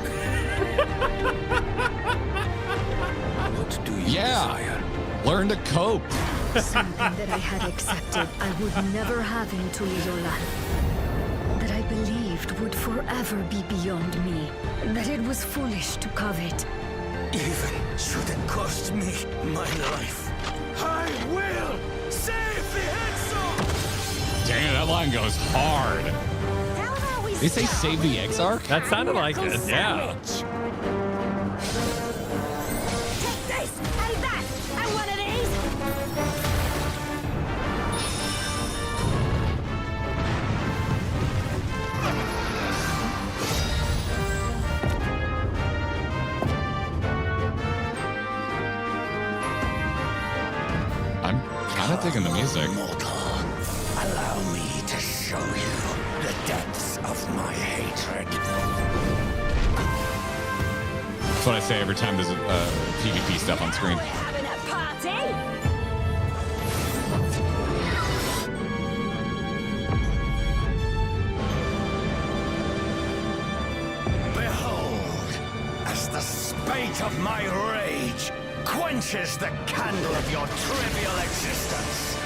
What do you Yeah. Learn to cope. Something that I had accepted I would never have into Lola. That I believed would forever be beyond me. That it was foolish to covet. Even should it cost me my life, I will save the Exarch! Dang, that line goes hard. How about we They say save the Exarch? That sounded like it. Yeah. Take this and that and one of these. I'm kind of digging the music. Mortal, allow me to show you the depths of my hatred. That's what I say every time there's PvP stuff on screen. We're having a party. Behold, as the spate of my rage quenches the candle of your trivial existence.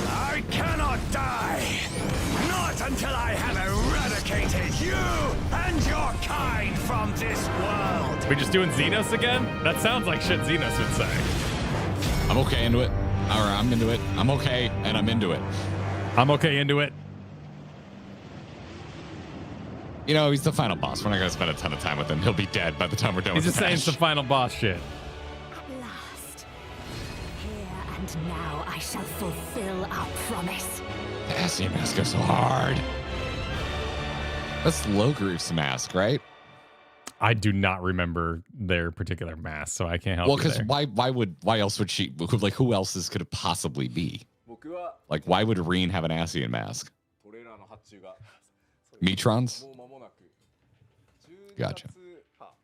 I cannot die, not until I have eradicated you and your kind from this world. We just doing Xenos again? That sounds like shit Xenos would say. I'm okay into it. All right, I'm into it. I'm okay, and I'm into it. I'm okay into it. He's the final boss. We're not going to spend a ton of time with him. He'll be dead by the time we're done He's with just the saying match. some final boss shit. At last. Here and now I shall fulfill our promise. The Ascian mask goes so hard. That's Logrief's mask, right? I do not remember their particular mask, so I can't help Well, you because there. why else would she, like, who else could it possibly be? Like, why would Reen have an Ascian mask? Metron's? Gotcha. All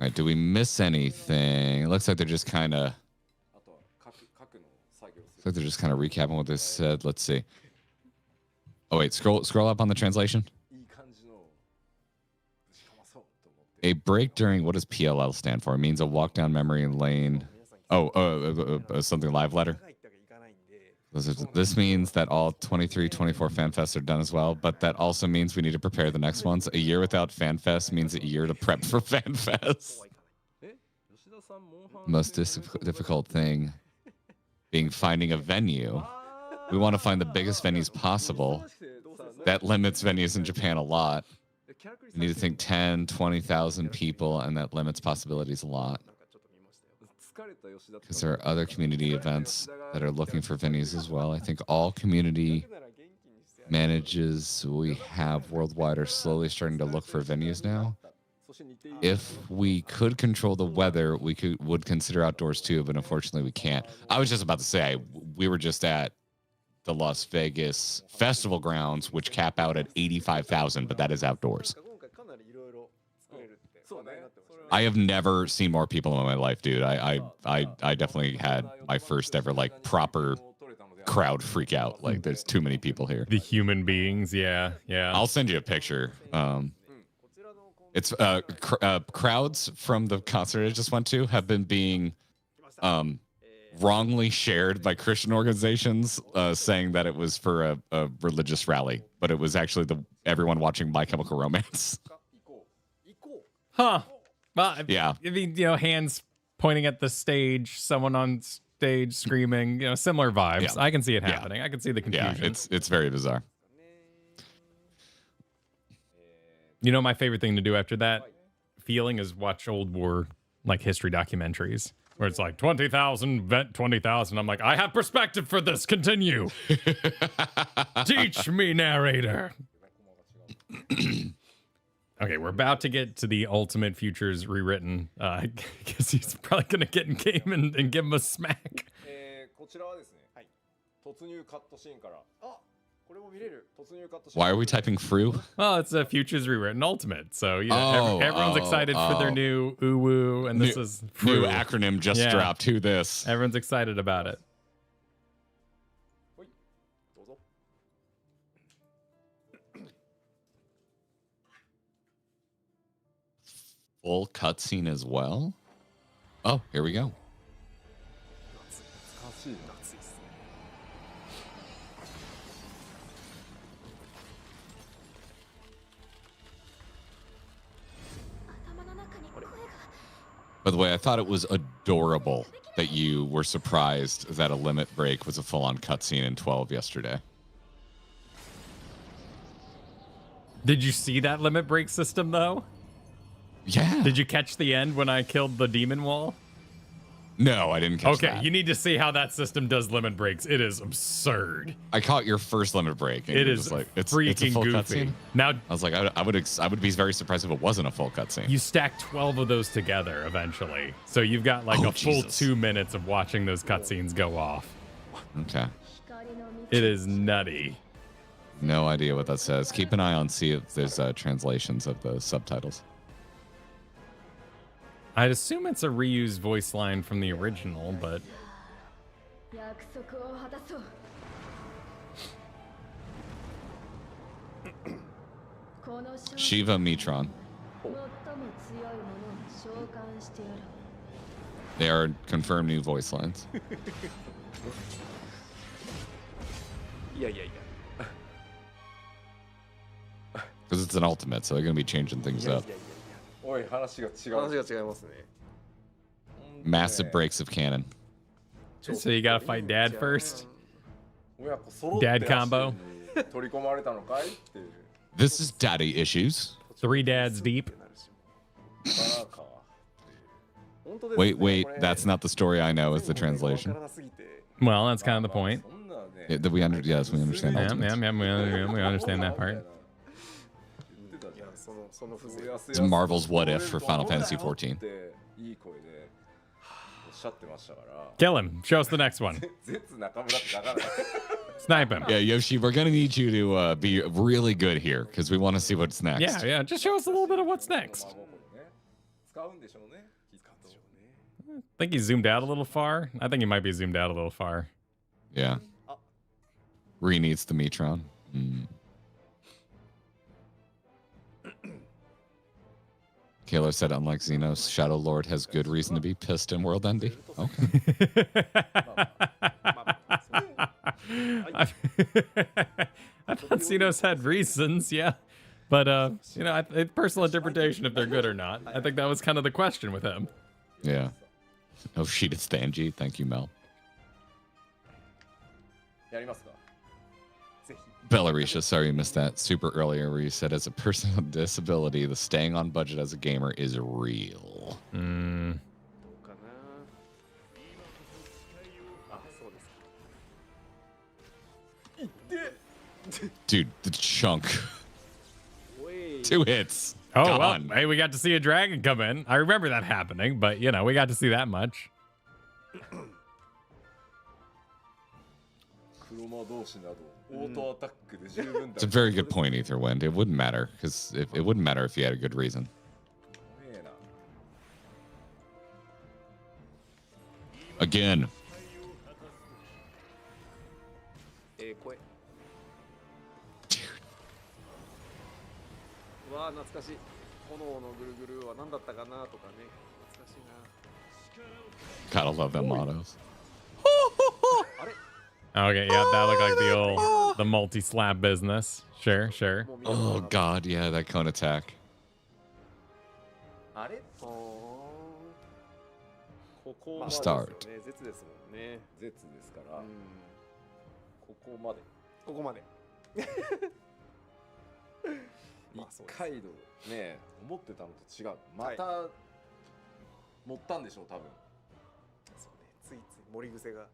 right, do we miss anything? It looks like they're just kind of recapping what they said. Let's see. Oh wait, scroll up on the translation. A break during, what does PLL stand for? It means a walk down memory lane. Oh, something live letter. This means that all 23, 24 FanFests are done as well, but that also means we need to prepare the next ones. A year without FanFest means a year to prep for FanFest. Most difficult thing being finding a venue. We want to find the biggest venues possible. That limits venues in Japan a lot. We need to think 10, 20,000 people, and that limits possibilities a lot. Because there are other community events that are looking for venues as well. I think all community manages we have worldwide are slowly starting to look for venues now. If we could control the weather, we would consider outdoors too, but unfortunately we can't. I was just about to say, we were just at the Las Vegas Festival grounds, which cap out at 85,000, but that is outdoors. I have never seen more people in my life, dude. I definitely had my first ever like proper crowd freak out. Like there's too many people here. The human beings, yeah. I'll send you a picture. It's crowds from the concert I just went to have been being wrongly shared by Christian organizations, saying that it was for a religious rally, but it was actually everyone watching My Chemical Romance. Huh. Well, yeah. I mean, hands pointing at the stage, someone on stage screaming, similar vibes. Yeah. I can see it happening. Yeah. I can see the confusion. Yeah, it's very bizarre. My favorite thing to do after that feeling is watch old war, like history documentaries, where it's like 20,000, vent 20,000. I'm like, I have perspective for this. Continue. Teach me, narrator. Okay, we're about to get to the Ultimate Futures Rewritten. I guess he's probably going to get in game and give him a smack. Why are we typing through? Well, it's a Futures Rewritten Ultimate. So, everyone's excited for their new uwu, and this is new acronym just dropped. Who this? Everyone's excited about it. Full cutscene as well? Oh, here we go. By the way, I thought it was adorable that you were surprised that a limit break was a full-on cutscene in 12 yesterday. Did you see that limit break system, though? Yeah. Did you catch the end when I killed the demon wall? No, I didn't catch that. Okay, you need to see how that system does limit breaks. It is absurd. I caught your first limit break. And it is like, freaking it's a full goofy. Cutscene? Now, I was like, I would be very surprised if it wasn't a full cutscene. You stack 12 of those together eventually. So you've got like a full 2 minutes of watching those cutscenes go off. Okay. It is nutty. No idea what that says. Keep an eye on, see if there's translations of the subtitles. I'd assume it's a reused voice line from the original, but... Shiva Mitron. They are confirmed new voice lines. Because it's an ultimate, so they're going to be changing things up. Massive breaks of canon. So you gotta fight Dad first? Dad combo? This is daddy issues. 3 dads deep. Wait, that's not the story I know, is the translation. Well, that's kind of the point. Yes, we understand. We understand that part. It's Marvel's What If for Final Fantasy 14. Kill him. Show us the next one. Snipe him. Yeah, Yoshi, we're going to need you to be really good here because we want to see what's next. Yeah. Just show us a little bit of what's next. I think he zoomed out a little far. I think he might be zoomed out a little far. Yeah. Re needs the Metron. Kaler said, unlike Xenos, Shadow Lord has good reason to be pissed in World Endy. Okay. I thought Xenos had reasons, yeah. But, you know, it's personal interpretation if they're good or not. I think that was kind of the question with him. Yeah. Oh, shit, it's Stanji. Thank you, Mel. やりますか Bellarisha, sorry you missed that super earlier where you said as a person with disability, the staying on budget as a gamer is real. どうかな。あ、そうですか。 Dude, the chunk. おい。 2 hits. Oh, Gone. well, hey, we got to see a dragon come in. I remember that happening, but, you know, we got to see that much. 黒魔同士などオートアタックで十分だ It's a very good point, Etherwind. It wouldn't matter because it wouldn't matter if you had a good reason. 怖えな Again. 声。うわあ、懐かしい。炎のぐるぐるは何だったかなとかね。懐かしいな。 Gotta love them mottos. あれ Okay, yeah, that looked like the multi-slap business. Sure, sure. Oh, God, yeah, that cone attack. あれここまで Start. ですよね。絶ですもんね。絶ですから、うん。ここまでここまで。まあそうです一回度ね思ってたのと違うまた、持ったんでしょう多分そうね。ついつい盛り癖が。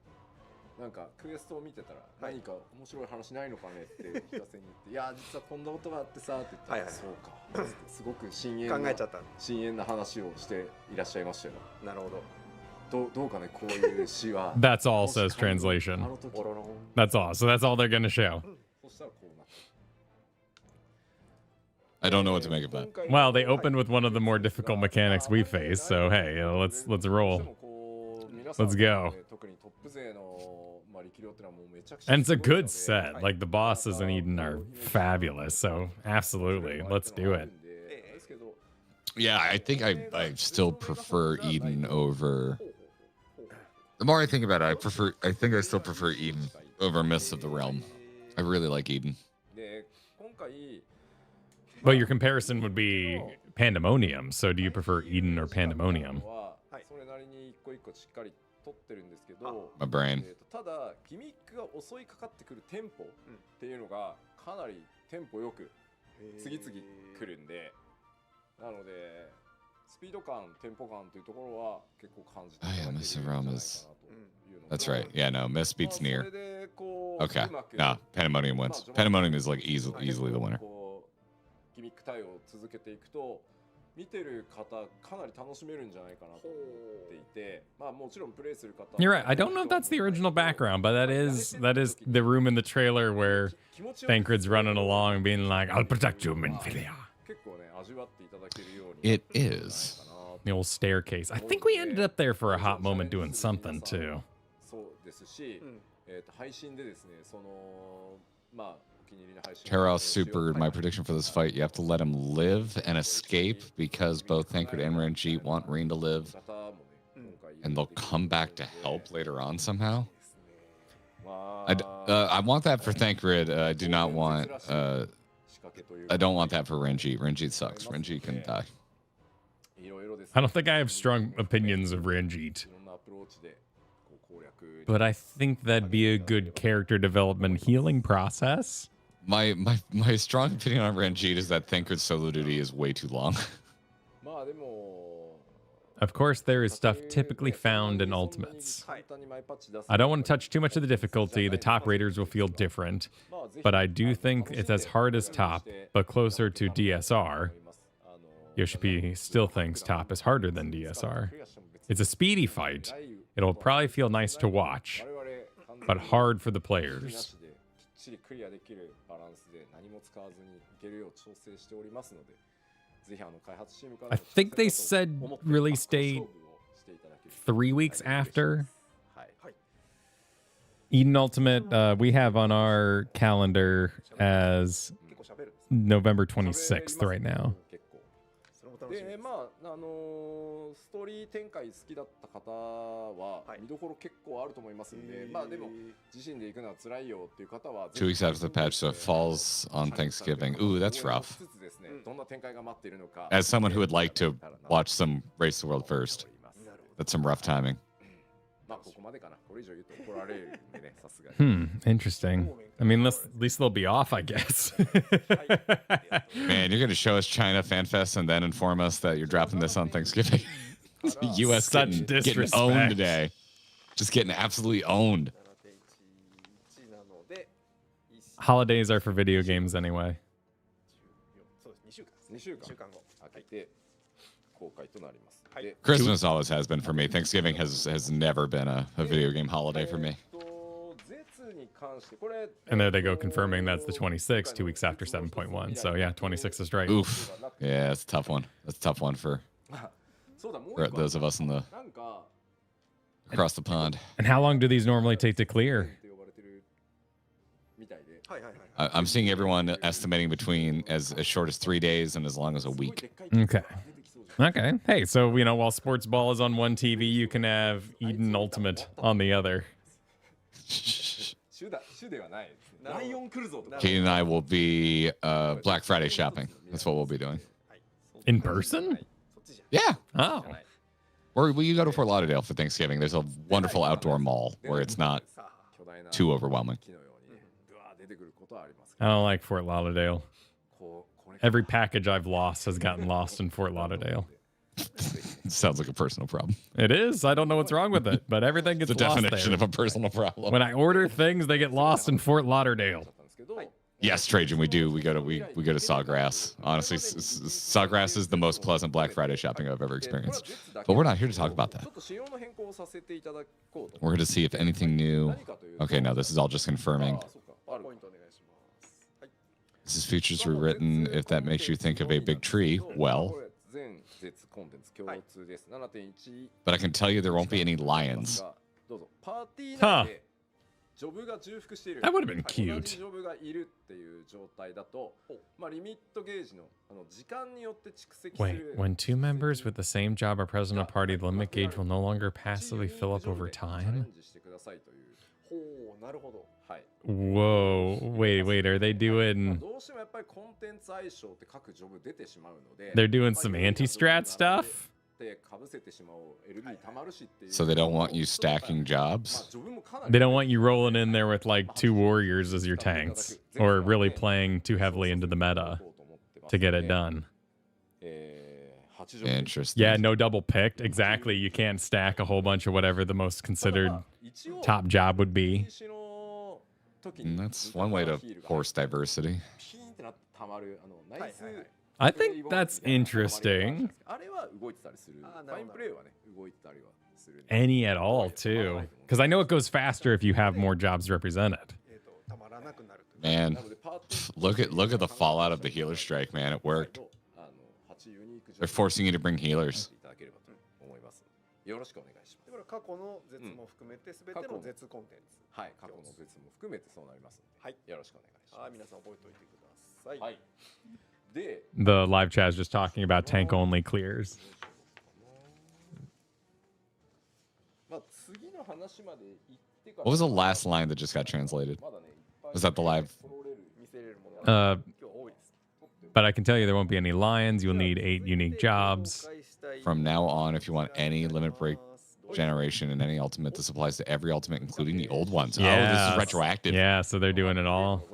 なんかクエストを見てたら、何か面白い話ないのかねって聞かせに行っていや実はこんなことがあってさって言ったら、そうかすごく深淵考えちゃった。深淵な話をしていらっしゃいましたよ。なるほど。どうかねこういう詩は That's all, says translation. That's all. So that's all they're going to show. そしたらこうなった I don't know what to make of that. Well, they opened with one of the more difficult mechanics we face, so hey, you know, let's roll. Let's go. And it's a good set. Like the bosses in Eden are fabulous, so absolutely, let's do it. Yeah, I think I still prefer Eden over. The more I think about it, I think I still prefer Eden over Mists of the Realm. I really like Eden. Well, your comparison would be Pandemonium. So do you prefer Eden or Pandemonium? My brain. ただギミックが襲いかかってくるテンポっていうのがかなりテンポよく次々来るんで、なのでスピード感、テンポ感というところは結構感じていただけるんじゃないかなというのと。 That's right. Yeah, no, Mist beats Nier. Okay, no, Pandemonium wins. Pandemonium is like easily the winner. ギミック対応を続けていくと見てる方かなり楽しめるんじゃないかなと思っていて、まあもちろんプレイする方 You're right. I don't know if that's the original background, but that is the room in the trailer where Thancred's running along being like, "I'll protect you, Minfilia." 結構ね味わっていただけるように It is. The old staircase. I think we ended up there for a hot moment doing something too. そうですし、配信でですね、そのまあ Karos super, my prediction for this fight, you have to let him live and escape because both Thancred and Renji want Reen to live. And they'll come back to help later on somehow. I want that for Thancred. I do not want... I don't want that for Renji. Renji sucks. Renji can die. I don't think I have strong opinions of Ranjit. But I think that'd be a good character development healing process. My strong opinion on Ranjit is that Thancred's solidity is way too long. Of course, there is stuff typically found in Ultimates. I don't want to touch too much of the difficulty. The top raiders will feel different. But I do think it's as hard as top, but closer to DSR. Yoshi still thinks top is harder than DSR. It's a speedy fight. It'll probably feel nice to watch, but hard for the players. I think they said release date 3 weeks after. Eden Ultimate, we have on our calendar as November 26th right now. でまあストーリ展開好きだった方は見どころ結構あると思いますんで、まあでも自身で行くのは辛いよっていう方は 2 weeks after the patch, so it falls on Thanksgiving. Ooh, that's rough. どんな展開が待っているのか As someone who would like to watch some Race the World first, that's some rough timing. まあここまでかな。これ以上言うと怒られるんでね、さすがに。Interesting. I mean, at least they'll be off, I guess. Man, you're going to show us China FanFest and then inform us that you're dropping this on Thanksgiving. U.S. Such getting owned today. Just getting absolutely owned. Holidays are for video games anyway. 2週間空けて公開となります。で Christmas always has been for me. Thanksgiving has never been a video game holiday for me. And there they go, confirming that's the 26th, 2 weeks after 7.1. So yeah, 26 is right. Oof. Yeah, it's a tough one. That's a tough one for those of us in the across the pond. And how long do these normally take to clear? I'm seeing everyone estimating between as short as 3 days and as long as a week. Okay. Okay. Hey, so, you know, while Sports Ball is on one TV, you can have Eden Ultimate on the other. Katie and I will be Black Friday shopping. That's what we'll be doing. In person? Yeah. Oh. Or will you go to Fort Lauderdale for Thanksgiving? There's a wonderful outdoor mall where it's not too overwhelming. I don't like Fort Lauderdale. Every package I've lost has gotten lost in Fort Lauderdale. Sounds like a personal problem. It is. I don't know what's wrong with it, but everything gets the lost definition there. of a personal problem. When I order things, they get lost in Fort Lauderdale. Yes, Trajan, we do. We go to Sawgrass. Honestly, Sawgrass is the most pleasant Black Friday shopping I've ever experienced. But we're not here to talk about that. We're here to see if anything new. Okay, no, this is all just confirming. This is features rewritten. If that makes you think of a big tree, well. But I can tell you there won't be any lions. Huh. That would have been cute. Wait, when two members with the same job are present at a party, the limit gauge will no longer passively fill up over time? Whoa, wait, are they doing... They're doing some anti-strat stuff? So they don't want you stacking jobs? They don't want you rolling in there with like 2 warriors as your tanks, or really playing too heavily into the meta to get it done. Interesting. Yeah, no double picked. Exactly. You can't stack a whole bunch of whatever the most considered top job would be. And that's one way to force diversity. I think that's interesting. Any at all, too. Because I know it goes faster if you have more jobs represented. Man, look at the fallout of the healer strike, man. It worked. They're forcing you to bring healers. The live chat is just talking about tank only clears. What was the last line that just got translated? Was that the live? But I can tell you there won't be any lions. You'll need 8 unique jobs. From now on, if you want any limit break generation and any ultimate, this applies to every ultimate, including the old ones. Yes. Oh, this is retroactive. Yeah, so they're doing it all.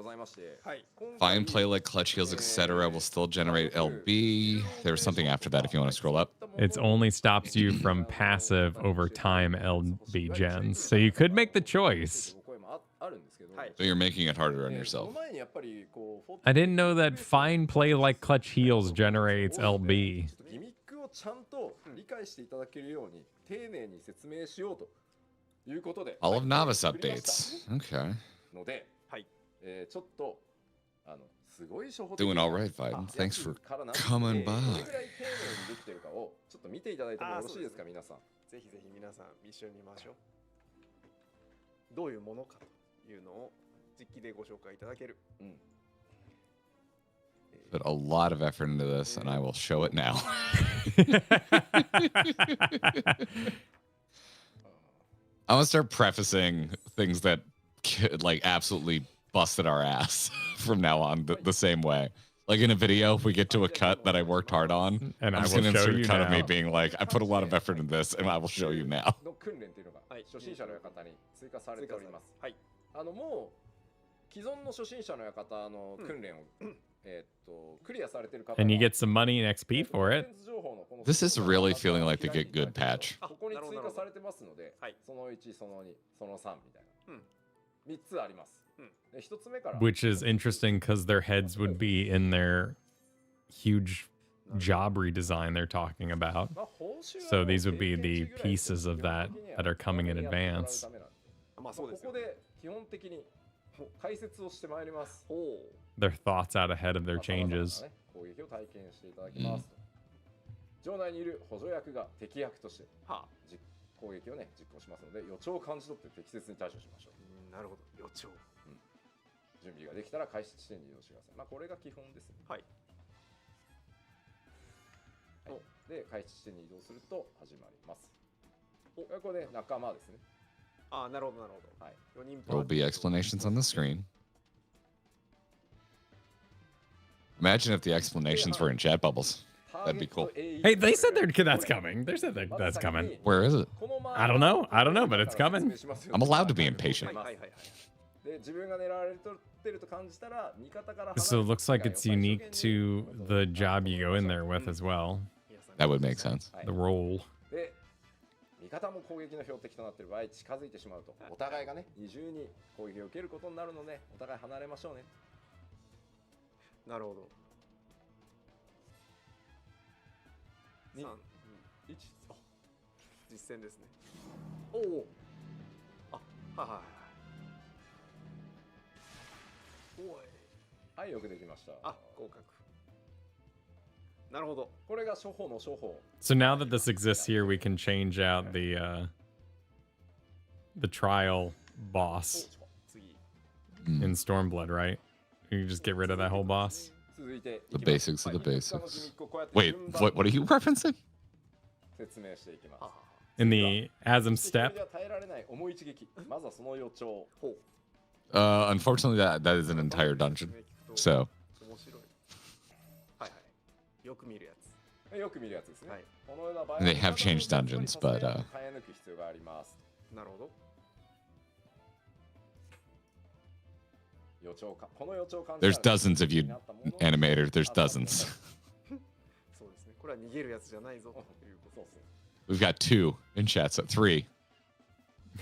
Fine play like clutch heals, etc. will still generate LB. There's something after that if you want to scroll up. It only stops you from passive over time LB gens. So you could make the choice. So you're making it harder on yourself. I didn't know that fine play like clutch heals generates LB. All of Novice updates. Okay. Doing all right, Biden. Thanks for coming by. ぜひぜひ皆さん一緒に見ましょう。どういうものかというのを実機でご紹介いただける。put a lot of effort into this, and I will show it now. I want to start prefacing things that like absolutely busted our ass from now on the same way. Like in a video, if we get to a cut that I worked hard on, And I'm I just will going to show insert a you cut of me now. being like, I put a lot of effort in this, and I will show you now. の訓練っていうのが初心者の館に追加されております。はい。もう既存の初心者の館の訓練をクリアされてる方は And you get some money and XP for it. This is really feeling like the Get Good patch. ここに追加されてますので、その1、その2、その3みたいな。3つあります。で1つ目から Which is interesting because their heads would be in their huge job redesign they're talking about. So these would be the pieces of that that are coming in advance. ここで基本的に解説をしてまいります。 Their thoughts out ahead of their changes. 攻撃を体験していただきます。場内にいる補助役が敵役として攻撃をね実行しますので予兆を感じ取って適切に対処しましょう。なるほど、予兆。準備ができたら開始地点に移動してください。まあこれが基本ですね。はい。で開始地点に移動すると始まります。これね仲間ですね。あ、なるほどなるほど。はい。 There will be explanations on the screen. Imagine if the explanations were in chat bubbles. That'd be cool. Hey, they said that's coming. They said that's coming. Where is it? I don't know, but it's coming. I'm allowed to be impatient. So it looks like it's unique to the job you go in there with as well. That would make sense. The role. 味方も攻撃の標的となっている場合近づいてしまうとお互いがね二重に攻撃を受けることになるのでお互い離れましょうね。なるほど。2、1、実践ですね。おお。あ、はいはい。おい。はい、よくできました。あ、合格。なるほど。これが処方の処方。 So now that this exists here, we can change out the trial boss in Stormblood, right? You can just get rid of that whole boss. The basics of the basics. Wait, what are you referencing? In the Asm step. Unfortunately, that is an entire dungeon. So. よく見るやつ。よく見るやつですね。このような場合 They have changed dungeons, but 変え抜く必要があります。なるほど。予兆かこの予兆感 There's dozens of you animators. There's dozens. そうですね。これは逃げるやつじゃないぞということですね。We've got 2 in chat, so 3.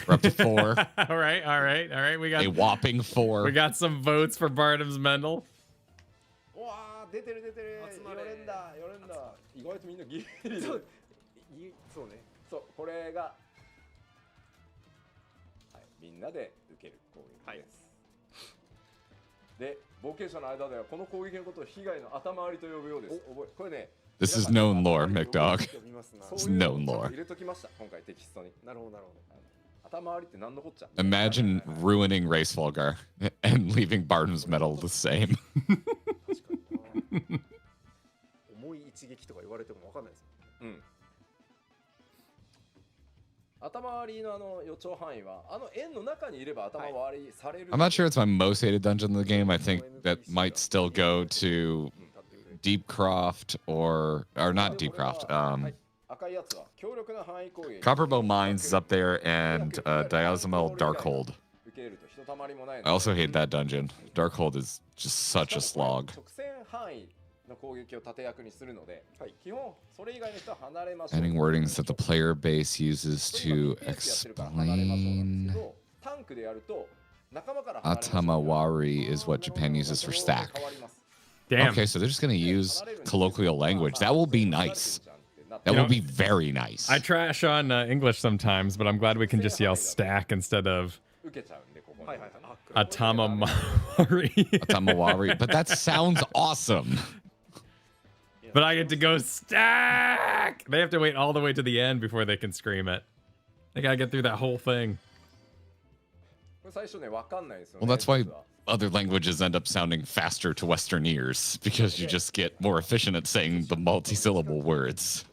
We're up to 4. all right. We got a whopping 4. We got some votes for Barnum's Mendel. 出てる寄れんだ意外とみんなギリそうねそうこれが、はい、みんなで受ける攻撃です、で冒険者の間ではこの攻撃のことを被害の頭割りと呼ぶようです。これね This is known lore, McDog. It's known lore. 入れときました今回テキストに。なるほど頭割りって何のこっちゃ。 Imagine ruining Race Volgar and leaving Barton's medal the same. 重い一撃とか言われても分かんないです。頭割りの予兆範囲は円の中にいれば頭割りされる。 I'm not sure it's my most hated dungeon in the game. I think that might still go to Deepcroft or not Deepcroft. Copperbow Mines is up there, and Diazimal Darkhold. I also hate that dungeon. Darkhold is just such a slog. Adding wordings that the player base uses to explain. Atamawari is what Japan uses for stack. Damn. Okay, so they're just going to use colloquial language. That will be nice. That will be very nice. I trash on English sometimes, but I'm glad we can just yell stack instead of Atamawari. Atamawari. But that sounds awesome. But I get to go stack. They have to wait all the way to the end before they can scream it. They gotta get through that whole thing. 最初ねわかんないんですよ Well, ね。 that's why 実は other languages end up sounding faster to Western ears because you just get more efficient at saying the multi-syllable words.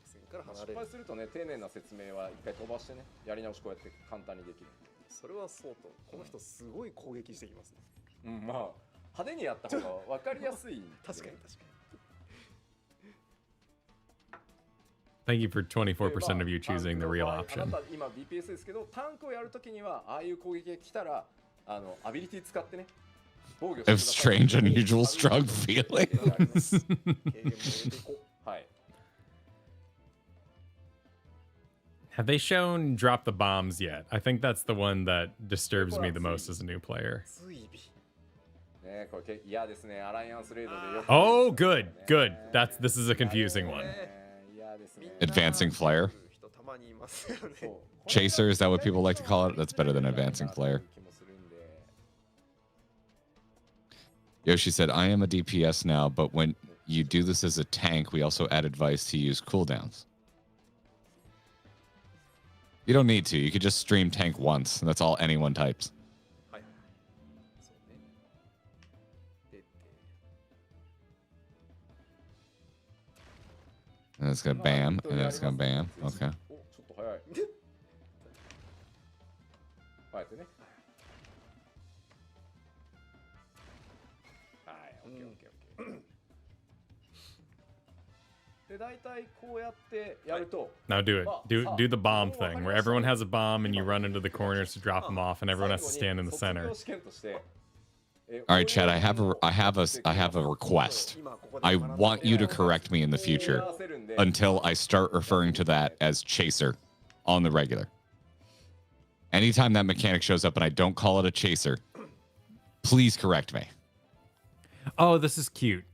失敗するとね、丁寧な説明は一回飛ばしてね、やり直しこうやって簡単にできる。それはそうと、この人すごい攻撃してきますね。うん、まあ派手にやった方が分かりやすいんで。確かに確かに。 Thank you for 24% of you choosing the real あ option. なた今 DPS ですけど、タンクをやるときにはああいう攻撃が来たらアビリティ使ってね。防御してく I だ have さい。 strange, unusual, strong feelings. はい。 Have they shown drop the bombs yet? I think that's the one that disturbs me the most as a new player. ね、これ嫌ですね。アライアンスレイドでよく。 Oh, good, good. This is a confusing one. 嫌ですね。 Advancing flare. 人たまにいますよね。 Chaser, is that what people like to call it? That's better than advancing flare. Yoshi said, I am a DPS now, but when you do this as a tank, we also add advice to use cooldowns. You don't need to. You could just stream tank once, and that's all anyone types. はい。そうね。で、 And it's gonna bam, and then it's gonna bam. Okay. お、ちょっと早い。あえてね。はい、オッケーオッケーオッケー。で、大体こうやってやると。 Now do it. Do the bomb thing where everyone has a bomb and you run into the corners to drop them off, and everyone has to stand in the center. All right, Chad. I have a request. I want you to correct me in the future until I start referring to that as chaser on the regular. Anytime that mechanic shows up and I don't call it a chaser, please correct me. Oh, this is cute.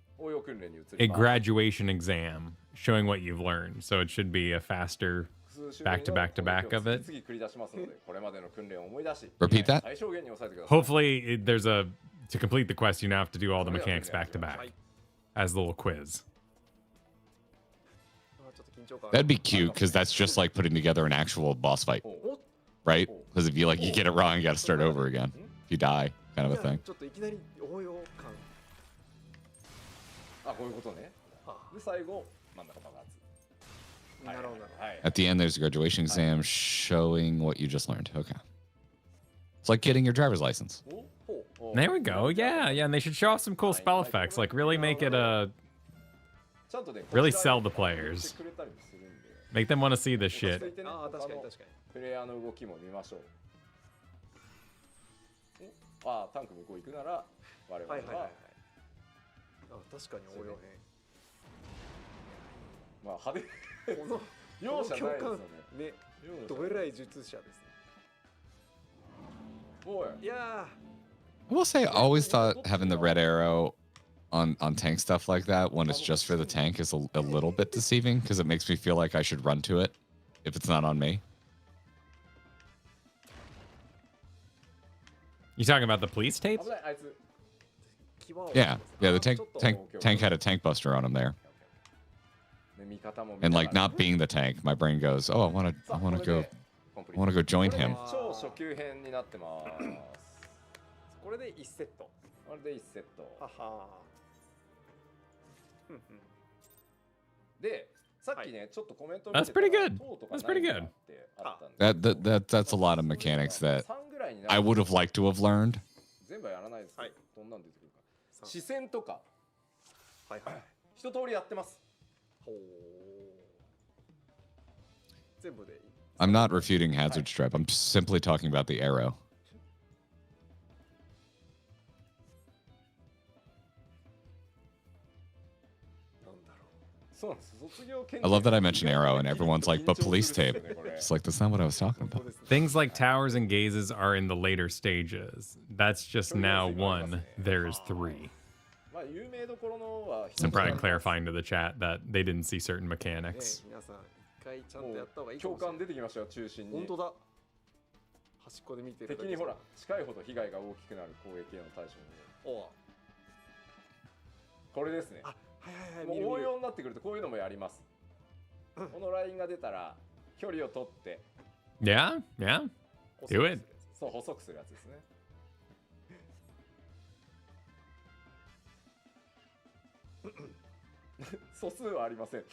A graduation exam showing what you've learned. So it should be a faster back to back of it. Repeat that. Hopefully there's to complete the quest, you now have to do all the mechanics back to back as a little quiz. That'd be cute because that's just like putting together an actual boss fight, right? Because if you get it wrong, you got to start over again. If you die, kind of a thing. ちょっといきなり応用感。あ、こういうことね。で、最後、真ん中爆発。なるほど。はい。 At the end, there's a graduation exam showing what you just learned. Okay. It's like getting your driver's license. There we go. Yeah, and they should show off some cool spell effects. Like really make it really sell the players. Make them want to see this shit. ああ、確かに確かに。プレイヤーの動きも見ましょう。ああ、タンク向こう行くなら我々は。はいはいはいはい。あ、確かに応用編。まあ派手。この容赦ないですよね。ね、どえらい術者ですね。おい。いや I will say, I always thought having the red arrow on tank stuff like that when it's just for the tank is a little bit deceiving because it makes me feel like I should run to it if it's not on me. You talking about the police tapes? Yeah, the tank had a tank buster on him there. And like not being the tank, my brain goes, "Oh, I want to go join him." 超初級編になってます。これで1セット。これで1セット。はは。で、さっきね、ちょっとコメント That's pretty good. That's pretty good. That's a lot of mechanics that I would have liked to have learned. 全部やらないです。はい。どんなん出てくるか。視線とか。はいはい。一通りやってます。ほう。全部でいい。 I'm not refuting hazard stripe. I'm simply talking about the arrow. I love that I mention arrow and everyone's like, but police tape. It's like, that's not what I was talking about. Things like towers and gazes are in the later stages. That's just now one. There's three. I'm probably clarifying to the chat that they didn't see certain mechanics. 共感出てきましたよ、中心に。本当だ。端っこで見てる。敵にほら、近いほど被害が大きくなる攻撃への対処に。これですね。もう応用になってくるとこういうのもやります。このラインが出たら距離を取って。Yeah, yeah. Do it. そう、細くするやつですね。素数はありません。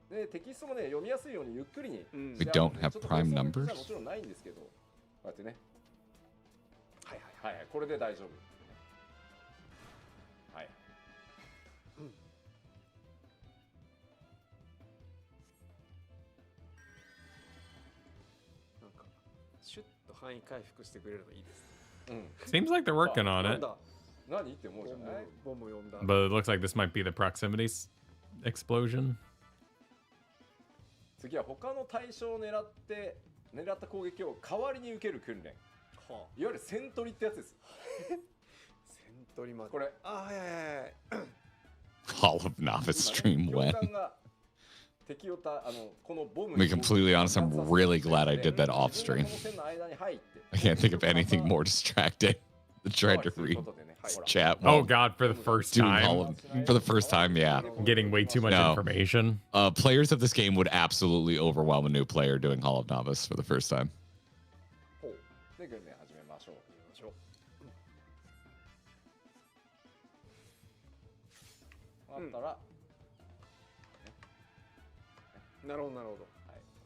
でテキストもね読みやすいようにゆっくりに。We don't have prime numbers? もちろんないんですけど、こうやってね。はいはいはい、これで大丈夫。はい。なんかシュッと範囲回復してくれるのいいですね。Seems like they're working on it. 何って思うじゃない？ボム読んだ。 But it looks like this might be the proximity explosion. 次は他の対象を狙った攻撃を代わりに受ける訓練。いわゆるセントリってやつです。セントリまで。これ。あ、はいはいはい。All of Novice stream when. To be completely honest, I'm really glad I did that off stream. I can't think of anything more distracting than trying to read chat. Oh God, for the first time. For the first time, yeah. Getting way too much information. Players of this game would absolutely overwhelm a new player doing Hall of Novice for the first time.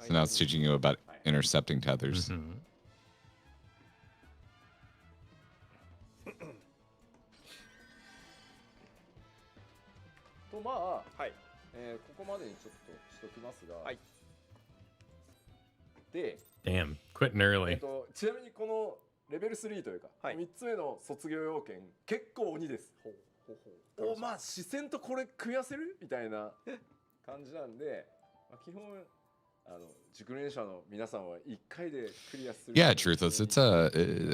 So now it's teaching you about intercepting tethers. とまあ、はい、ここまでにちょっとしときますが、はい、で、Damn, quitting early. ちなみにこのレベル3というか、はい、3つ目の卒業要件結構鬼です。お、まあ視線とこれ食やせるみたいな感じなんで、まあ、基本熟練者の皆さんは1回でクリアする。Yeah, Truthless,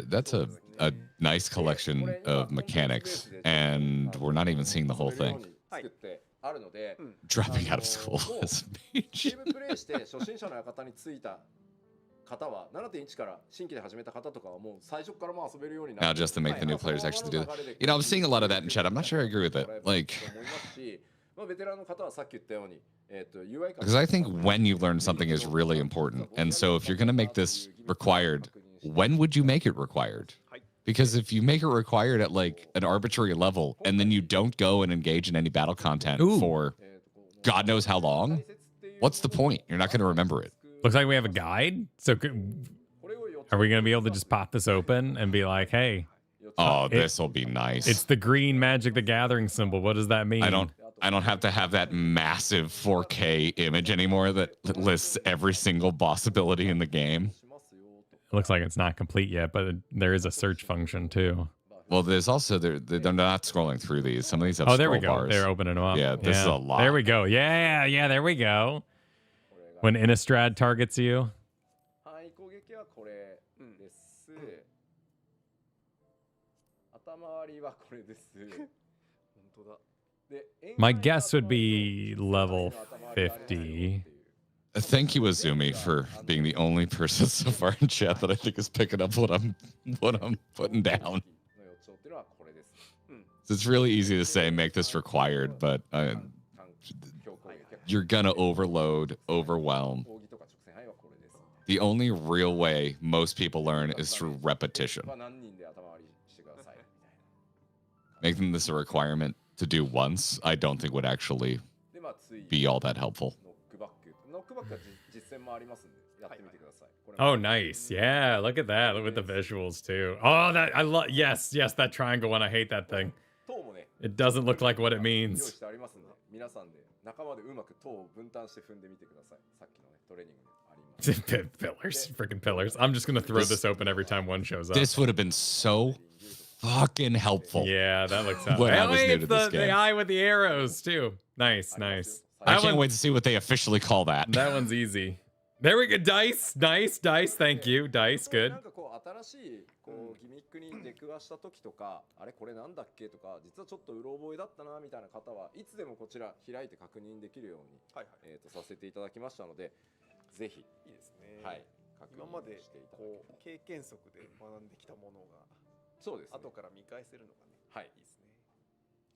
that's a nice collection of mechanics, and we're not even seeing the whole thing. Dropping out of school as a mage. ゲームプレイして初心者の館に着いた方は 7.1 から新規で始めた方とかはもう最初からも遊べるようになる。Now, just to make the new players actually do that. You know, I'm seeing a lot of that in chat. I'm not sure I agree with it. Like, because I think when you learn something is really important. And so if you're going to make this required, when would you make it required? Because if you make it required at like an arbitrary level and then you don't go and engage in any battle content for God knows how long, what's the point? You're not going to remember it. Looks like we have a guide. So are we going to be able to just pop this open and be like, hey, oh, this will be nice. It's the green Magic the Gathering symbol. What does that mean? I don't have to have that massive 4K image anymore that lists every single boss ability in the game. It looks like it's not complete yet, but there is a search function too. Well, there's also they're not scrolling through these. Some of these have there we go. bars. They're opening them up. Yeah, this is a lot. There we go. Yeah, there we go. When Innistrad targets you. My guess would be level 50. Thank you, Azumi, for being the only person so far in chat that I think is picking up what I'm putting down. It's really easy to say make this required, but you're gonna overload, overwhelm. The only real way most people learn is through repetition. Making this a requirement to do once, I don't think would actually be all that helpful. Oh, nice. Yeah, look at that. Look at the visuals too. Oh, that I love. Yes, that triangle one. I hate that thing. It doesn't look like what it means. Pillars, freaking pillars. I'm just gonna throw this open every time one shows up. This would have been so fucking helpful. Yeah, that looks out. When I was new to this game. The eye with the arrows too. Nice. I can't wait to see what they officially call that. That one's easy. There we go. Dice. Thank you. Dice, good. ギミックに出くわした時とか、あれこれなんだっけとか、実はちょっとうろ覚えだったなみたいな方はいつでもこちら開いて確認できるように、させていただきましたので、ぜひいいですね。はい。今までこう経験則で学んできたものが、そうですね。後から見返せるのがね、はい、いいです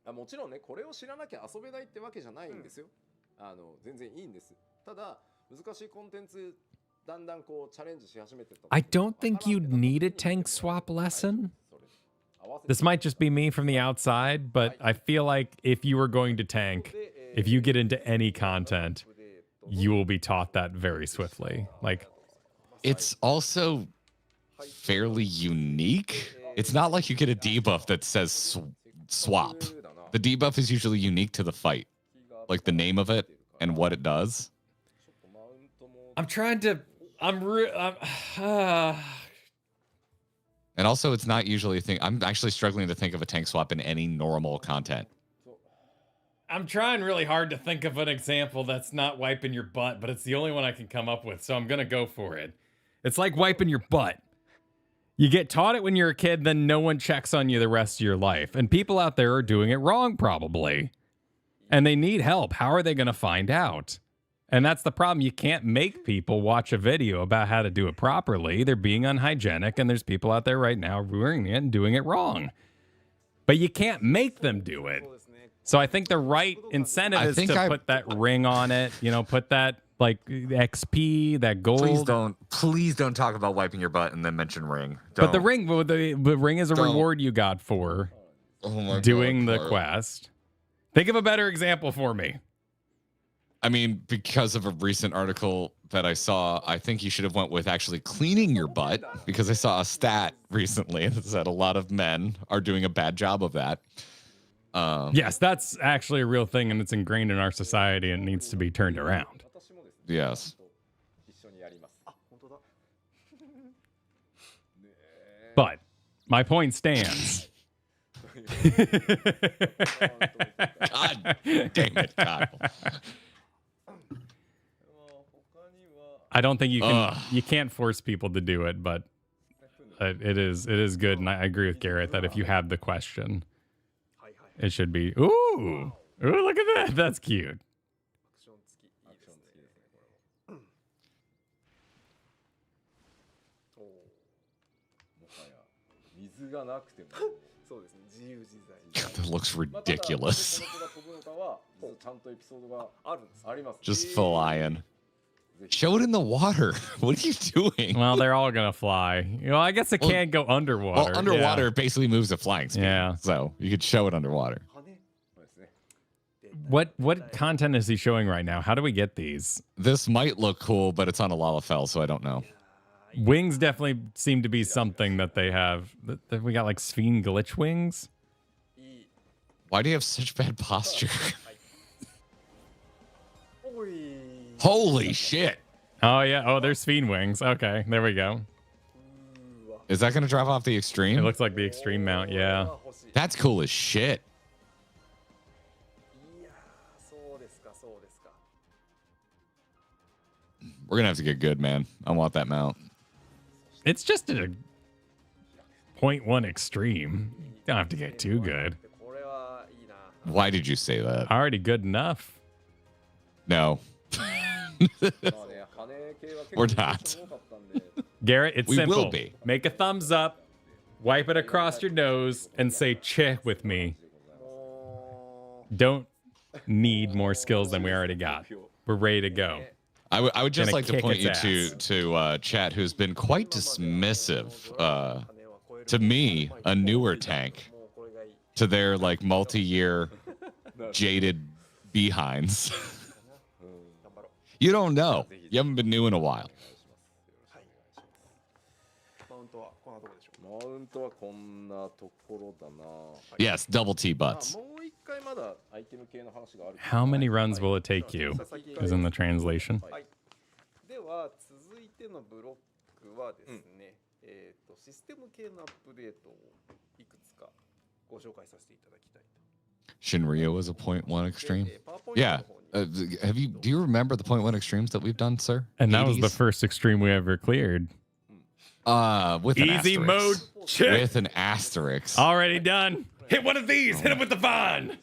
ね。もちろんね、これを知らなきゃ遊べないってわけじゃないんですよ。全然いいんです。ただ難しいコンテンツ I don't think you'd need a tank swap lesson. This might just be me from the outside, but I feel like if you were going to tank, if you get into any content, you will be taught that very swiftly. Like, it's also fairly unique. It's not like you get a debuff that says swap. The debuff is usually unique to the fight, like the name of it and what it does. I'm trying to. And also, it's not usually a thing. I'm actually struggling to think of a tank swap in any normal content. I'm trying really hard to think of an example that's not wiping your butt, but it's the only one I can come up with, so I'm gonna go for it. It's like wiping your butt. You get taught it when you're a kid, then no one checks on you the rest of your life. And people out there are doing it wrong, probably. And they need help. How are they gonna find out? And that's the problem. You can't make people watch a video about how to do it properly. They're being unhygienic, and there's people out there right now ruining it and doing it wrong. But you can't make them do it. So I think the right incentive is to put that ring on it, you know, put that like XP, that gold. Please don't talk about wiping your butt and then mention ring. But the ring is a reward you got for doing the quest. Think of a better example for me. I mean, because of a recent article that I saw, I think you should have went with actually cleaning your butt, because I saw a stat recently that said a lot of men are doing a bad job of that. Yes, that's actually a real thing, and it's ingrained in our society and needs to be turned around. Yes. But my point stands. God damn it, Kyle. I don't think you can't force people to do it, but it is good, and I agree with Garrett that if you have the question, it should be ooh, look at that, that's cute. That looks ridiculous. Just flying. Show it in the water. What are you doing? Well, they're all gonna fly. You know, I guess it can't go underwater. Well, underwater it basically moves at flying speed. Yeah. So you could show it underwater. What content is he showing right now? How do we get these? This might look cool, but it's on a Lalafell, so I don't know. Wings definitely seem to be something that they have. We got like Sphene glitch wings. Why do you have such bad posture? Holy shit. Oh, yeah. Oh, there's Sphene wings. Okay, there we go. Is that going to drop off the extreme? It looks like the extreme mount, yeah. That's cool as shit. We're going to have to get good, man. I want that mount. It's just a 0.1 extreme. You don't have to get too good. Why did you say that? Already good enough. No. We're not. Garrett, it's simple. We will be. Make a thumbs up, wipe it across your nose, and say "cheh" with me. Don't need more skills than we already got. We're ready to go. I would just like to point you ass. to chat, who's been quite dismissive to me, a newer tank, to their like multi-year jaded behinds. You don't know. You haven't been new in a while. Yes, double T butts. How many runs will it take you? Is in the translation. Shinryu is a 0.1 extreme. Yeah. Do you remember the 0.1 extremes that we've done, sir? And that was the first extreme we ever cleared. With an easy asterisk. mode. Check. With an asterisk. Already done. Hit one of these. Hit him with the Vaughn.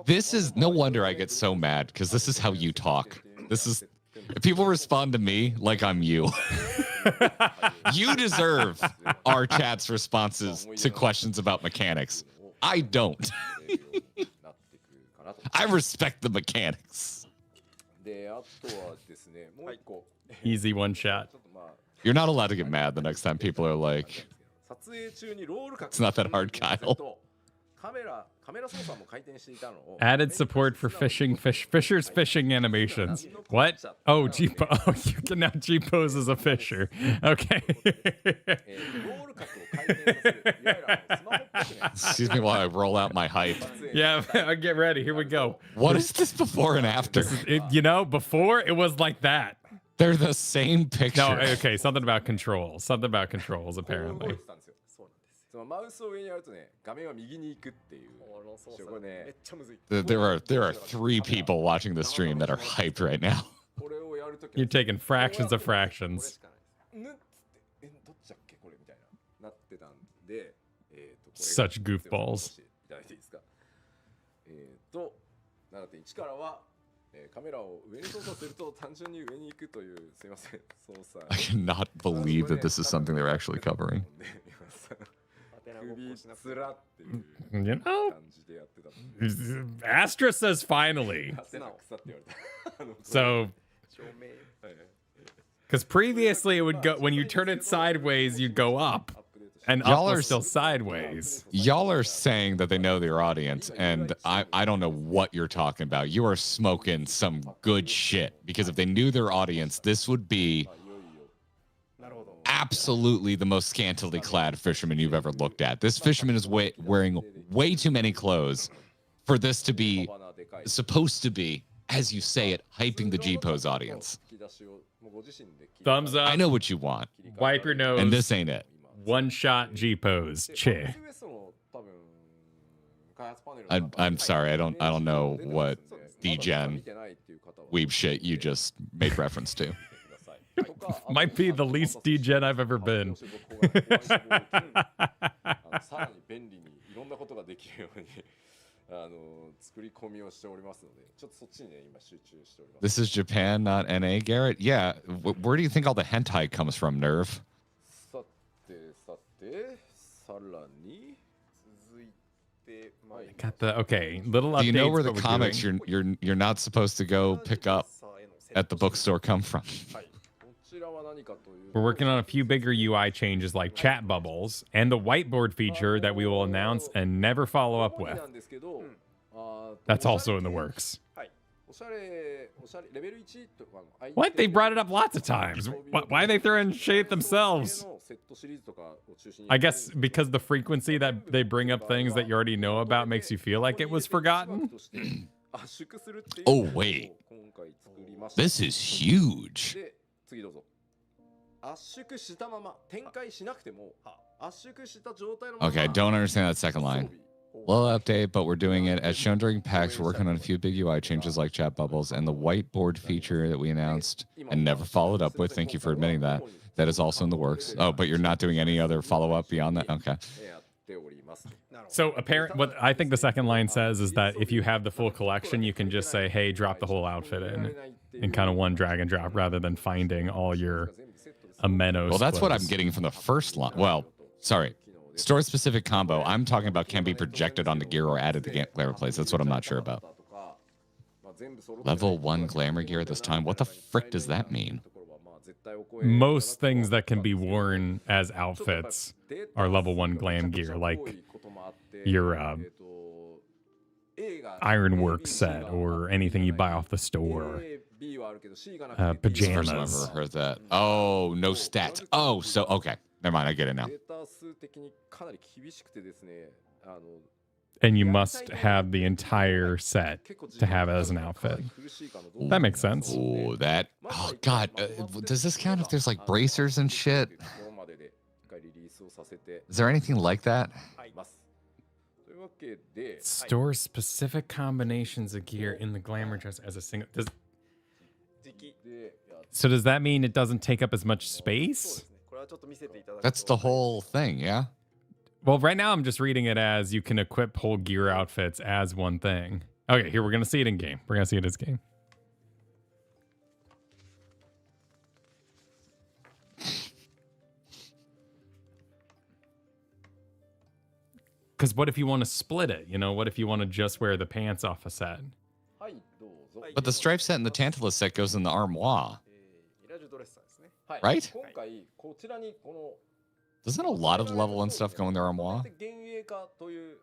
This is no wonder I get so mad, because this is how you talk. This is if people respond to me like I'm you. You deserve our chat's responses to questions about mechanics. I don't. I respect the mechanics. Easy one shot. You're not allowed to get mad the next time people are like, it's not that hard, Kyle. Added support for Fisher's fishing animations. What? Oh, oh, you can now G-pose as a fisher. Okay. Excuse me while I roll out my hype. Yeah, get ready. Here we go. What is this before and after? Before it was like that. They're the same picture. No, okay, something about controls. Something about controls, apparently. There are 3 people watching the stream that are hyped right now. You're taking fractions of fractions. Such goofballs. I cannot believe that this is something they're actually covering. You know, Astra says finally. So, because previously it would go, when you turn it sideways, you go up. And y'all up are is still sideways. Y'all are saying that they know their audience, and I don't know what you're talking about. You are smoking some good shit, because if they knew their audience, this would be absolutely the most scantily clad fisherman you've ever looked at. This fisherman is wearing way too many clothes for this to be supposed to be, as you say it, hyping the G-pose audience. Thumbs up. I know what you want. Wipe your nose. And this ain't it. One shot G-pose. Che. I'm sorry. I don't know what D-Gen weeb shit you just made reference to. Might be the least D-Gen I've ever been. This is Japan, not NA, Garrett? Yeah. Where do you think all the hentai comes from, Nerve? Got the little updates. Do you know where the comics you're not supposed to go pick up at the bookstore come from? We're working on a few bigger UI changes like chat bubbles and the whiteboard feature that we will announce and never follow up with. That's also in the works. What? They brought it up lots of times. Why are they throwing shade at themselves? I guess because the frequency that they bring up things that you already know about makes you feel like it was forgotten. Oh, wait. This is huge. Okay, I don't understand that second line. Little update, but we're doing it as shown during PAX. We're working on a few big UI changes like chat bubbles and the whiteboard feature that we announced and never followed up with. Thank you for admitting that. That is also in the works. Oh, but you're not doing any other follow-up beyond that? Okay. So what I think the second line says is that if you have the full collection, you can just say, hey, drop the whole outfit in kind of one drag and drop rather than finding all your Ameno. Well, that's what I'm getting from the first line. Well, sorry. Store-specific combo. I'm talking about can be projected onto gear or added to glamour plates. That's what I'm not sure about. Level 1 glamour gear this time. What the frick does that mean? Most things that can be worn as outfits are level 1 glam gear, like your ironworks set or anything you buy off the store. Pajamas. First time I've ever heard that. Oh, no stats. Oh, so okay. Never mind. I get it now. And you must have the entire set to have it as an outfit. That makes sense. Oh, that. Oh, God. Does this count if there's like bracers and shit? Is there anything like that? Store specific combinations of gear in the glamour dress as a single. So does that mean it doesn't take up as much space? That's the whole thing, yeah? Well, right now I'm just reading it as you can equip whole gear outfits as one thing. Okay, here we're going to see it in game. We're going to see it as game. Because what if you want to split it? You know, what if you want to just wear the pants off a set? But the stripe set and the Tantalus set goes in the armoire. Right? 今回こちらにこの Doesn't a lot of level and stuff go in the ま armoire? とめて幻影化という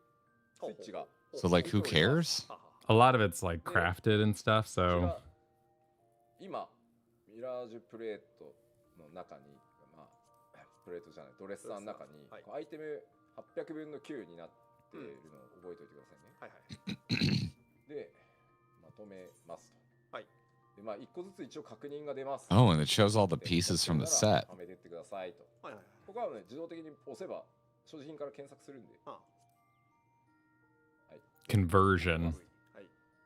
スイッチが So like, who cares? A lot of it's like crafted and stuff, こち so ら今ミラージュプレートの中に、まあ、プレートじゃないドレッサーの中に、こうアイテム800分の9になっているのを覚えておいてくださいね。で、まとめますと。で、まあ、1個ずつ一応確認が出ます。 Oh, and it shows all the pieces from the set. はめてってくださいと。ここはね、自動的に押せば所持品から検索するんで。conversion.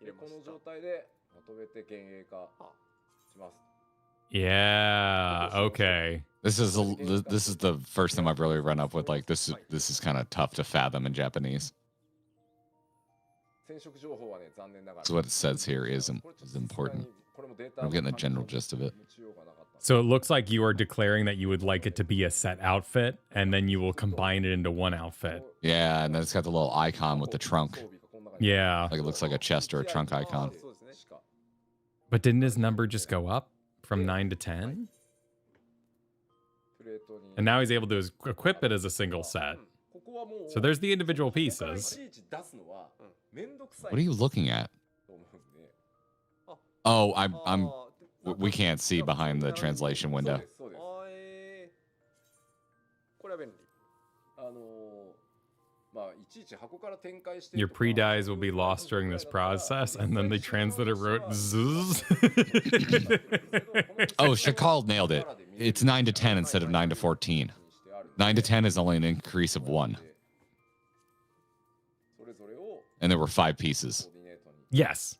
で、この状態でまとめて幻影化します。 Yeah, okay. This is the first time I've really run up with like this is kind of tough to fathom in Japanese. 染色情報はね、残念ながら。 So what it says here is important. I'm getting the general gist of it. So it looks like you are declaring that you would like it to be a set outfit, and then you will combine it into one outfit. Yeah, and then it's got the little icon with the trunk. Yeah. Like it looks like a chest or a trunk icon. But didn't his number just go up from 9 to 10? And now he's able to equip it as a single set. So there's the individual pieces. What are you looking at? Oh, we can't see behind the translation window. Your pre-dies will be lost during this process, and then the translator wrote zzz. Oh, Shakal nailed it. It's 9 to 10 instead of 9 to 14. 9 to 10 is only an increase of 1. And there were 5 pieces. Yes.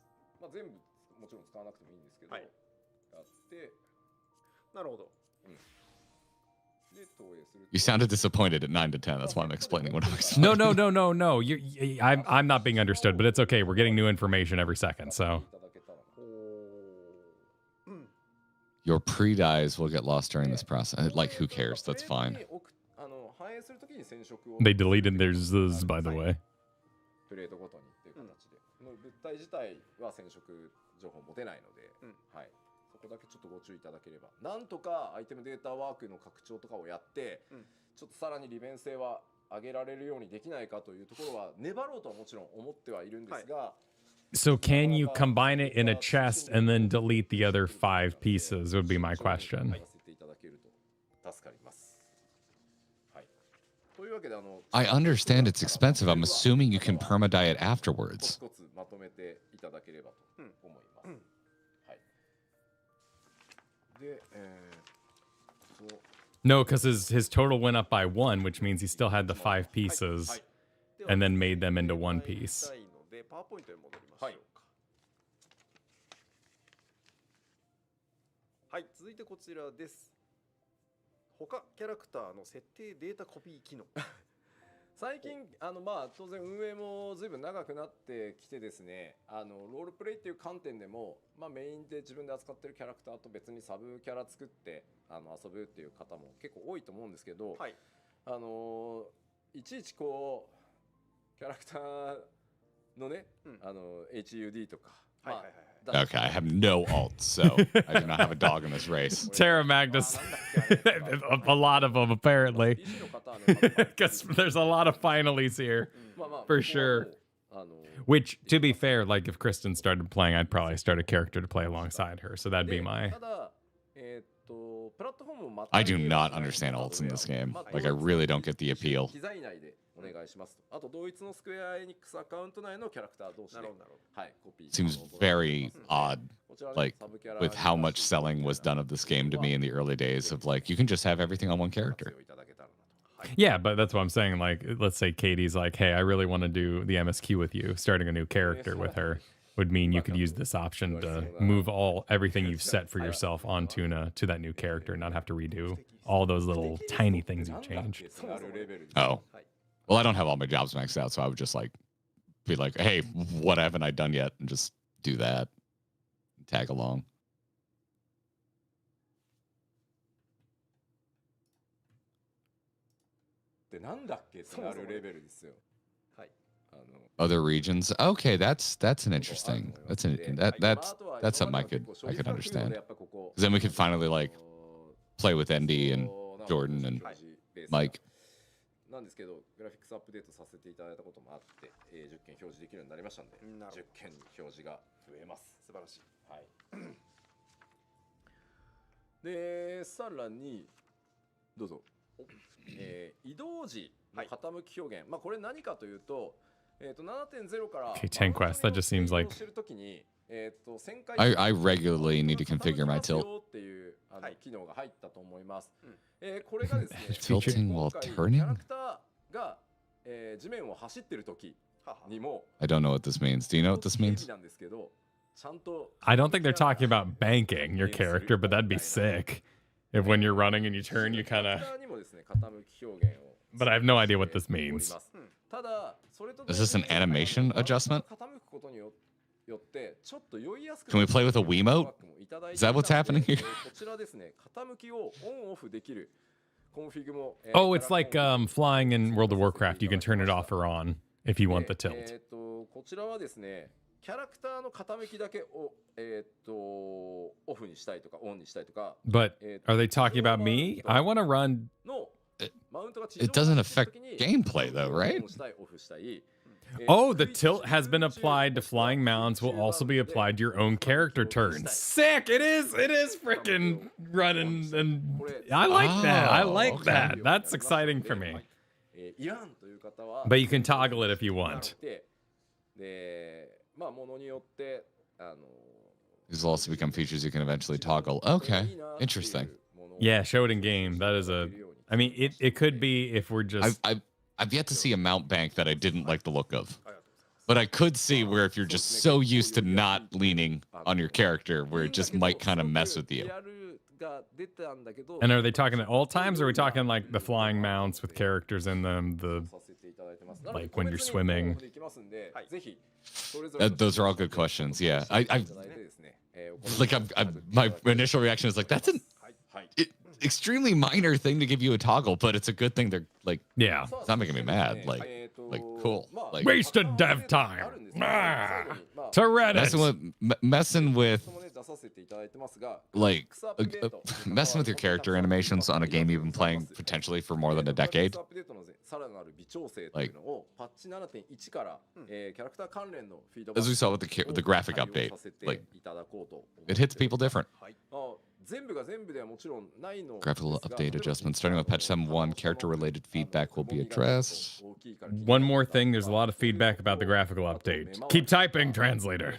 You sounded disappointed at 9 to 10. That's why I'm explaining what I'm explaining. No. I'm not being understood, but it's okay. We're getting new information every second, so. Your pre-dies will get lost during this process. Like, who cares? That's fine. They deleted their zzz, by the way. プレートごとにっていう形で、物体自体は染色情報持てないので、はい、そこだけちょっとご注意いただければ、なんとかアイテムデータワークの拡張とかをやって、ちょっとさらに利便性は上げられるようにできないかというところは粘ろうとはもちろん思ってはいるんですが。So can you combine it in a chest and then delete the other 5 pieces would be my question. I understand it's expensive. I'm assuming you can perma-dye it afterwards. No, because his total went up by 1, which means he still had the 5 pieces and then made them into 1 piece. はい、続いてこちらです。他キャラクターの設定データコピー機能。最近まあ当然運営も随分長くなってきてですね、ロールプレイっていう観点でも、まあ、メインで自分で扱ってるキャラクターと別にサブキャラ作って遊ぶっていう方も結構多いと思うんですけど、はい、いちいちこうキャラクターのね、HUD とか、はいはいはい。Okay, I have no alts, so I do not have a dog in this race. Terra Magnus. A lot of them, apparently. Because there's a lot of finalies here, for sure. Which, to be fair, like if Kristen started playing, I'd probably start a character to play alongside her. So that'd be my... I do not understand alts in this game. Like, I really don't get the appeal. Seems very odd, like, with how much selling was done of this game to me in the early days of, like, you can just have everything on one character. Yeah, but that's what I'm saying. Like, let's say Katie's like, hey, I really want to do the MSQ with you. Starting a new character with her would mean you could use this option to move everything you've set for yourself on Tuna to that new character and not have to redo all those little tiny things you change. Oh. Well, I don't have all my jobs maxed out, so I would just like be like, hey, what haven't I done yet? And just do that. Tag along. Other regions. Okay, that's an interesting. That's something I could understand. Because then we could finally like play with Andy and Jordan and Mike. なんですけど、グラフィックスアップデートさせていただいたこともあって、10件表示できるようになりましたので、10件に表示が増えます。素晴らしい。はい。で、さらにどうぞ。移動時の傾き表現。まあこれ何かというと、7.0から Okay, 10 quests. That just seems like I regularly need to configure my tilt. っていう機能が入ったと思います。これがですね、Tilting while キ turning? ャラクターが地面を走ってる時にも I don't know what this means. Do you know what this means? なんですけど、ちゃんと I don't think they're talking about banking your character, but that'd be sick. If when you're running and you turn, you kind of. キャラクターにもですね、傾き表現を But I have no idea what this means. ただそれと Is this an animation adjustment? 傾くことによってちょっっと酔いやすく Can we play with a Wiimote? Is that what's happening here? こちらですね、傾きをオンオフできるコンフィグも Oh, it's like flying in World of Warcraft. You can turn it off or on if you want the tilt. こちらはですね、キャラクターの傾きだけをオフにしたいとかオンにしたいとか。 But are they talking about me? I want to run. It doesn't affect gameplay though, right? Oh, the tilt has been applied to flying mounts. Will also be applied to your own character turns. Sick! It is freaking running, and I like that. I like that. That's exciting for me. But you can toggle it if you want. These will also become features you can eventually toggle. Okay, interesting. Yeah, show it in game. That is a. I mean, it could be if we're just. I've yet to see a mount bank that I didn't like the look of. But I could see where if you're just so used to not leaning on your character, where it just might kind of mess with you. And are they talking at all times, or are we talking like the flying mounts with characters in them, the like when you're swimming? Those are all good questions. Yeah, my initial reaction is like, that's an extremely minor thing to give you a toggle, but it's a good thing. They're like, yeah, it's not making me mad. Like cool. Like wasted dev time. To Reddit. Messing with like messing with your character animations on a game you've been playing potentially for more than a decade. Like, as we saw with the graphic update, like it hits people different. Graphical update adjustments starting with patch 7.1. Character-related feedback will be addressed. One more thing, there's a lot of feedback about the graphical update. Keep typing, translator.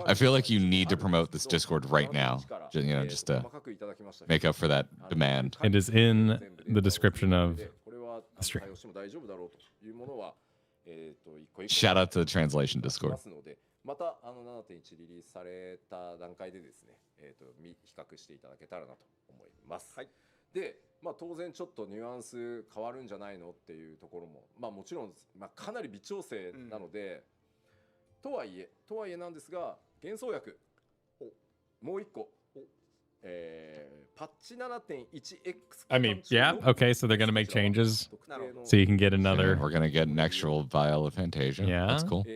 I feel like you need to promote this Discord right now, just to make up for that demand. It is in the description of the stream. Shout out to the translation Discord. また7.1 リリースされた段階でですね、比較していただけたらなと思います。はい、で、当然ちょっとニュアンス変わるんじゃないのっていうところも、もちろん、かなり微調整なので、とはいえなんですが、幻想薬もう一個。パッチ 7.1X I mean, yeah, okay, so they're going to make changes so you can get another. We're going to get an actual vial of Fantasia. Yeah. That's cool.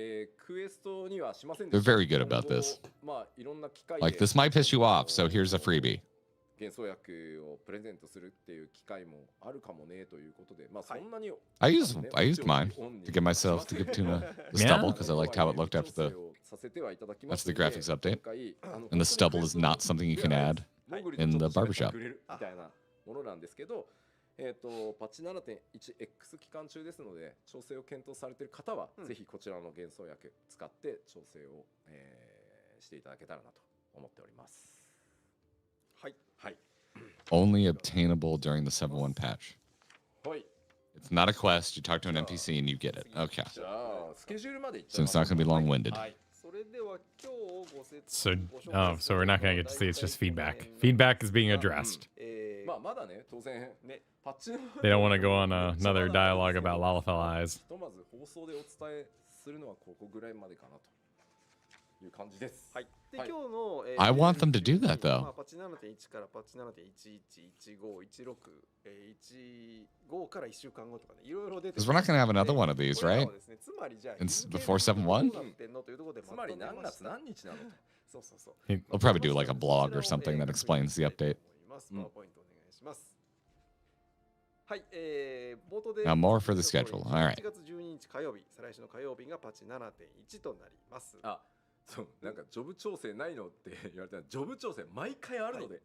They're very good about this. Like, this might piss you off, so here's a freebie. I used mine to give myself to give Tuna the stubble because I liked how it looked after the graphics update. And the stubble is not something you can add in the barbershop. パッチ 7.1X 期間中ですので調整を検討されている方は、ぜひこちらの幻想薬使って調整を、していただけたらなと思っております。はい。はい。Only obtainable during the 7.1 patch. はい。It's not a quest. You talk to an NPC and you get it. Okay. じゃあスケジュールまでいっちゃ So い it's ます。 not going to be long-winded. はい。 So we're not going to get to see. It's just feedback. Feedback is being addressed. They don't want to go on another dialogue about Lalafell Eyes. いう感じです。はい。で、今日の、I want them to do that, though. まあ、パッチ 7.1 からパッチ 7.11、15、16、15から1週間後とかね、いろいろ出て Because we're not going to have another one of these, right? つまりじゃあ Before 7.1? つまり何月何日なのと。そうそうそう。 We'll probably do like a blog or something that explains the update. パワーポイントお願いします。はい、冒頭で Now more for the schedule. All right. 1月12日火曜日、再来週の火曜日がパッチ 7.1 となります。あ、そう、なんかジョブ調整ないのって言われたら、ジョブ調整毎回あるので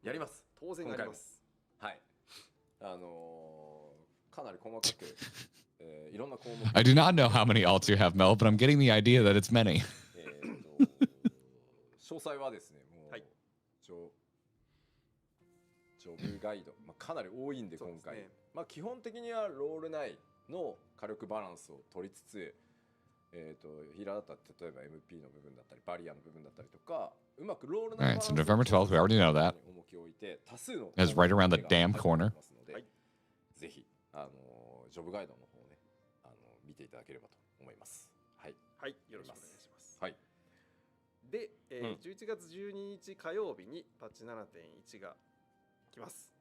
やります。当然あります。はい。かなり細かく、いろんな項目。I do not know how many alts you have, Mel, but I'm getting the idea that it's many. 詳細はですね、もう、ジョブガイド、まあ、かなり多いんで今回、ね、まあ、基本的にはロール内の火力バランスを取りつつ、ヒーラーだったら例えば MP の部分だったりバリアの部分だったりとか、うまくロール内 Alright, so November 12th, we already know that. 重きを置いて多数の It's right around the damn corner. ぜひジョブガイドの方をね見ていただければと思います。はい、はい、よろしくお願いします。はい。で、11月12日火曜日にパッチ 7.1 が来ます。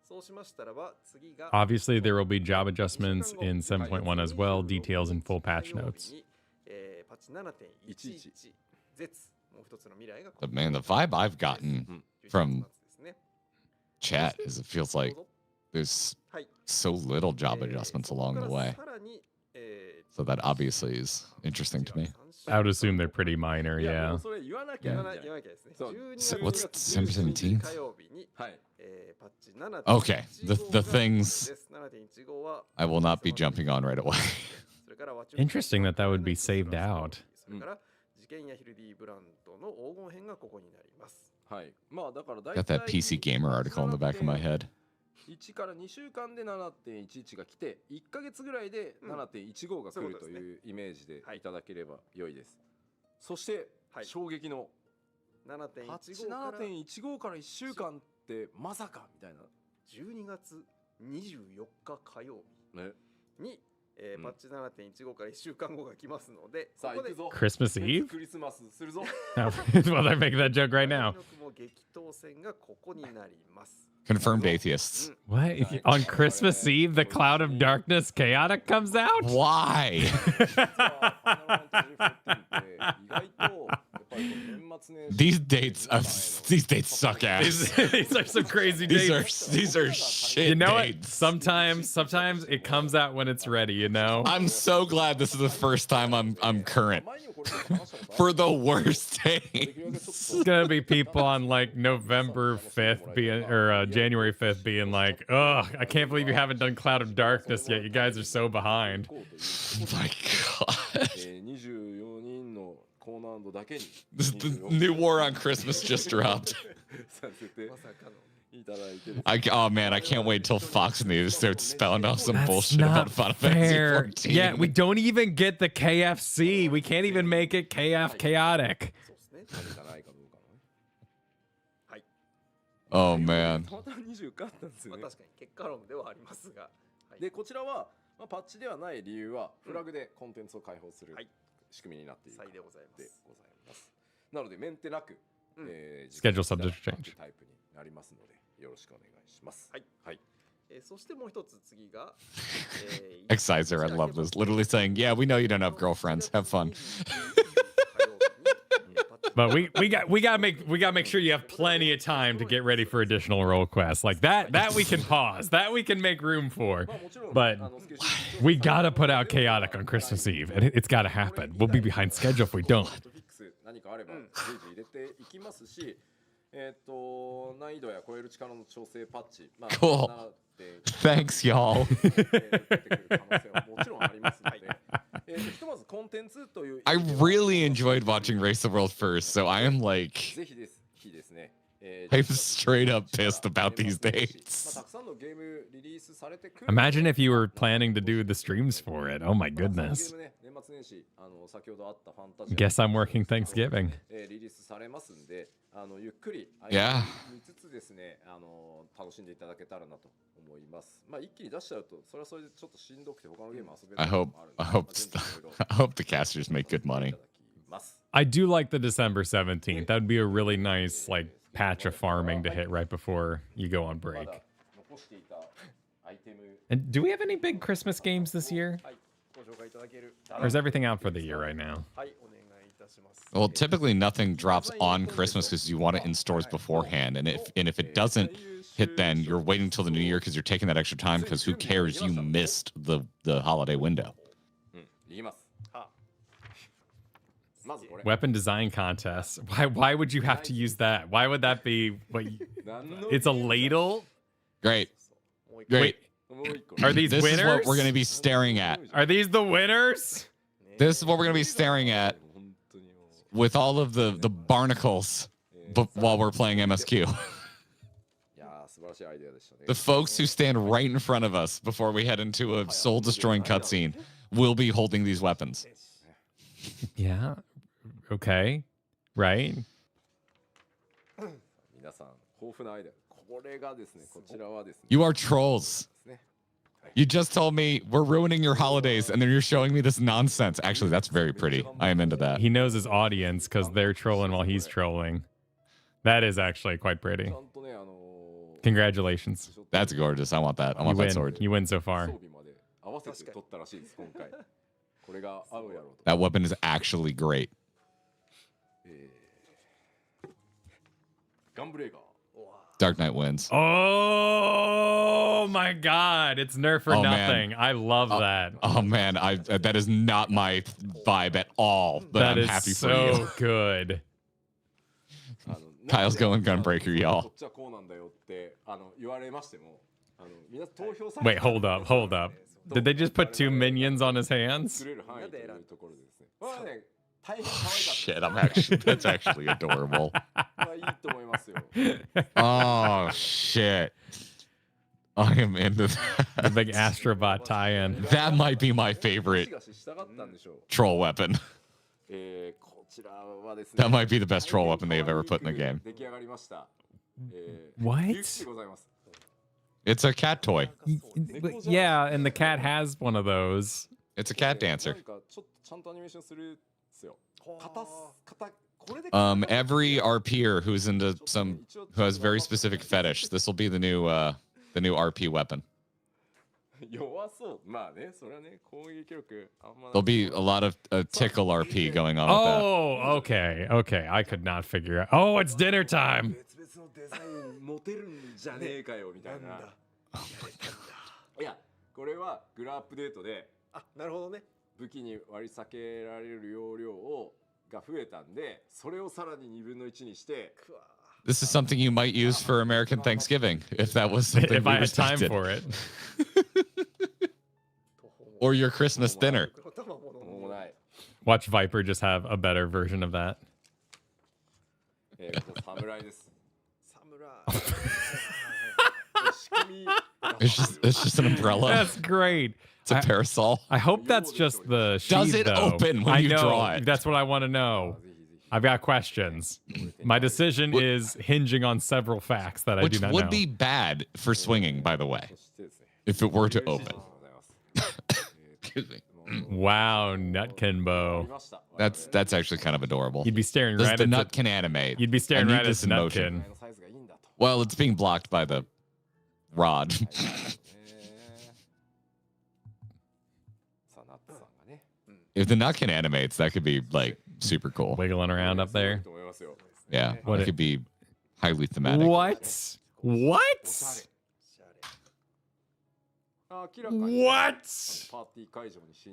そうしましたらば次が Obviously, there will be job adjustments in 7.1 as well. Details in full patch notes. パッチ 7.11 絶もう一つの未来が But man, the vibe I've gotten from chat is it feels like there's so little job adjustments along the way. So that obviously is interesting to me. I would assume they're pretty minor, yeah. What's 17th? Okay, the things I will not be jumping on right away. Interesting that would be saved out. Got that PC Gamer article in the back of my head. 1から2週間で 7.11 が来て1ヶ月ぐらいで 7.15 が来るというイメージでいただければ良いです。そして衝撃のパッチ 7.15 から1週間ってまさかみたいな12月24日火曜日にパッチ 7.15 から1週間後が来ますので、さあ行くぞ。 Christmas Eve? クリスマスするぞ。 Well, they're making that joke right now. 激闘戦がここになります。 Confirmed atheists. What? On Christmas Eve, the cloud of darkness chaotic comes out? Why? These dates suck ass. These are some crazy dates. These are shit. You know dates. what? Sometimes it comes out when it's ready, you know? I'm so glad this is the first time I'm current. For the worst dates. It's gonna be people on like November 5th being or January 5th being like, "Ugh, I can't believe you haven't done Cloud of Darkness yet. You guys are so behind." My God. The new war on Christmas just dropped. Oh man, I can't wait till Fox News starts spelling off some bullshit about Final Fantasy 14. Yeah, we don't even get the KFC. We can't even make it KF chaotic. Oh man. でこちらはパッチではない理由はフラグでコンテンツを開放する仕組みになっているからでございます。なのでメンテなく Schedule subject change タイプになりますのでよろしくお願いします。はい。はい。そしてもう一つ次が XIV, I love this. Literally saying, "Yeah, we know you don't have girlfriends. Have fun." But we gotta make sure you have plenty of time to get ready for additional role quests like that we can pause, that we can make room for, but we gotta put out chaotic on Christmas Eve, and it's gotta happen. We'll be behind schedule if we don't. 何かあれば随時入れていきますし、難易度や超える力の調整パッチ、Cool. Thanks, y'all. もちろんありますので。ひとまずコンテンツという I really enjoyed watching Race the World first, so I am like, ぜひですね。I'm straight up pissed about these dates. たくさんのゲームリリースされてくる。 Imagine if you were planning to do the streams for it. Oh my goodness. 年末年始先ほどあったファンタジー Guess I'm working Thanksgiving. リリースされますんで、ゆっくり見つつですね、楽しんでいただけたらなと思います。まあ一気に出しちゃうとそれはそれでちょっとしんどくて他のゲーム遊べない。 I hope the casters make good money. I do like the December 17th. That would be a really nice like patch of farming to hit right before you go on break. And do we have any big Christmas games this year? Or is everything out for the year right now? Well, typically nothing drops on Christmas because you want it in stores beforehand, and if it doesn't hit then, you're waiting till the new year because you're taking that extra time because who cares? You missed the holiday window. Weapon design contest. Why would you have to use that? Why would that be what it's a ladle? Great. Wait, are these this winners? This is what we're going to be staring at. Are these the winners? This is what we're going to be staring at with all of the barnacles while we're playing MSQ. The folks who stand right in front of us before we head into a soul-destroying cutscene will be holding these weapons. Yeah. Okay. Right. You are trolls. You just told me we're ruining your holidays, and then you're showing me this nonsense. Actually, that's very pretty. I am into that. He knows his audience because they're trolling while he's trolling. That is actually quite pretty. Congratulations. That's gorgeous. I want that. I want that sword. You win so far. That weapon is actually great. Dark Knight wins. Oh my God! It's nerf for nothing. Man. I love that. Oh man, that is not my vibe at all. But that I'm happy for you. So good. Kyle's going Gunbreaker, y'all. Wait, hold up. Did they just put 2 minions on his hands? Oh, shit, that's actually adorable. Oh shit. I am into that. The big Astrobot tie-in. That might be my favorite troll weapon. That might be the best troll weapon they have ever put in a game. What? It's a cat toy. Yeah, and the cat has one of those. It's a cat dancer. Every RPer who's into who has very specific fetish, this will be the new RP weapon. There'll be a lot of tickle RP going on with that. Oh, okay. I could not figure out. Oh, it's dinner time. This is something you might use for American Thanksgiving if that was something if I had time for it. Or your Christmas dinner. Watch Viper just have a better version of that. It's just an umbrella. That's great. It's a parasol. I hope that's just the sheet, Does it though. open when you draw it? That's what I want to know. I've got questions. My decision is hinging on several facts that I do not know. Which would be bad for swinging, by the way, if it were to open. Excuse me. Wow, Nutkinbo. That's actually kind of adorable. You'd be staring right at the Nutkin animate. You'd be staring right at the Nutkin. Well, it's being blocked by the rod. If the Nutkin animates, that could be like super cool. Wiggling around up there. Yeah, it could be highly thematic. What? What?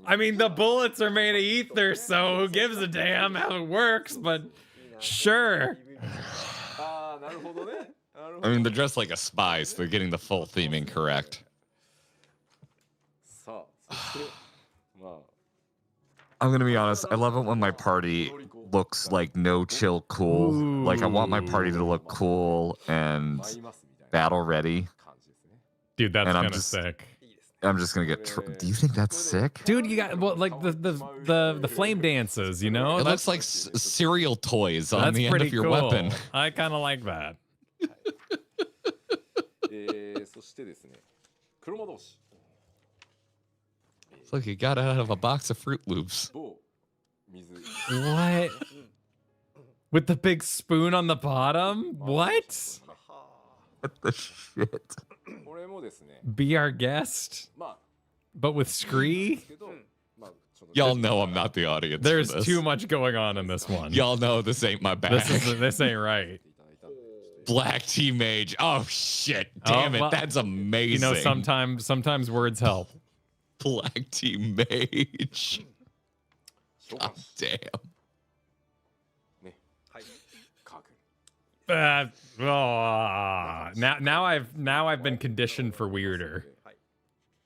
I mean, the bullets are made of ether, so who gives a damn how it works, but sure. I mean, they're dressed like a spy, so they're getting the full theming correct. I'm going to be honest. I love it when my party looks like no chill cool. Ooh. Like, I want my party to look cool and battle ready. Dude, that's kind of sick. I'm just gonna get. Do you think that's sick, dude? You got like the flame dances, you know? It looks like cereal toys on the end of your weapon. I kind of like that. Look, you got it out of a box of Fruit Loops. What? With the big spoon on the bottom? What? What the shit? これもですね、 Be our guest? ま But with あ Scree? けど、まあちょっと Y'all know I'm not the audience. for There's this. too much going on in this one. Y'all know this ain't my bag. This ain't right. いただいたんで、ちょっと Black Tea Mage. Oh shit! Damn Oh, it, well, that's amazing. You know, sometimes words help. Black Tea Mage. 召喚 God し damn. ね、はい。書く。 Now I've been conditioned for weirder.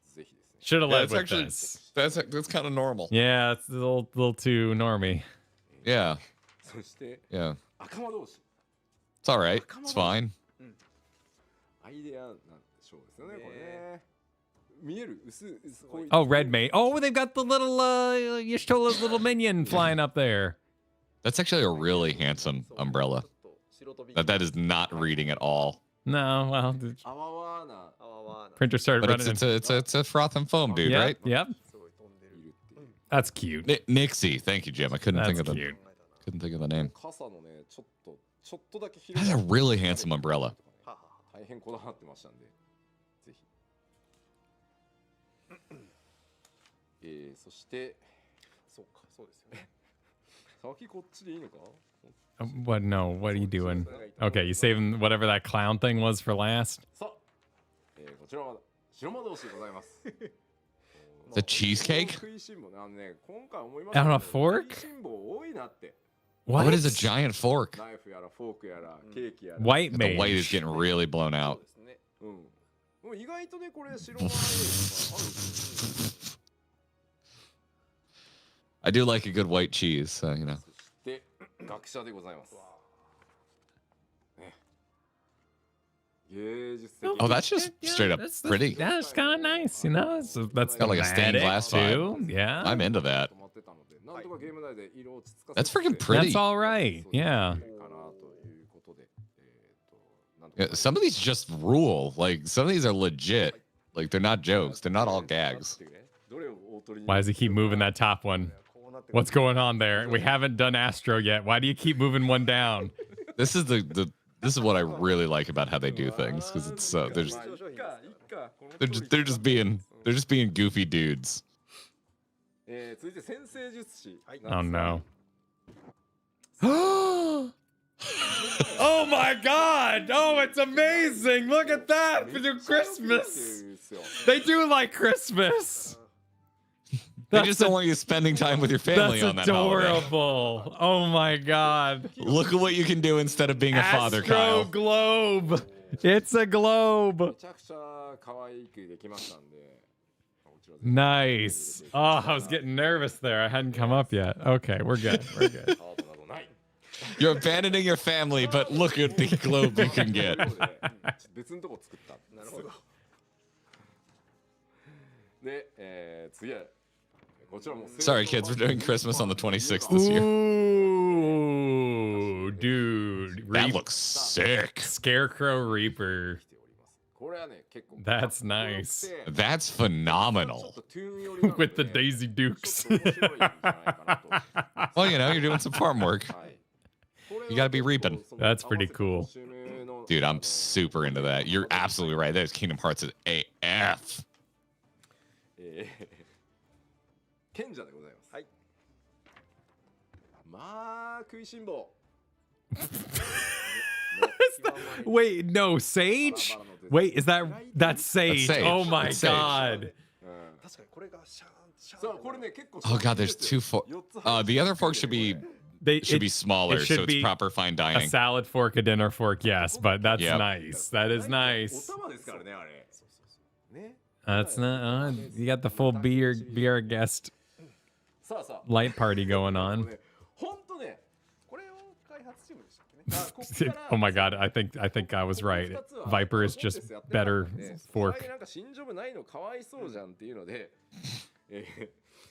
ぜひですね。 Should have Yeah, led that's with actually this. that's kind of normal. Yeah, it's a little too normy. Yeah, そして yeah. 赤間同士 It's all right. It's fine. アイデアなんでしょうですよね、これね。見える薄こういう Oh, red mate. Oh, they've got the little Yishtola's little minion flying up there. That's actually a really handsome umbrella. That is not reading at all. No, well, あわわな printer started But running. it's a froth and foam dude, Yep, right? Yep. いるっていう。 That's cute. Nixie. Thank you, Jim. I couldn't That's think of the cute. couldn't think of the name. 傘のね、ちょっとだけ That's a really handsome umbrella. 大変こだわってましたんで、ぜひ。そして、そうか、そうですよね。先こっちでいいのか？ What? No, what are you doing? Okay, you saving whatever that clown thing was for last? さあ、こちらは白魔同士でございます。 The cheesecake? 食いしん坊ね、ね、今回思いま On a fork? 食いしん坊多いなって。 What is a giant fork? ナイフやらフォークやらケーキやら。 White The white is mage. getting really blown そう out. ですね。うん。もう意外とね、これ白魔要素があるんですよ。 I do like a good white cheese, so you know. そして学者でございます。ね。芸術的。 Oh, that's just straight up pretty. That's kind of nice, you know. So that's Got like a stained thematic, glass too. vibe. Yeah, I'm into that. 止まってたので、なんとかゲーム内で色を落ち着かせて That's freaking pretty. that's all right. Yeah. かなということで、なんと Yeah, か some of these just rule. Like some of these are legit. Like they're not jokes. They're not all gags. どれを大取りに Why does he keep moving that top one? What's going on there? We haven't done Astro yet. Why do you keep moving one down? This is this is what I really like about how they do things because it's they're just まあいっかいっかこの they're just being goofy dudes. 続いて先生術師 Oh no. Oh my God! Oh, it's amazing! Look at that! For Christmas! They do like Christmas! They just don't want you spending time with your family That's on that holiday. adorable! Oh my God! Look at what you can do instead of being a father, Astro Kyle. globe! It's a globe! めちゃくちゃ可愛くできましたんで Nice. Oh, I was getting nervous there. I hadn't come up yet. Okay, we're good. We're good. カードなどない You're abandoning your family, but look at the globe you can get. 別のとこ作ったなるほどで、次はこちらも Sorry, kids, we're doing Christmas on the 26th this year. Ooh, dude. That looks sick. Scarecrow Reaper. これはね結構 That's nice. That's phenomenal. With the Daisy Dukes. Well, you know, you're doing some farm work. You gotta be reaping. That's pretty cool. Dude, I'm super into that. You're absolutely right. There's Kingdom Hearts is AF. 賢者でございますはいまあ食いしん坊 Wait, no, Sage? Wait, is that's Sage? That's Sage. Oh my That's Sage. God. 確かにこれがシャーンシャーン。そうこれね結構 Oh god, there's two forks. The other fork should be They be smaller, it should so it's be proper fine a dining. salad fork, a dinner fork, yes, but that's Yep. nice. That is お nice. 玉ですからねあれね That's not. You got the full be our guest さあさあ light party going on. ほんとねこれを開発チームでしたっけね Oh my God, I think I was right. Viper is just better fork. なんか新ジョブないのかわいそうじゃんっていうので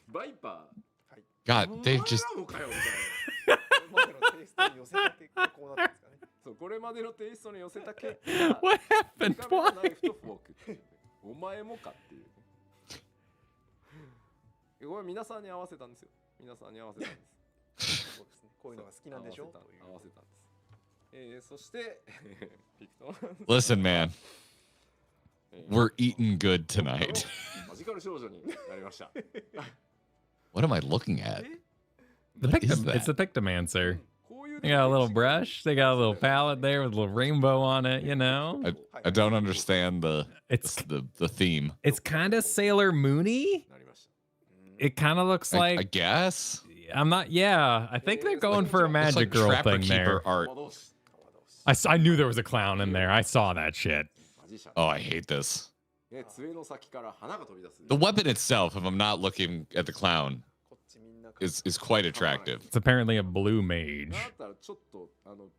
バイパー God, they've just お前らもかよみたいこれまでのテイストに寄せた結果こうなったんですかね。なそうこれまでのテイストに寄せた結果 What happened? 深めのナイ Why? フとフォークっていうねお前もかっていうねこれ皆さんに合わせたんですよ皆さんに合わせたんですそうですね。こういうのが好きなんでしょという。合わせたんです。そしてピクト Listen, man. We're eating good tonight. マジカル少女になりました。 What am I looking at? The What is It's that? the Pictomancer. They got a little brush. They got a little palette there with a little rainbow on it. You know, I don't understand it's the theme. it's kind of Sailor Moony. It kind of looks I like guess. I'm not. Yeah, I think they're going for a Looks magic like girl Trapper thing there. Keeper art. I knew there was a clown in there. I saw that shit. Oh, I hate this. 杖の先から花が飛び出す。 The weapon itself, if I'm not looking at the clown, is quite attractive. It's apparently a blue mage. だったらちょっと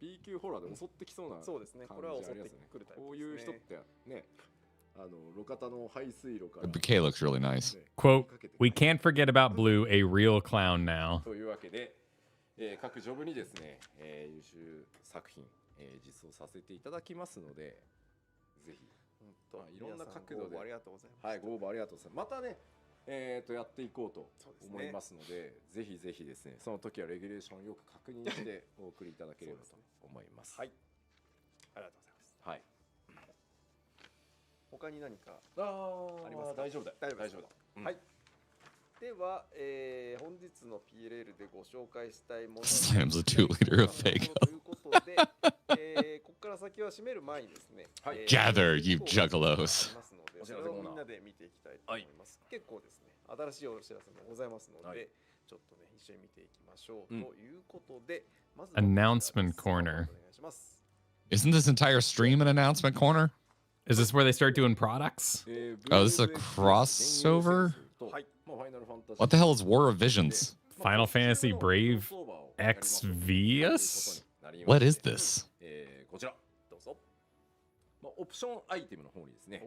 B 級ホラーで襲ってきそうな。そうですね。これは襲ってくるタイプですね。こういう人ってね、路肩の排水路から。 The bouquet looks really nice. Quote, "We can't forget about Blue, a real clown now." というわけで、各ジョブにですね、優秀作品、実装させていただきますので、ぜひ。いろんな角度でありがとうございます。はい、ご応募ありがとうございます。またね、やっていこうと思いますので、ぜひぜひですね、その時はレギュレーションをよく確認してお送りいただければと思います。はい。ありがとうございます。はい。他に何かありますか？大丈夫だ。大丈夫だ。はい。では、本日の PLL でご紹介したいもの Slams a 2-liter of Faygo. ということで、ここから先は締める前にですね、Gather, you juggalos. それをみんなで見ていきたいと思います。結構ですね、新しいお知らせもございますので、ちょっとね、一緒に見ていきましょう。ということで、まず Announcement corner. お願いします。 Isn't this entire stream an announcement corner? Is this where they start doing products? Oh, this is a crossover? What the hell is War of Visions? Final Fantasy Brave XV? What is this? こちらどうぞ。オプションアイテムの方にですね。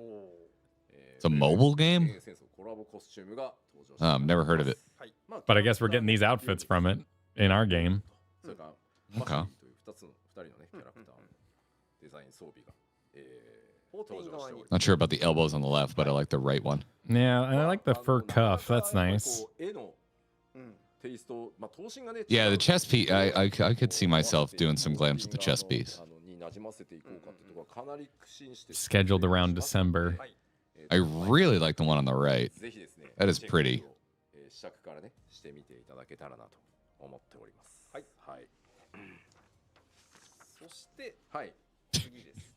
It's a mobile game? 戦争コラボコスチュームが登場し I've never heard of it. But I guess we're getting these outfits from it in our game. それから Okay. という2人のねキャラクターのデザイン装備が登場しております。 Not sure about the elbows on the left, but I like the right one. Yeah, and I like the fur cuff. That's nice. 絵のテイスト、まあ頭身がね。 Yeah, the chest piece. I could see myself doing some glams with the chest piece. に馴染ませていこうかってところかなり苦心して。 Scheduled around December. I really like the one on the right. ぜひですね。 That is pretty. 試着からねしてみていただけたらなと思っております。はいはい。そしてはい次です。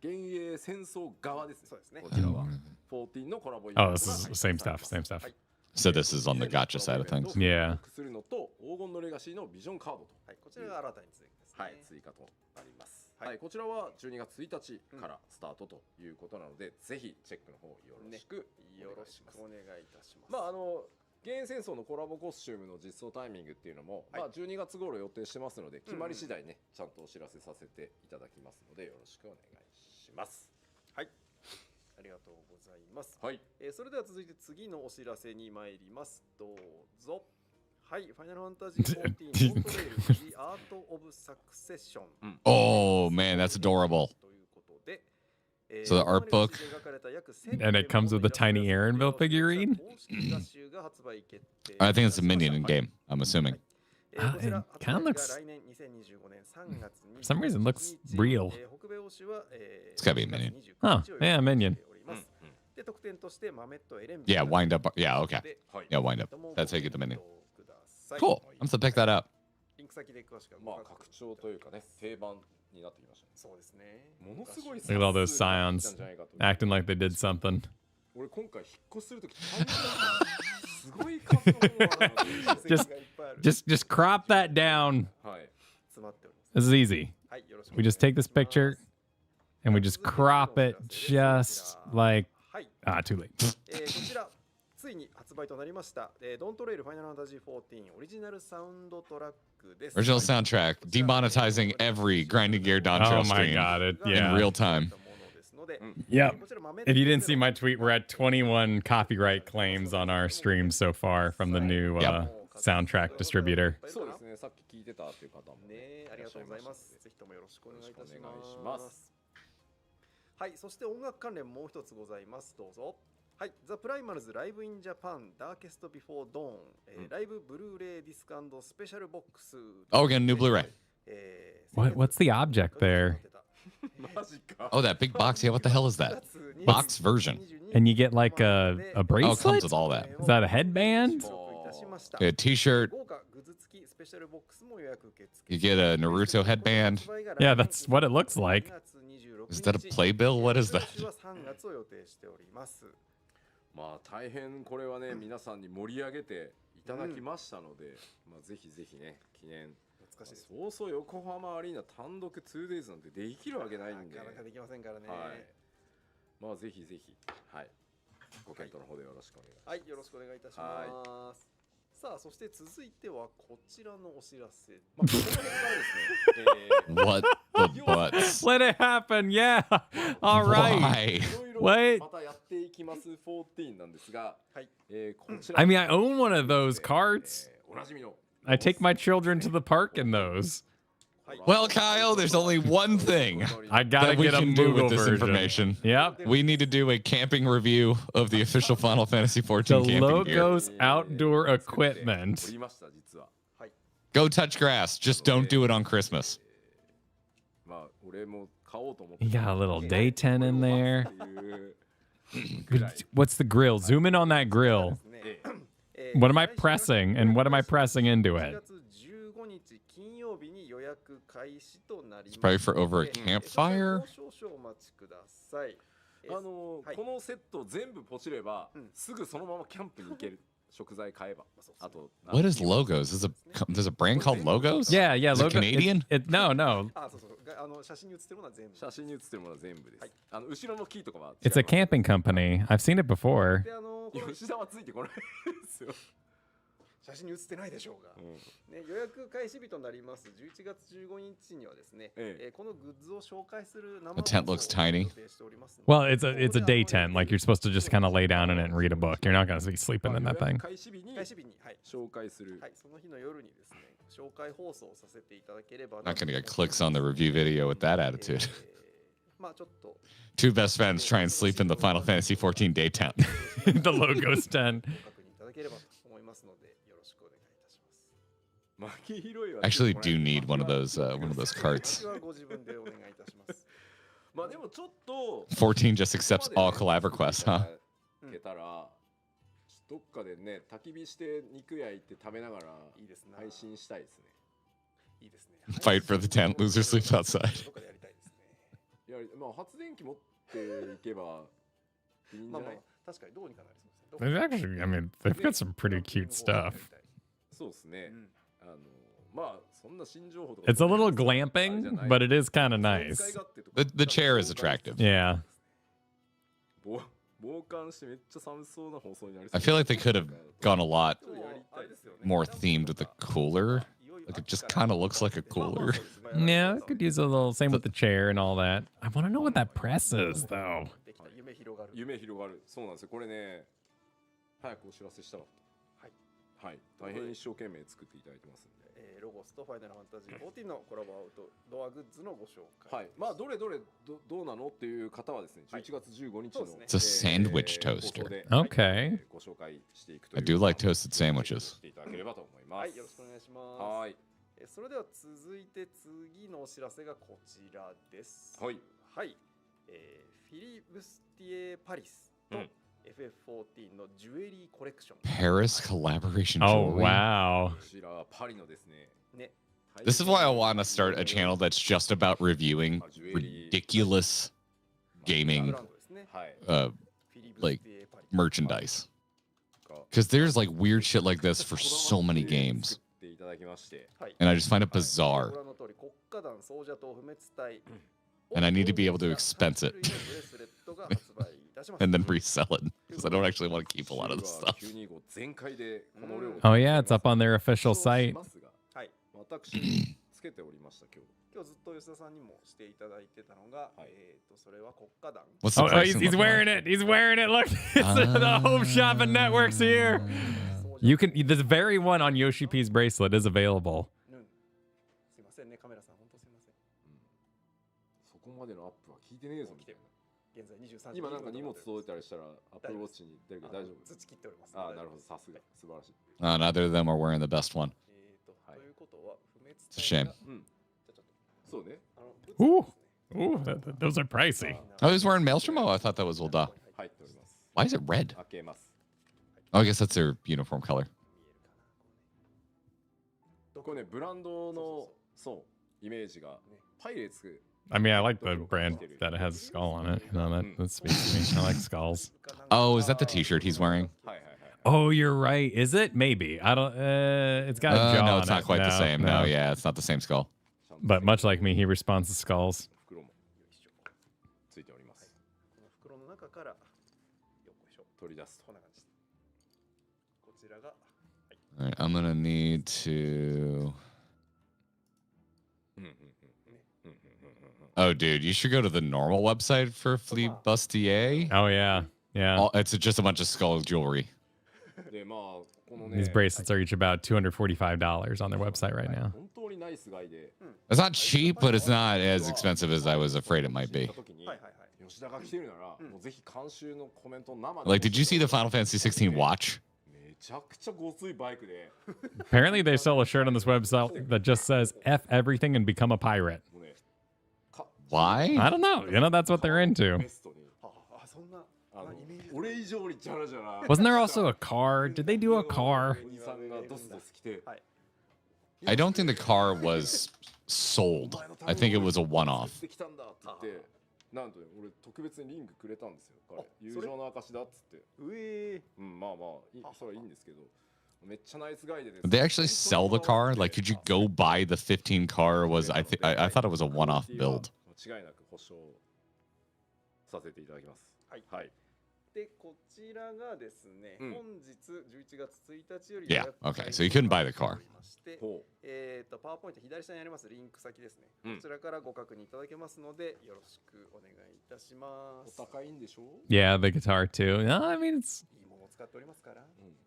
幻影戦争側ですね。そうですね。こちらは14のコラボイベント Oh, が this is same stuff. Same stuff. So this is on the gotcha side of things. Yeah. するのと黄金のレガシーのビジョンカードと。はい、こちらが新たに追加ですね。はい、追加となります。はい、こちらは12月1日からスタートということなので、ぜひチェックの方よろしくお願いいたします。まあ幻影戦争のコラボコスチュームの実装タイミングっていうのも、まあ12月頃予定してますので、決まり次第ね、ちゃんとお知らせさせていただきますのでよろしくお願いします。はい。ありがとうございます。はい。それでは続いて次のお知らせに参ります。どうぞ。はい、ファイナルファンタジー14 Don't Fail The Art of Succession。 Oh man, that's adorable. So the art book. And it comes with a tiny Aaronville figurine? I think it's a minion in game, I'm assuming. It kind of looks, for some reason, looks real. It's gotta be a minion. Oh, yeah, a minion. Yeah, wind up. Yeah, okay. Yeah, wind up. That's how you get the minion. Cool. I'm supposed to pick that up. まあ拡張というかね、定番になってきましたね。そうですね。ものすごい Look at all those scions acting like they did something. 俺今回引っ越しするときすごい数のものがある。 Just crop that down. はい。 This is easy. We just take this picture and we just crop it just like too late. こちらついに発売となりました。ドントレイルファイナルファンタジー14オリジナルサウンドトラックです。 Original soundtrack, demonetizing every Grinding Gear Doncho Oh my stream god, in real time. Yep. If you didn't see my tweet, we're at 21 copyright claims on our stream so far from the new soundtrack distributor. そうですね。さっき聞いてたという方もね、ありがとうございます。ぜひともよろしくお願いいたします。はい、そして音楽関連もう一つございます。どうぞ。はい、ザ・プライマルズライブインジャパンダーケストビフォードーン、ライブブルーレイディスク&スペシャルボックス。Oh, again, new Blu-ray. What's the object there? マジか。 Oh, that big box. Yeah, what the hell is that? Box version. And you get like a Oh, it bracelet? comes with all that. Is that a headband? A t-shirt. You get a Naruto headband. Yeah, that's what it looks like. Is that a playbill? What is that? まあ大変これはね皆さんに盛り上げていただきましたので、まあぜひぜひね記念。そうそう横浜アリーナ単独 2days なんてできるわけないんで。なかなかできませんからね。はい。まあぜひぜひはいご検討の方でよろしくお願いします。はい、よろしくお願いいたします。さあそして続いてはこちらのお知らせ。まあこの辺からですね。What the butts? Let it happen, yeah. All right. Why? Wait. またやっていきます14なんですが、はい。こちら I mean, I own one of those carts. おなじみの I take my children to the park in those. Well, Kyle, there's only one thing I gotta that we get a can do Moogle with this version. information. Yep. We need to do a camping review of the official Final Fantasy XIV The camping gear. Logos outdoor equipment. おりました実は。 Go touch grass. Just don't do it on Christmas. まあ俺も買おうと思って。 You got a little day tent in there. What's the grill? Zoom in on that grill. What am I pressing and what am I pressing into it? It's probably for over a campfire. このセット全部ポチればすぐそのままキャンプに行ける。食材買えば。あと What is Logos? There's a brand called Logos? Yeah, yeah. Is it Logo, Canadian? No, no. あ、そうそう。写真に写ってるものは全部。写真に写ってるものは全部です。後ろのキーとかは。 It's a camping company. I've seen it before. で吉田はついてこないですよ。写真に写ってないでしょうが、ね、予約開始日となります11月15日にはですね、このグッズを紹介する生 The tent looks tiny. Well, it's a day tent. Like you're supposed to just kind of lay down in it and read a book. You're not going to be sleeping in that thing. 開始日に紹介する。はい、その日の夜にですね、紹介放送させていただければ。 Not gonna get clicks on the review video with that attitude. まあちょっと。 Two best friends try and sleep in the Final Fantasy XIV day tent. The Logos tent. I actually do need one of those carts. まあでもちょっと14 just accepts all collab requests, huh? たらどっかでね焚き火して肉焼いて食べながら配信したいですね。いいですね。 Fight for the tent, loser sleeps outside. いやまあ発電機持っていけばいいんじゃない？確かにどうにかなりそうですね。 There's actually, I mean, they've got some pretty cute stuff. そうですね。まあそんな新情報とか。 It's a little glamping, but it is kind of nice. The chair is attractive. Yeah. I feel like they could have gone a lot more themed with the cooler. Like it just kind of looks like a cooler. Yeah, it could use a little, same with the chair and all that. I want to know what that press is, though. 夢広がる。そうなんですよ。これね、早くお知らせしたかった。はい。大変一生懸命作っていただいてますんで。ロゴスとファイナルファンタジー14のコラボアウトドアグッズのご紹介。はい。まあどれどうなのっていう方はですね、11月15日の It's a sandwich toaster. Okay. ご紹介していくという。 I do like toasted sandwiches. していただければと思います。はい、よろしくお願いします。はい。それでは続いて次のお知らせがこちらです。はい。はい。フィリブスティエ・パリスと FF14 のジュエリーコレクション。Paris collaboration Oh, jewelry. wow. こちらパリのですね。ね。 This is why I want to start a channel that's just about reviewing ridiculous gaming like merchandise. Because there's like weird shit like this for so many games. And I just find it bizarre. And I need to be able to expense it. And then resell it. Because I don't actually want to keep a lot of this stuff. Oh, yeah, it's up on their official site. 私つけておりました今日ずっと吉田さんにもしていただいてたのが、それは国家団。What's the Oh, price he's wearing it. He's wearing it. Look, it's the Home Shopping Network's here. You can, this very one on Yoshi P's bracelet is available. すいませんね、カメラさん、本当すいません。そこまでのアップは聞いてねえぞみたいな。現在23時今なんか荷物届いたりしたらアップルウォッチに出るけど大丈夫？土切っております。ああ、なるほど、さすが、素晴らしい。Neither of them are wearing the best one. ということは不滅 It's a shame. うん。そうね。Ooh, ooh, those are pricey. Oh, he's wearing Maelstrom? Oh, I thought that was Ulda. 入っております。 Why is it red? 開けます。 Oh, I guess that's their uniform color. これね、ブランドのそうイメージがパイレーツ。 I mean, I like the brand that it has a skull on it. You know, that speaks to me. I like skulls. Oh, is that the T-shirt he's wearing? Oh, you're right. Is it? Maybe. I don't. It's got a jaw no, on it's not it. quite the No, same. no. No, yeah, it's not the same skull. But much like me, he responds to skulls. 袋もついております。この袋の中からよっこいしょ取り出すと。こんな感じです。こちらが All right, I'm gonna need to. Oh, dude, you should go to the normal website for Fleet Bustier. Oh yeah, yeah. It's just a bunch of skull jewelry. でまあこのね These bracelets are each about $245 on their website right now. 本当にナイス買いで。 It's not cheap, but it's not as expensive as I was afraid it might be. 吉田が来てるならもうぜひ監修のコメント生で。 Like, did you see the Final Fantasy 16 watch? めちゃくちゃごついバイクで。 Apparently, they sell a shirt on this website that just says "F everything and become a pirate." Why? I don't know. You know, that's what they're into. あそんな 俺以上にチャラじゃない。 Wasn't there also a car? Did they do a car? おじさんがドスドス来て。 I don't think the car was sold. I think it was a one-off. 来たんだって言って、なんとね俺特別にリングくれたんですよ。彼友情の証だっつって。うんまあまあそれはいいんですけど。めっちゃナイスガイでです。 Did they actually sell the car? Like, could you go buy the 15 car? I thought it was a one-off build. 間違いなく保証させていただきます。はい。でこちらがですね、本日11月1日より Yeah, okay. So you couldn't buy the car. パワーポイント左下にありますリンク先ですね。こちらからご確認いただけますのでよろしくお願いいたします。お高いんでしょ？ Yeah, the guitar too. No, I mean it's. いいものを使っておりますから、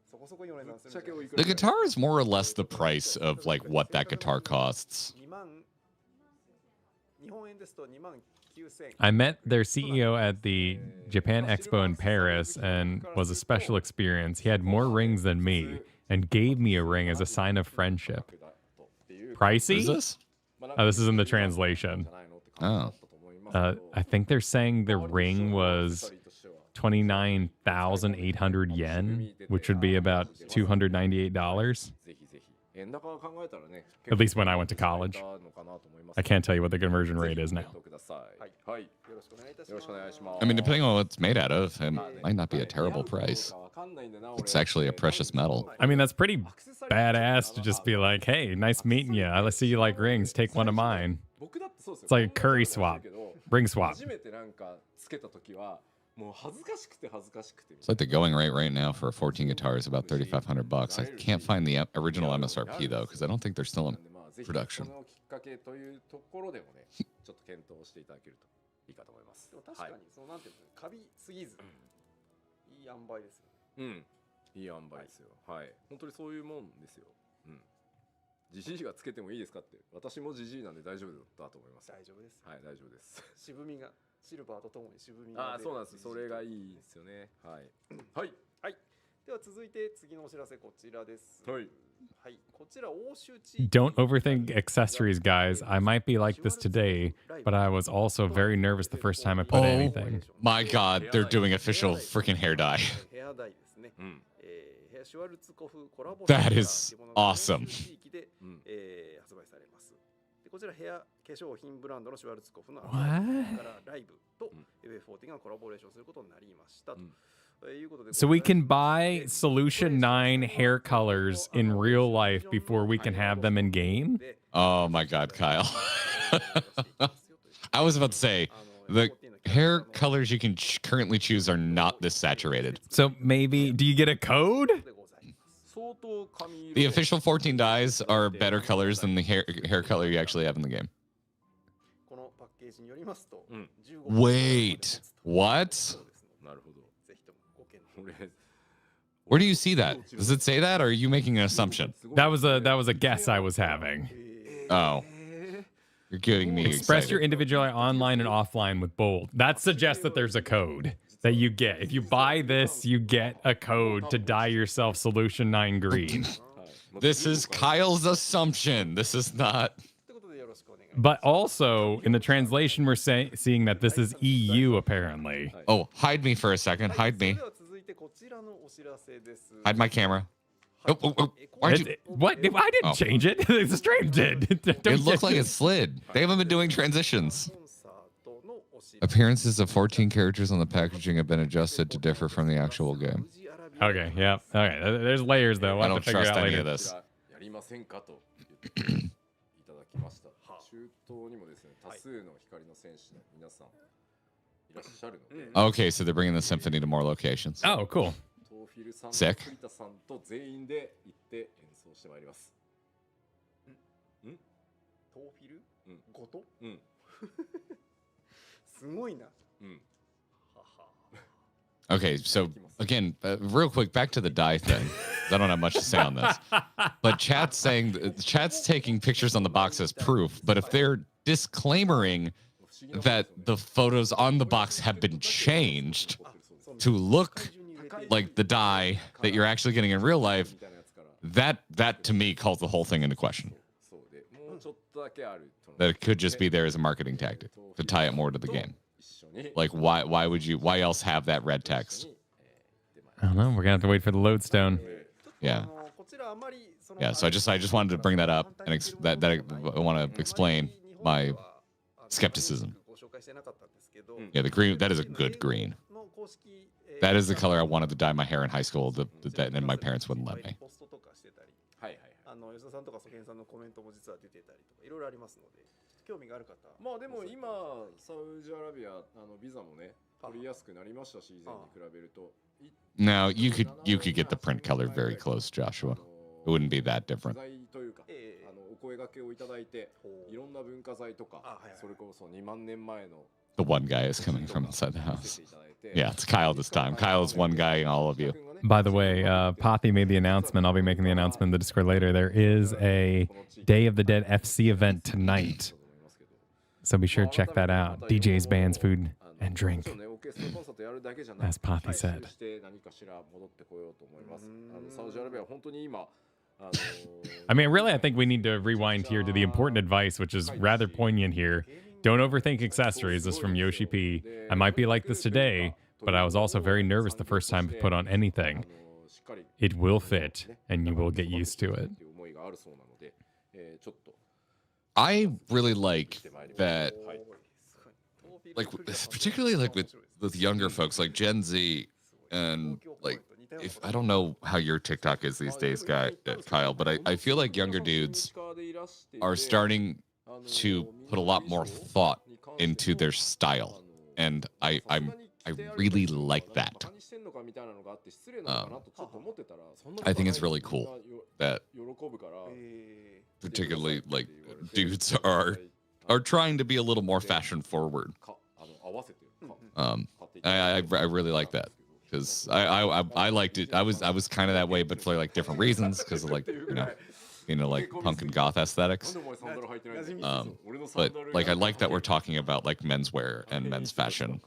そこそこにお値段する。 The guitar is more or less the price of like what that guitar costs. 日本円ですと29000。 I met their CEO at the Japan Expo in Paris and was a special experience. He had more rings than me and gave me a ring as a sign of friendship. Pricey? Is this? Oh, this is in the translation. Oh. I think they're saying the ring was 29,800 yen, which would be about $298. At least when I went to college. I can't tell you what the conversion rate is now. I mean, depending on what it's made out of, it might not be a terrible price. It's actually a precious metal. I mean, that's pretty badass to just be like, hey, nice meeting you. I see you like rings. Take one of mine. It's like a curry swap, ring swap. It's like the going rate right now for 14 guitars, about $3,500. I can't find the original MSRP though, because I don't think they're still in production. いいかと思います。確かにそうなんていうのカビすぎずいい塩梅ですよ。うん、いい塩梅ですよ。はい、本当にそういうもんですよ。うん。ジジイがつけてもいいですかって、私もジジイなんで大丈夫だと思います。大丈夫です。はい、大丈夫です。渋みがシルバーとともに渋みが。あ、そうなんです。それがいいですよね。はい。はい。はい。では続いて次のお知らせこちらです。はい。Don't overthink accessories, guys. I might be like this today, but I was also very nervous the first time I put anything. My God, they're doing official freaking hair dye. That is awesome. こちらヘア化粧品ブランドのシュワルツコフのからライブと FF11 がコラボレーションすることになりました。So we can buy Solution 9 hair colors in real life before we can have them in game? Oh my God, Kyle. I was about to say, the hair colors you can currently choose are not this saturated. So maybe, do you get a code? The official 14 dyes are better colors than the hair color you actually have in the game. Wait, what? Where do you see that? Does it say that, or are you making an assumption? That was a guess I was having. Oh. You're getting me Express your excited. individuality online and offline with bold. That suggests that there's a code that you get. If you buy this, you get a code to dye yourself Solution 9 green. This is Kyle's assumption. This is not. But also, in the translation, we're seeing that this is EU, apparently. Oh, hide me for a second. Hide me. Hide my camera. Why'd you... What? I didn't change it. The stream did. It looked like it slid. They haven't been doing transitions. Appearances of 14 characters on the packaging have been adjusted to differ from the actual game. Okay, yeah. Okay, there's layers, though. We'll I don't trust any of this. Okay, so they're bringing the symphony to more locations. Oh, cool. Sick. Okay, so again, real quick, back to the die thing. I don't have much to say on this, but chat's taking pictures on the box as proof. But if they're disclaimering that the photos on the box have been changed to look like the die that you're actually getting in real life, that to me calls the whole thing into question. That it could just be there as a marketing tactic to tie it more to the game. Like, why else have that red text? I don't know. We're gonna have to wait for the lodestone. Yeah. Yeah. So I just wanted to bring that up and I want to explain my skepticism. Yeah, the green. That is a good green. That is the color I wanted to dye my hair in high school. And my parents wouldn't let me. Now you could get the print color very close, Joshua. It wouldn't be that different. The one guy is coming from inside the house. Yeah, it's Kyle this time. Kyle is one guy in all of you. By the way, Pothy made the announcement. I'll be making the announcement in the Discord later. There is a Day of the Dead FC event tonight. So be sure to check that out. DJs, bands, food, and drink. As Pothy said. I mean, really, I think we need to rewind here to the important advice, which is rather poignant here. Don't overthink accessories. This is from Yoshi P. I might be like this today, but I was also very nervous the first time to put on anything. It will fit, and you will get used to it. I really like that, like particularly like with younger folks, like Gen Z, and like if I don't know how your TikTok is these days, Kyle, but I feel like younger dudes are starting to put a lot more thought into their style, and I really like that. I think it's really cool that particularly like dudes are trying to be a little more fashion forward. I really like that because I liked it. I was kind of that way, but for like different reasons because of like like punk and goth aesthetics. But like I like that we're talking about like menswear and men's fashion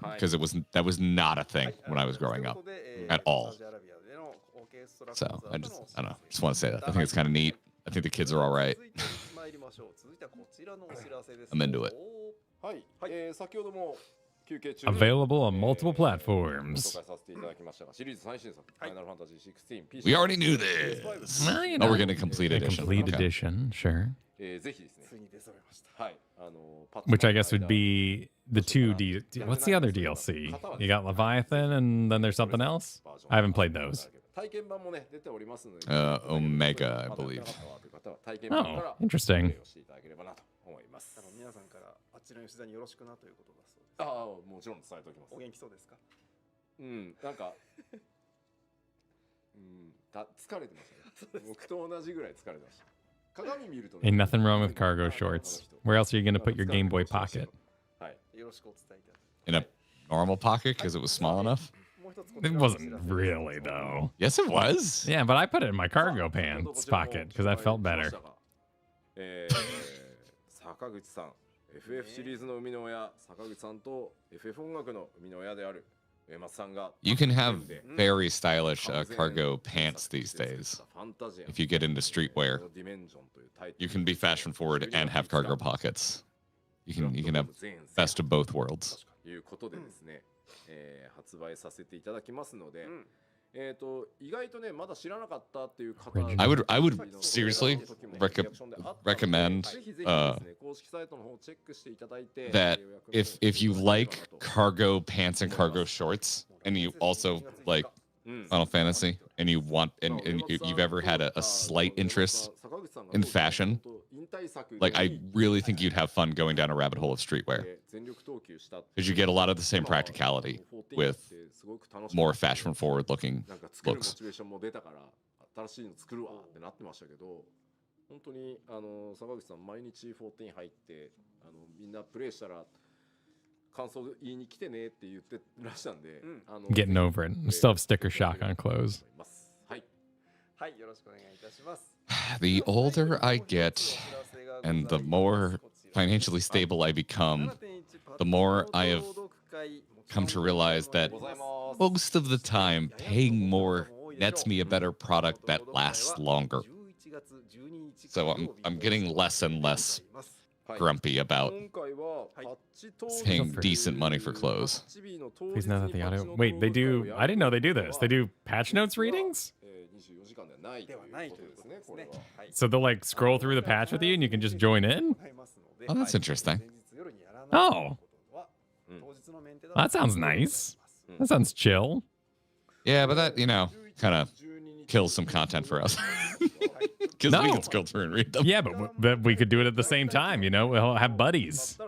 because that was not a thing when I was growing up at all. So I don't know. Just want to say that I think it's kind of neat. I think the kids are all right. I'm into it. Available on multiple platforms. We already knew this. Well, we're getting a complete edition. Complete edition, sure. Which I guess would be the two what's the other DLC? You got Leviathan and then there's something else? I haven't played those. Omega, I believe. Oh, interesting. Ain't nothing wrong with cargo shorts. Where else are you going to put your Game Boy Pocket? In a normal pocket because it was small enough? It wasn't really, though. Yes, it was. Yeah, but I put it in my cargo pants pocket because that felt better. 坂口さん、FF シリーズの生みの親坂口さんと FF 音楽の生みの親である上松さんが You can have very stylish cargo pants these days. If you get into streetwear, you can be fashion forward and have cargo pockets. You can have best of both worlds. ということでですね、発売させていただきますので、意外とねまだ知らなかったっていう方 I would seriously recommend that if you like cargo pants and cargo shorts and you also like Final Fantasy and you want and you've ever had a slight interest in fashion, like I really think you'd have fun going down a rabbit hole of streetwear because you get a lot of the same practicality with more fashion forward looking looks. 新しいの作るわってなってましたけど、本当に坂口さん毎日14入ってみんなプレイしたら感想言いに来てねって言ってらしたんで、Getting over it. I still have sticker shock on clothes. はいはい、よろしくお願いいたします。 The older I get and the more financially stable I become, the more I have come to realize that most of the time paying more nets me a better product that lasts longer. So I'm getting less and less grumpy about paying decent money for clothes. Please know that the audio. Wait, they do. I didn't know they do this. They do patch notes readings? So they'll like scroll through the patch with you and you can just join in? Oh, that's interesting. Oh. That sounds nice. That sounds chill. Yeah, but that, kind of kills some content for us. Because we can scroll through and read them. Yeah, but we could do it at the same time, We'll have buddies.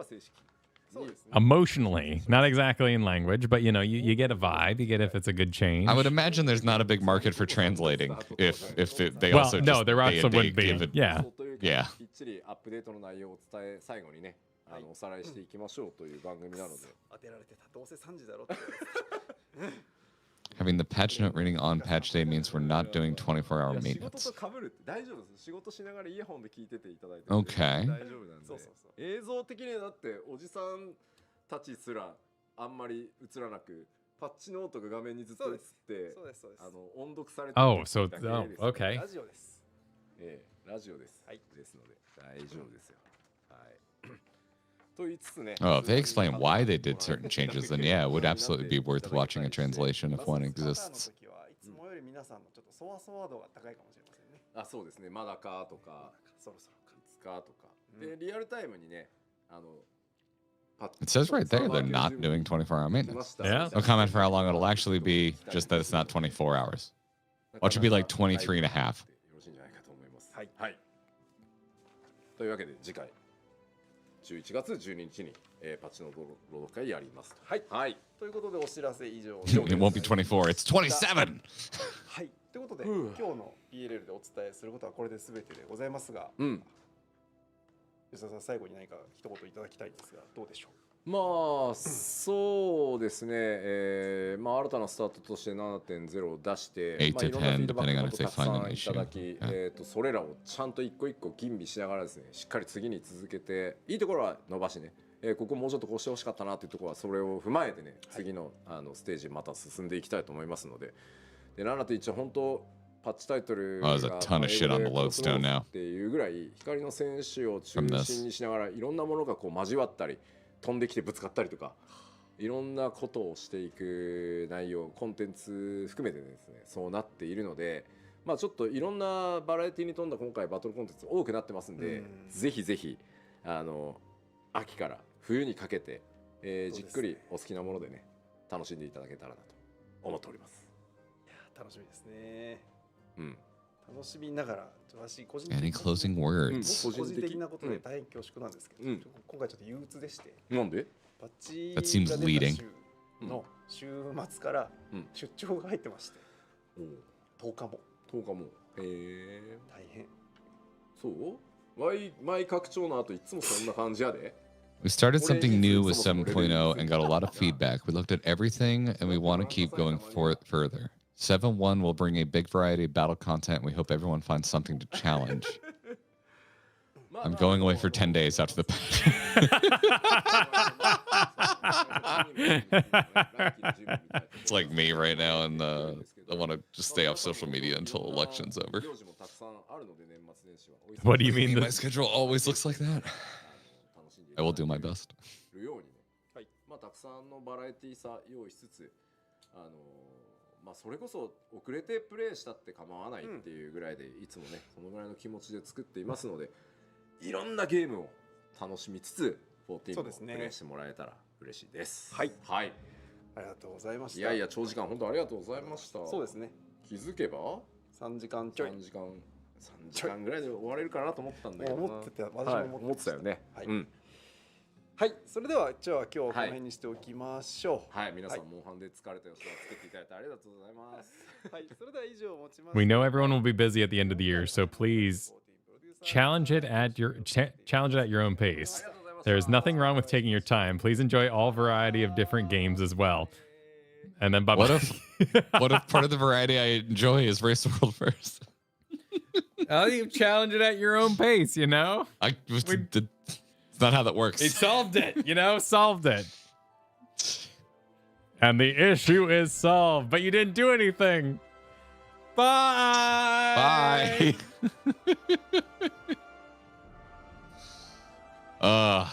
Emotionally, not exactly in language, but you get a vibe. You get if it's a good change. I would imagine there's not a big market for translating if they also no, there also wouldn't be. Yeah. Yeah. アップデートの内容を伝え最後にねおさらいしていきましょうという番組なので。当てられてたどうせ3時だろって。 Having the patch note reading on patch day means we're not doing 24-hour maintenance. 仕事と被るって大丈夫です。仕事しながらイヤホンで聞いてていただいて Okay. 大丈夫なんで。映像的にはだっておじさんたちすらあんまり映らなく、パッチノートが画面にずっと映って音読されてる Oh, so だけです。 okay. ラジオです。ラジオです。ですので大丈夫ですよ。はい。と言いつつね。 Oh, if they explain why they did certain changes, then yeah, it would absolutely be worth watching a translation if one exists. いつもより皆さんのちょっとそわそわ度が高いかもしれませんね。あ、そうですね。まだかとか、そろそろか。いつかとか。で、リアルタイムにね、It says right there they're not doing 24-hour maintenance. Yeah. No comment for how long it'll actually be, just that it's not 24 hours. Well, it should be like 23 and a half. よろしいんじゃないかと思います。はい。はい。というわけで次回11月12日に、パッチの朗読会やります。はい。はい。ということでお知らせ以上。 It won't be 24, it's 27! はい。ということで今日の PLL でお伝えすることはこれで全てでございますが、吉田さん最後に何か一言いただきたいんですがどうでしょう。まあそうですね、まあ新たなスタートとして 7.0 を出して、 8 to まあ、いろんなフィードバック 10, の depending on こと if they たくさ find ん an いただき、 issue. それらをちゃんと一個一個吟味しながらですね、しっかり次に続けて、いいところは伸ばしね、ここもうちょっとこうしてほしかったなというところはそれを踏まえてね、次の、ステージまた進んでいきたいと思いますので、で7.1は本当パッチタイトルが Oh, there's a ton of shit on the lodestone now. っていうぐらい光の選手を中心にしながらいろんなものがこう交わったり飛んできてぶつかったりとかいろんなことをしていく内容コンテンツ含めてですねそうなっているので、まあちょっといろんなバラエティに富んだ今回バトルコンテンツ多くなってますんで、ぜひぜひ秋から冬にかけて、じっくりお好きなものでね楽しんでいただけたらなと思っております。いや楽しみですね。楽しみながら私個人的 Any closing words? 個人的なことで大変恐縮なんですけど、今回ちょっと憂鬱でして。なんで？パッチ That seems leading. の週末から出張が入ってまして、10日も。10日も。大変。そう？毎拡張の後いつもそんな感じやで。We started something new with 7.0 and got a lot of feedback. We looked at everything and we want to keep going further. 7.1 will bring a big variety of battle content. We hope everyone finds something to challenge. I'm going away for 10 days after the patch. It's like me right now, and I want to just stay off social media until election's over. What do you mean? My schedule always looks like that. I will do my best. たくさんのバラエティさ用意しつつ、それこそ遅れてプレイしたって構わないっていうぐらいで、いつもねそのぐらいの気持ちで作っていますので、いろんなゲームを楽しみつつ14もプレイしてもらえたら嬉しいです。はい、はい、ありがとうございました。いやいや長時間本当ありがとうございました。そうですね。気づけば3時間ちょい。3時間ぐらいで終われるかなと思ったんだけどな。思ってた、私も思ってたよね。はい。はい、それでは今日はこの辺にしておきましょう。はい、皆さんモンハンで疲れた様子を作っていただいてありがとうございます。はい、それでは以上をもちまして。We know everyone will be busy at the end of the year, so please challenge it at your own pace. There's nothing wrong with taking your time. Please enjoy all variety of different games as well. And then what if part of the variety I enjoy is Race the World first? Oh, you challenge it at your own pace, you know? It's not how that works. He solved it, solved it. And the issue is solved, but you didn't do anything. Bye. I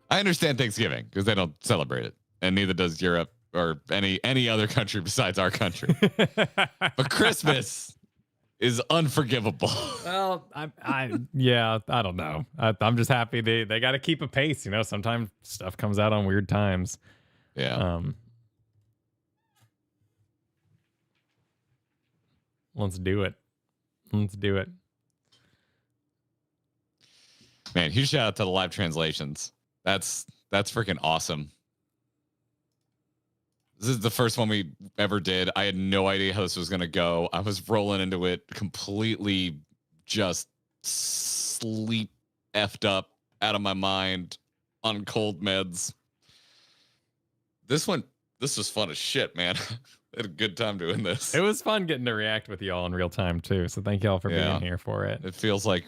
understand Thanksgiving because they don't celebrate it, and neither does Europe or any other country besides our country. But Christmas is unforgivable. Well, I don't know. I'm just happy they got to keep a pace. Sometimes stuff comes out on weird times. Yeah. Let's do it. Man, huge shout out to the live translations. That's freaking awesome. This is the first one we ever did. I had no idea how this was going to go. I was rolling into it completely just sleep effed up out of my mind on cold meds. This was fun as shit, man. I had a good time doing this. It was fun getting to react with y'all in real time too. So thank y'all for being here for it. It feels like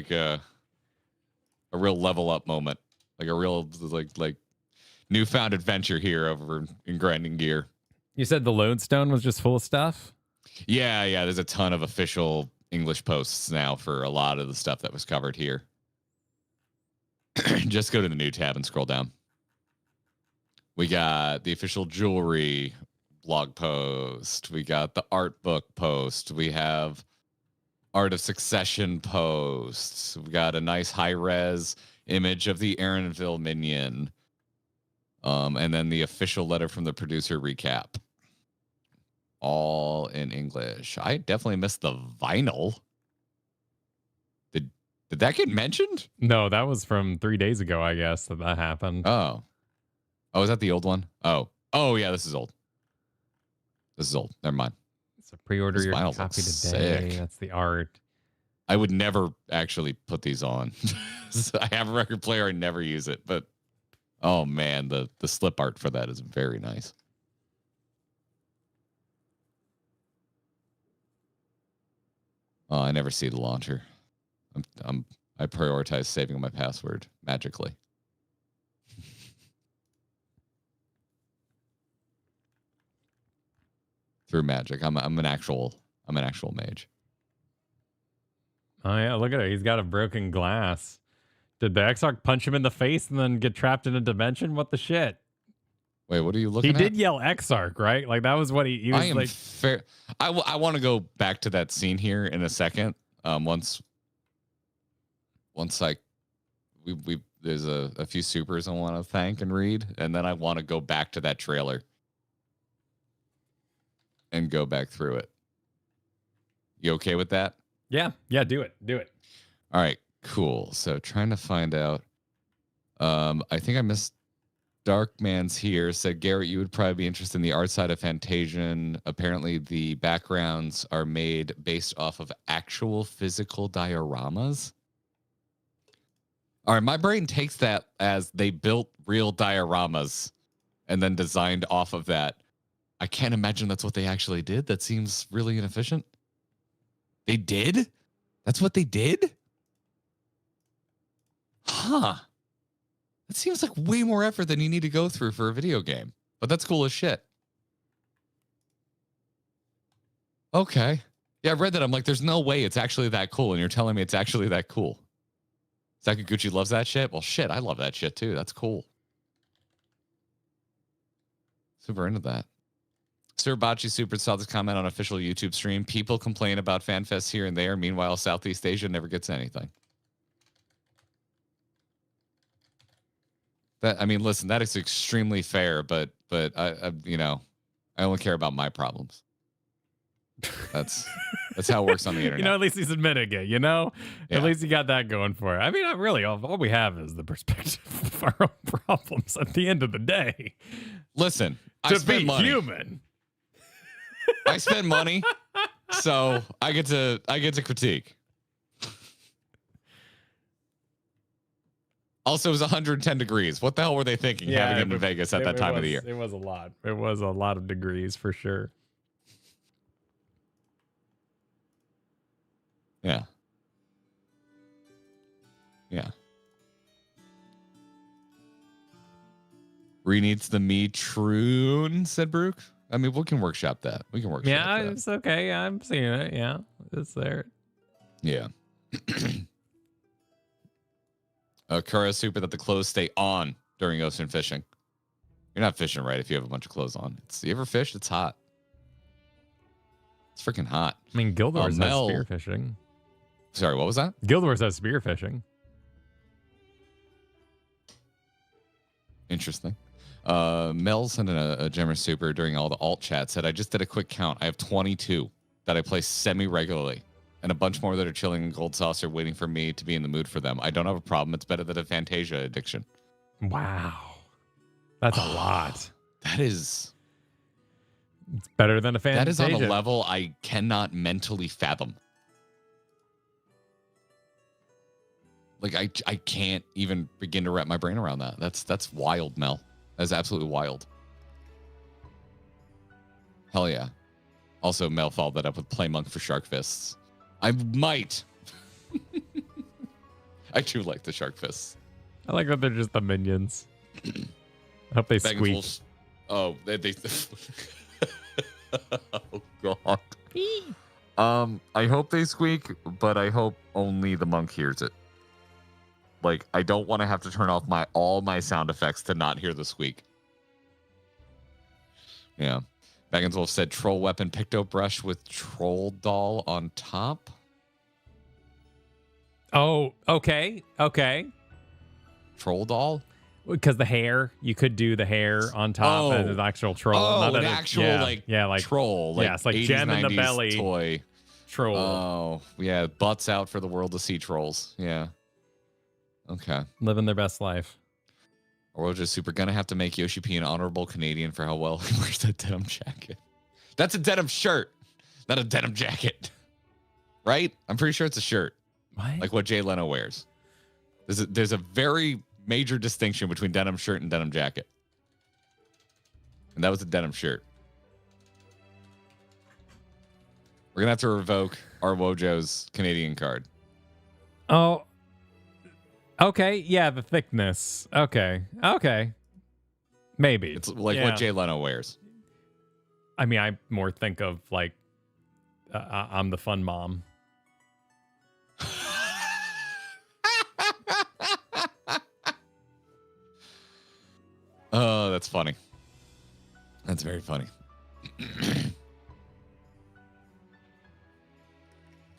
a real level up moment, like a real like newfound adventure here over in Grinding Gear. You said the Lodestone was just full of stuff? Yeah. There's a ton of official English posts now for a lot of the stuff that was covered here. Just go to the new tab and scroll down. We got the official jewelry blog post. We got the art book post. We have Art of Succession posts. We got a nice high-res image of the Aaronville minion. And then the official letter from the producer recap. All in English. I definitely missed the vinyl. Did that get mentioned? No, that was from 3 days ago, I guess, that happened. Oh, is that the old one? Oh, yeah, this is old. Never mind. So pre-order your copy today. Sick. That's the art. I would never actually put these on. I have a record player. I never use it, but oh man, the slip art for that is very nice. Oh, I never see the launcher. I prioritize saving my password magically. Through magic. I'm an actual mage. Oh yeah, look at it. He's got a broken glass. Did the Exarch punch him in the face and then get trapped in a dimension? What the shit? Wait, what are you looking at? He did yell Exarch, right? Like that was what he was like. Fair. I want to go back to that scene here in a second. Once there's a few supers I want to thank and read, and then I want to go back to that trailer and go back through it. You okay with that? Yeah, do it. All right, cool. So trying to find out. I think I missed Darkman's here. Said, Garrett, you would probably be interested in the art side of Fantasian. Apparently the backgrounds are made based off of actual physical dioramas. All right, my brain takes that as they built real dioramas and then designed off of that. I can't imagine that's what they actually did. That seems really inefficient. They did? That's what they did? Huh. That seems like way more effort than you need to go through for a video game. But that's cool as shit. Okay. Yeah, I read that. I'm like, there's no way it's actually that cool. And you're telling me it's actually that cool. Sakaguchi loves that shit? Well, shit, I love that shit too. That's cool. Super into that. Sir Bachi Super saw this comment on official YouTube stream. People complain about FanFest here and there. Meanwhile, Southeast Asia never gets anything. That, I mean, listen, that is extremely fair, but I you know, I only care about my problems. That's how it works on the internet. You know, at least he's admitting it, you know? Yeah. At least he got that going for it. I mean, really, all we have is the perspective of our own problems at the end of the day. Listen, I To spend be money. human. I spend money, so I get to critique. Also, it was 110 degrees. What the hell were they thinking having it in Vegas at that time of the year? It was a lot. It was a lot of degrees for sure. Yeah. Yeah. Re needs the me troon, said Brooke. I mean, we can workshop that. We can workshop that. Yeah, it's okay. I'm seeing it. Yeah, it's there. Yeah. Kura super that the clothes stay on during ocean fishing. You're not fishing right if you have a bunch of clothes on. You ever fish? It's hot. It's freaking hot. I mean, Guild Wars has Mel. spearfishing. Sorry, what was that? Guild Wars has spearfishing. Interesting. Mel sent in a Gemmer super during all the alt chat, said, I just did a quick count. I have 22 that I play semi-regularly, and a bunch more that are chilling in Gold Saucer waiting for me to be in the mood for them. I don't have a problem. It's better than a Fantasia addiction. Wow. That's a lot. That is... It's better than a Fantasia. That is on a level I cannot mentally fathom. Like, I can't even begin to wrap my brain around that. That's wild, Mel. That's absolutely wild. Hell yeah. Also, Mel followed that up with Play Monk for Shark Fists. I might. I do like the Shark Fists. I like that they're just the minions. I hope they squeak. Oh, they oh, God. I hope they squeak, but I hope only the monk hears it. Like, I don't want to have to turn off all my sound effects to not hear the squeak. Yeah. Baggins Wolf said troll weapon picto brush with troll doll on top. Oh, okay. Okay. Troll doll? Because the hair, you could do the hair on top as an actual troll. Oh, Not an actual like troll. Like, yeah, it's like 80s, gem in the 90s belly. Toy. Troll. Oh, yeah. Butts out for the world to see trolls. Yeah. Okay. Living their best life. Or we're just super gonna have to make Yoshi P an honorable Canadian for how well he wears that denim jacket. That's a denim shirt, not a denim jacket. Right? I'm pretty sure it's a shirt. What? Like what Jay Leno wears. There's a very major distinction between denim shirt and denim jacket. And that was a denim shirt. We're gonna have to revoke our Wojo's Canadian card. Oh. Okay, yeah, the thickness. Okay. Maybe. It's like what Jay Leno wears. I mean, I more think of like, I'm the fun mom. Oh, that's funny. That's very funny.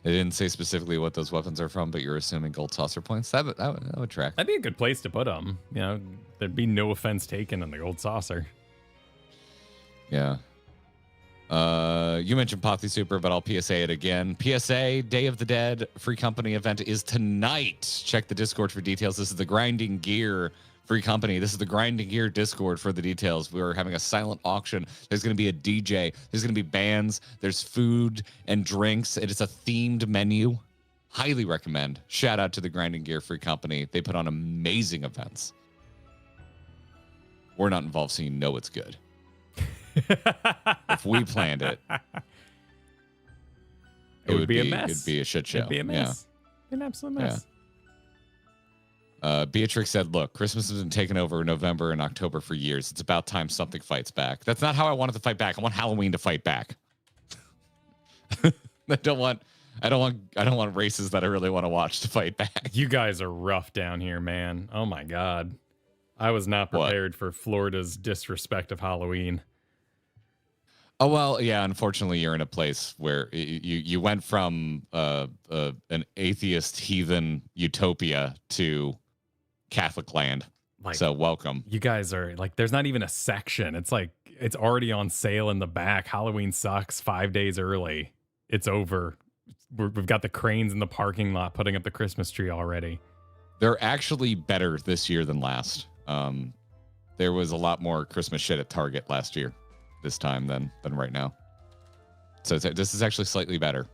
They didn't say specifically what those weapons are from, but you're assuming gold saucer points. That would track. That'd be a good place to put them. You know, there'd be no offense taken in the gold saucer. Yeah. You mentioned Pothy Super, but I'll PSA it again. PSA, Day of the Dead free company event is tonight. Check the Discord for details. This is the Grinding Gear free company. This is the Grinding Gear Discord for the details. We're having a silent auction. There's going to be a DJ. There's going to be bands. There's food and drinks. It is a themed menu. Highly recommend. Shout out to the Grinding Gear free company. They put on amazing events. We're not involved, so you know it's good. If we planned it. It would be a mess. It'd be a shit show. It'd be a mess. An absolute mess. Beatrix said, look, Christmas has been taken over in November and October for years. It's about time something fights back. That's not how I wanted to fight back. I want Halloween to fight back. I don't want races that I really want to watch to fight back. You guys are rough down here, man. Oh my God. I was not prepared for Florida's disrespect of Halloween. Oh, well, yeah, unfortunately, you're in a place where you went from an atheist heathen utopia to Catholic land. Like, so welcome. You guys are like, there's not even a section. It's like, it's already on sale in the back. Halloween sucks 5 days early. It's over. We've got the cranes in the parking lot putting up the Christmas tree already. They're actually better this year than last. There was a lot more Christmas shit at Target last year, this time than right now. So this is actually slightly better.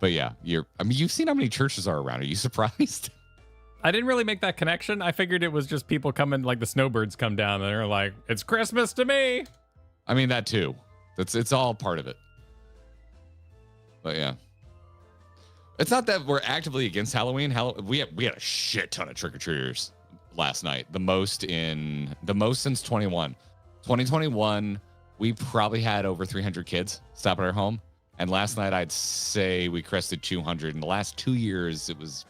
But yeah, you've seen how many churches are around. Are you surprised? I didn't really make that connection. I figured it was just people coming, like the snowbirds come down and they're like, it's Christmas to me. I mean, that too. It's all part of it. But yeah. It's not that we're actively against Halloween. We had a shit ton of trick-or-treaters last night. The most since 2021, we probably had over 300 kids stop at our home. And last night, I'd say we crested 200. In the last 2 years, it was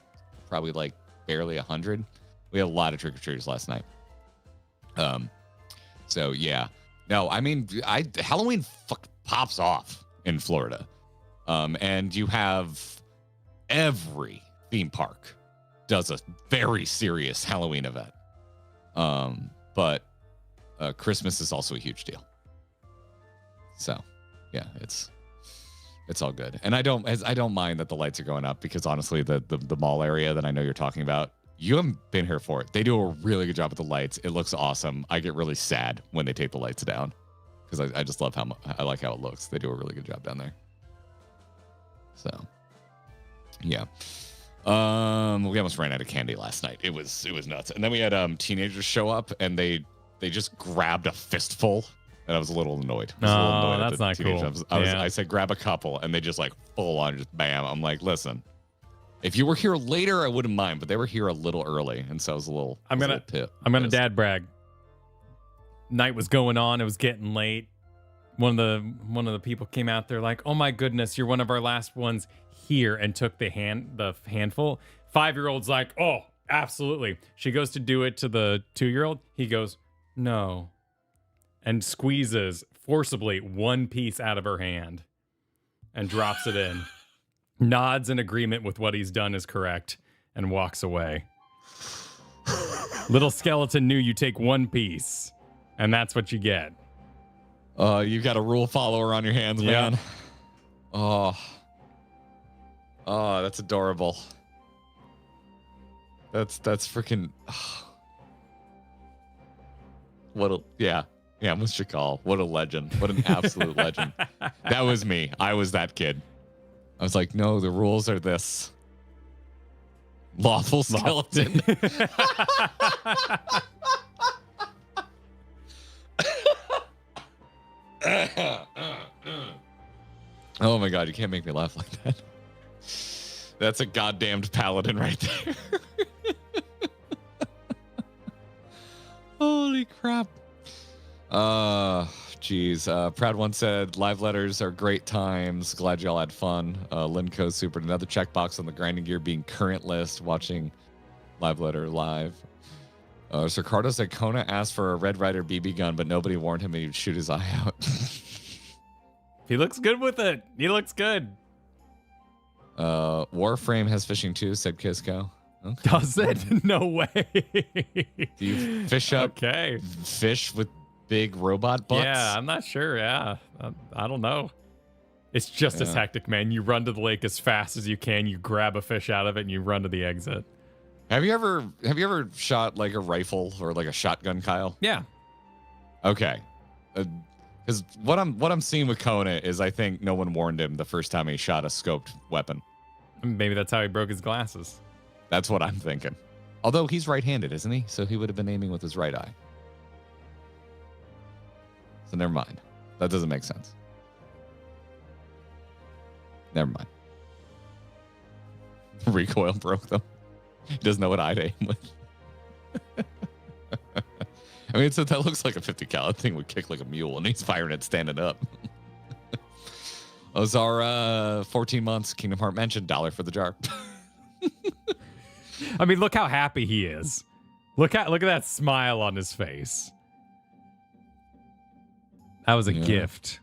probably like barely 100. We had a lot of trick-or-treaters last night. So yeah. No, I mean, Halloween pops off in Florida. And you have every theme park does a very serious Halloween event. But Christmas is also a huge deal. So yeah, it's all good. And I don't mind that the lights are going up, because honestly, the mall area that I know you're talking about, you haven't been here for it. They do a really good job with the lights. It looks awesome. I get really sad when they take the lights down, because I just love I like how it looks. They do a really good job down there. So yeah. We almost ran out of candy last night. It was nuts. And then we had teenagers show up, and they just grabbed a fistful, and I was a little annoyed. That's not cool. I said grab a couple, and they just like full on just bam. I'm like, listen, if you were here later, I wouldn't mind, but they were here a little early, and so I was a little. I'm gonna dad brag. Night was going on. It was getting late. One of the people came out there like, oh my goodness, you're one of our last ones here, and took the handful. 5-year-old's like, oh, absolutely. She goes to do it to the 2-year-old. He goes, no, and squeezes forcibly one piece out of her hand and drops it in, nods in agreement with what he's done is correct, and walks away. Little skeleton knew you take one piece, and that's what you get. You've got a rule follower on your hands, man. Oh, that's adorable. That's freaking. Mr. Call. What a legend. What an absolute legend. That was me. I was that kid. I was like, no, the rules are this. Lawful skeleton. Oh my God, you can't make me laugh like that. That's a goddamned paladin right there. Holy crap. Geez. Proud One said, live letters are great times. Glad y'all had fun. Linco supered another checkbox on the grinding gear being current list. Watching live letter live. So Ricardo said Koana asked for a Red Ryder BB gun, but nobody warned him he'd shoot his eye out. He looks good with it. He looks good. Warframe has fishing too, said Kisco. Okay. Does it? No way. Do you fish up fish with big robot butts? Yeah, I'm not sure. Yeah, I don't know. It's just as hectic, man. You run to the lake as fast as you can. You grab a fish out of it and you run to the exit. Have you ever shot like a rifle or like a shotgun, Kyle? Yeah. Okay. Because what I'm seeing with Koana is I think no one warned him the first time he shot a scoped weapon. Maybe that's how he broke his glasses. That's what I'm thinking. Although he's right-handed, isn't he? So he would have been aiming with his right eye. So never mind. That doesn't make sense. Never mind. Recoil broke them. He doesn't know what I'd aim with. I mean, so that looks like a 50 cal. That thing would kick like a mule, and he's firing it standing up. Those are 14 months. Kingdom Heart mentioned $1 for the jar. I mean, look how happy he is. Look at that smile on his face. That was a gift.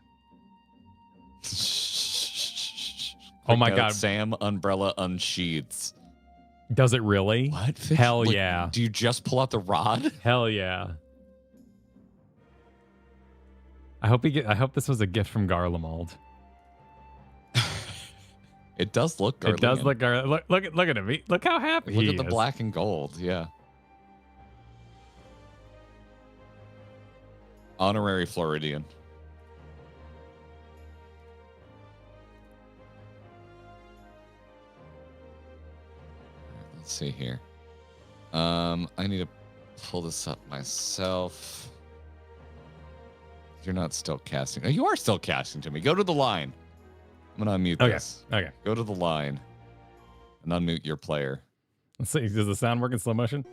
Oh my God. Sam Umbrella unsheathes. Does it really? What? Hell like, yeah. Do you just pull out the rod? Hell yeah. I hope this was a gift from Garlemald. It does look Garlemald. It does look Garlemald. Look at him. Look how happy he is. Look at the black and gold. Yeah. Honorary Floridian. Let's see here. I need to pull this up myself. You're not still casting. Oh, you are still casting to me. Go to the line. I'm going to unmute this. Okay. Go to the line and unmute your player. Let's see. Does the sound work in slow motion?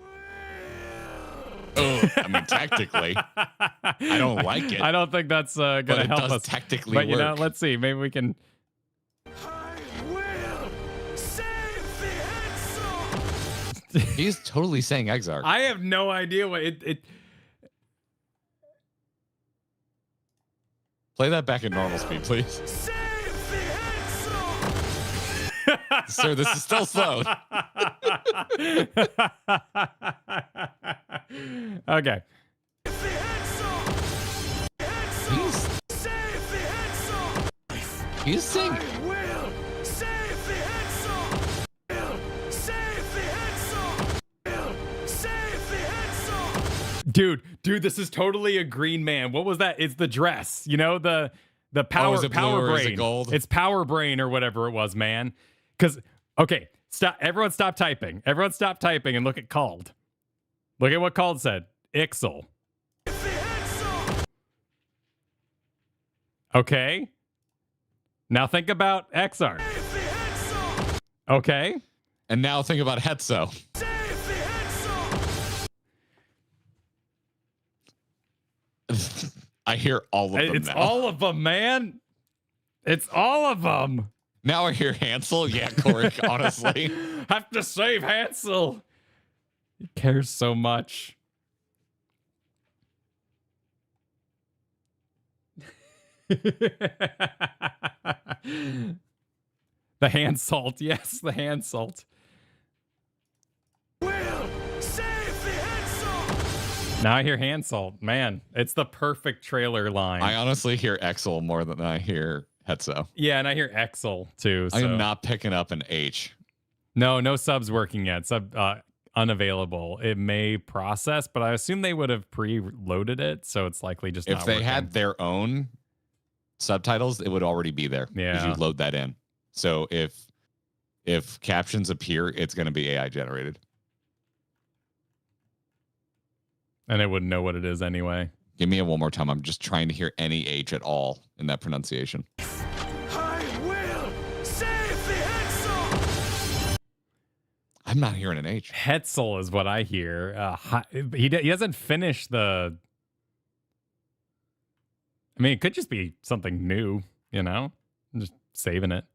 Oh, I mean, technically. I don't like it. I don't think that's going to help us. Technically but, work. You know, let's see. Maybe we can... He's totally saying Exarch. I have no idea what it... Play that back at normal speed, please. Sir, this is still slow. Okay. He's singing. Dude, this is totally a Green Man. What was that? It's the dress. You know, the power is it blue power or brain. is it gold? It's Power Brain or whatever it was, man. Because okay, stop. Everyone, stop typing. Everyone, stop typing and look at Called. Look at what Called said. Ixel. Okay. Now think about Exarch. Okay. And now think about Hetzo. I hear all of them It's now. all of them, man. It's all of them. Now I hear Hansel. Yeah, Corey, honestly. Have to save Hansel. He cares so much. The hand salt. Yes, the hand salt. Now I hear hand salt. Man, it's the perfect trailer line. I honestly hear Exel more than I hear Hetzo. Yeah, and I hear Exel too. So. I am not picking up an H. No subs working yet. Sub unavailable. It may process, but I assume they would have pre-loaded it, so it's likely just if not they working. had their own subtitles, it would already be there. Yeah, you load that in. So if captions appear, it's going to be AI generated. And it wouldn't know what it is anyway. Give me it one more time. I'm just trying to hear any H at all in that pronunciation. I will save the Hetzel. I'm not hearing an H. Hetzel is what I hear. He hasn't finished the... I mean, it could just be something new, you know? I'm just saving it.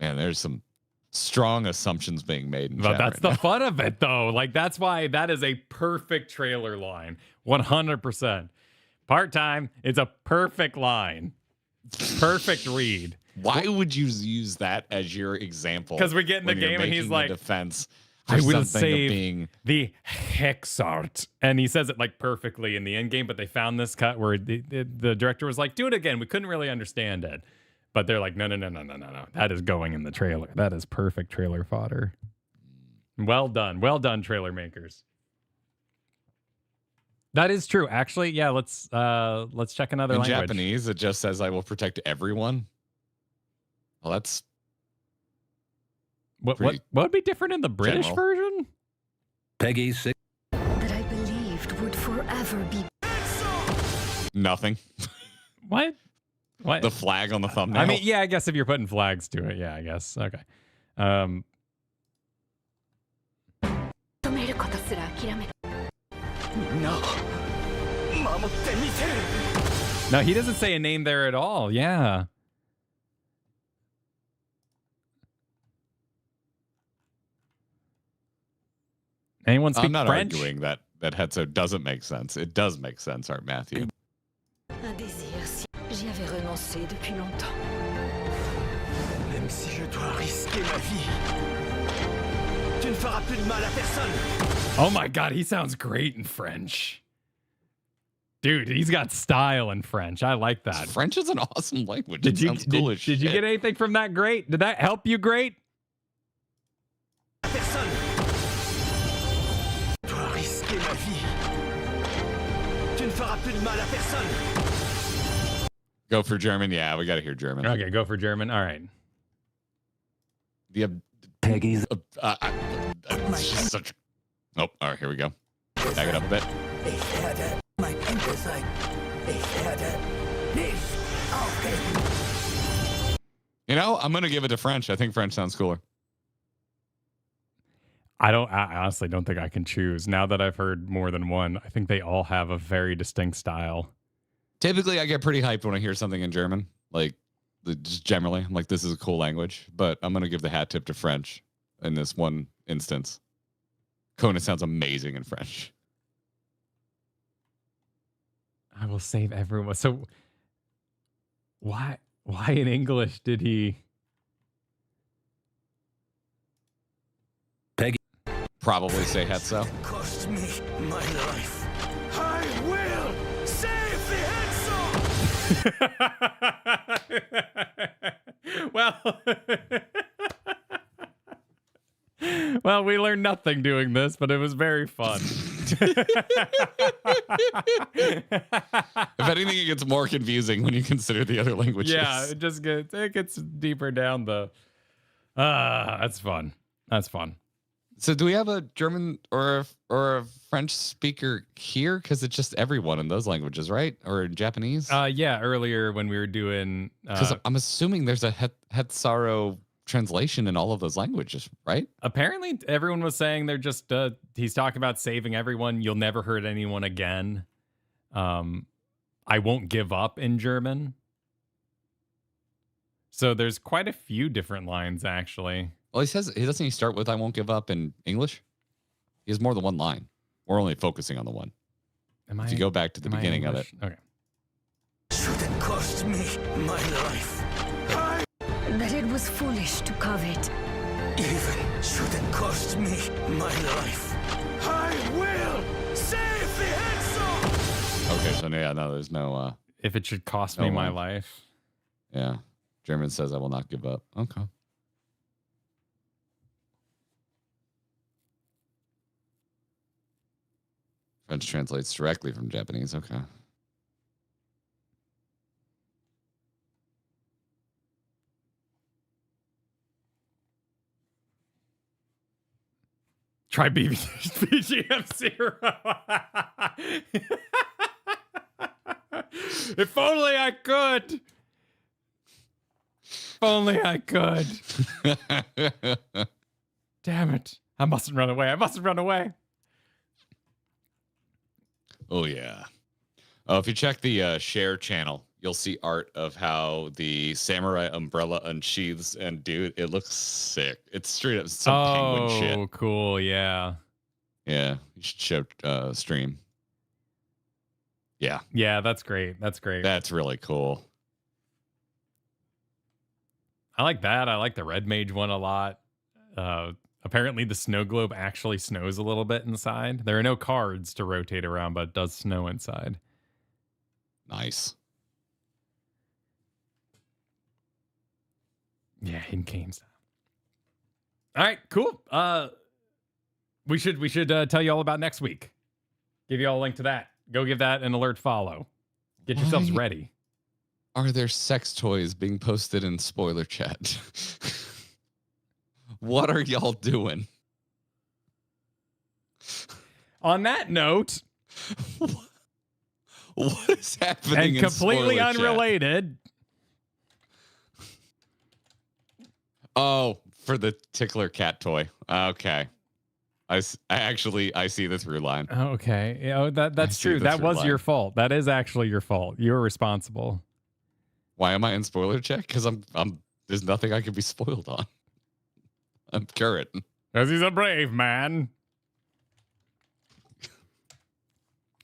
Man, there's some strong assumptions being made in But chat that's right the now. fun of it, though. Like, that's why that is a perfect trailer line. 100%. Part-time, it's a perfect line. Perfect read. Why would you use that as your example? Because we get in the when you're game and he's making like, a defense. I will something of save being... the Hexart. And he says it like perfectly in the end game, but they found this cut where the director was like, do it again. We couldn't really understand it. But they're like, no. That is going in the trailer. That is perfect trailer fodder. Well done. Well done, trailer makers. That is true. Actually, yeah, let's check another in language. Japanese, it just says, I will protect everyone. Well, that's... What would be different in the British general. version? Peggy 6. That I believed would forever be. Nothing. What? What? The flag on the thumbnail. I mean, yeah, I guess if you're putting flags to it, yeah, I guess. Okay. No, he doesn't say a name there at all. Yeah. Anyone speak I'm not French? arguing that headset doesn't make sense. It does make sense, Art Matthew. Un désir, j'y avais renoncé depuis longtemps. Même si je dois risquer ma vie, tu ne feras plus de mal à personne. Oh my God, he sounds great in French. Dude, he's got style in French. I like that. French is an awesome language. It sounds cool as shit. Did you get anything from that great? Did that help you great? Personne. Je dois risquer ma vie. Tu ne feras plus de mal à personne. Go for German? Yeah, we got to hear German. Okay, go for German. All right. Peggy's. Such. Oh, all right, here we go. Back it up a bit. You know, I'm going to give it to French. I think French sounds cooler. I honestly don't think I can choose. Now that I've heard more than one, I think they all have a very distinct style. Typically, I get pretty hyped when I hear something in German. Like, just generally, I'm like, this is a cool language. But I'm going to give the hat tip to French in this one instance. Koana sounds amazing in French. I will save everyone. So why in English did he? Peggy. Probably say Hetzo. Cost me my life. I will save the Hetzo. Well, we learned nothing doing this, but it was very fun. If anything, it gets more confusing when you consider the other languages. Yeah, it gets deeper down the. That's fun. That's fun. So, do we have a German or a French speaker here? Because it's just everyone in those languages, right? Or in Japanese? Yeah. Earlier when we were doing, because I'm assuming there's a Hetsaro translation in all of those languages, right? Apparently, everyone was saying they're just. He's talking about saving everyone. You'll never hurt anyone again. I won't give up in German. So there's quite a few different lines actually. Well, doesn't he start with "I won't give up" in English? He has more than one line. We're only focusing on the one. If you go back to the beginning of it, okay. Should it cost me my life? That it was foolish to covet. Even should it cost me my life, I will save the Hetzo. Okay, so yeah, no, there's no. If it should cost me my life. Yeah, German says I will not give up. Okay. French translates directly from Japanese. Okay. Try BGM 0. If only I could. If only I could. Damn it. I mustn't run away. I mustn't run away. Oh, yeah. Oh, if you check the share channel, you'll see art of how the samurai umbrella unsheathes, and dude, it looks sick. It's straight up some penguin shit. Oh, cool. Yeah. Yeah. You should show stream. Yeah. Yeah, that's great. That's great. That's really cool. I like that. I like the Red Mage one a lot. Apparently the snow globe actually snows a little bit inside. There are no cards to rotate around, but it does snow inside. Nice. Yeah, in game style. All right, cool. We should tell you all about next week. Give you all a link to that. Go give that an alert follow. Get yourselves ready. Are there sex toys being posted in spoiler chat? What are y'all doing? On that note, What is happening? And in completely spoiler chat? unrelated. Oh, for the tickler cat toy. Okay. I see the through line. Okay. Yeah, that's see true. the That through was your line. fault. That is actually your fault. You're responsible. Why am I in spoiler chat? Because I'm there's nothing I can be spoiled on. I'm Garrett. Because he's a brave man.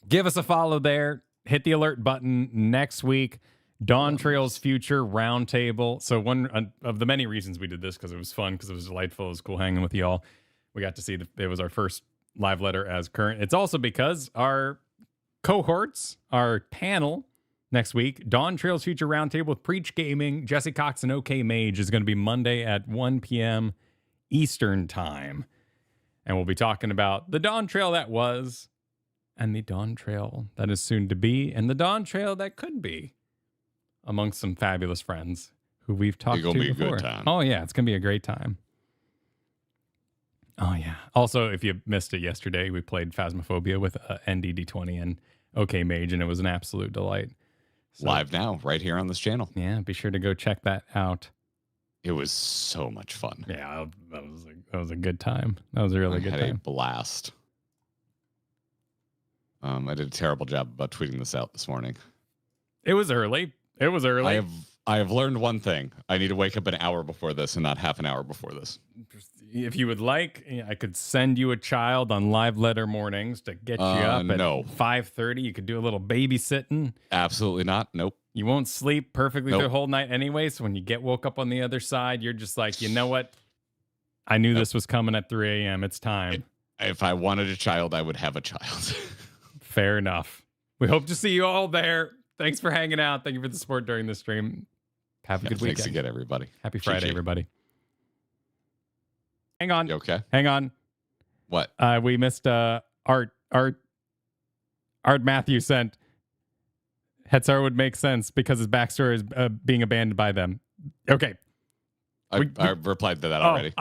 Give us a follow there. Hit the alert button next week. Dawn Trail's Future Roundtable. So one of the many reasons we did this, because it was fun, because it was delightful, it was cool hanging with y'all. We got to see it was our first live letter as current. It's also because our cohorts, our panel next week, Dawn Trail's Future Roundtable with Preach Gaming, Jesse Cox, and OK Mage is going to be Monday at 1 p.m. Eastern Time. And we'll be talking about the Dawn Trail that was, and the Dawn Trail that is soon to be, and the Dawn Trail that could be, amongst some fabulous friends who we've talked to before. It's gonna be a good time. Oh, yeah, it's going to be a great time. Oh, yeah. Also, if you missed it yesterday, we played Phasmophobia with NDD20 and OK Mage, and it was an absolute delight. So, Live now, right here on this channel. yeah, be sure to go check that out. It was so much fun. Yeah, that was a good time. That was a really good I had time. a blast. I did a terrible job about tweeting this out this morning. It was early. It was early. I have learned one thing. I need to wake up an hour before this and not half an hour before this. If you would like, I could send you a child on live letter mornings to get you up at 5:30. You could do a little babysitting. Absolutely not. Nope. You won't sleep perfectly Nope. through the whole night anyway. So when you get woke up on the other side, you're just like, you know what? I knew this was coming at 3 a.m. It's time. If I wanted a child, I would have a child. Fair enough. We hope to see you all there. Thanks for hanging out. Thank you for the support during the stream. Have a good weekend. Thanks again, everybody. Happy Friday, everybody. Hang on. You okay? Hang on. What? We missed Art Matthews sent Hetzar would make sense because his backstory is being abandoned by them. Okay. I replied to that already.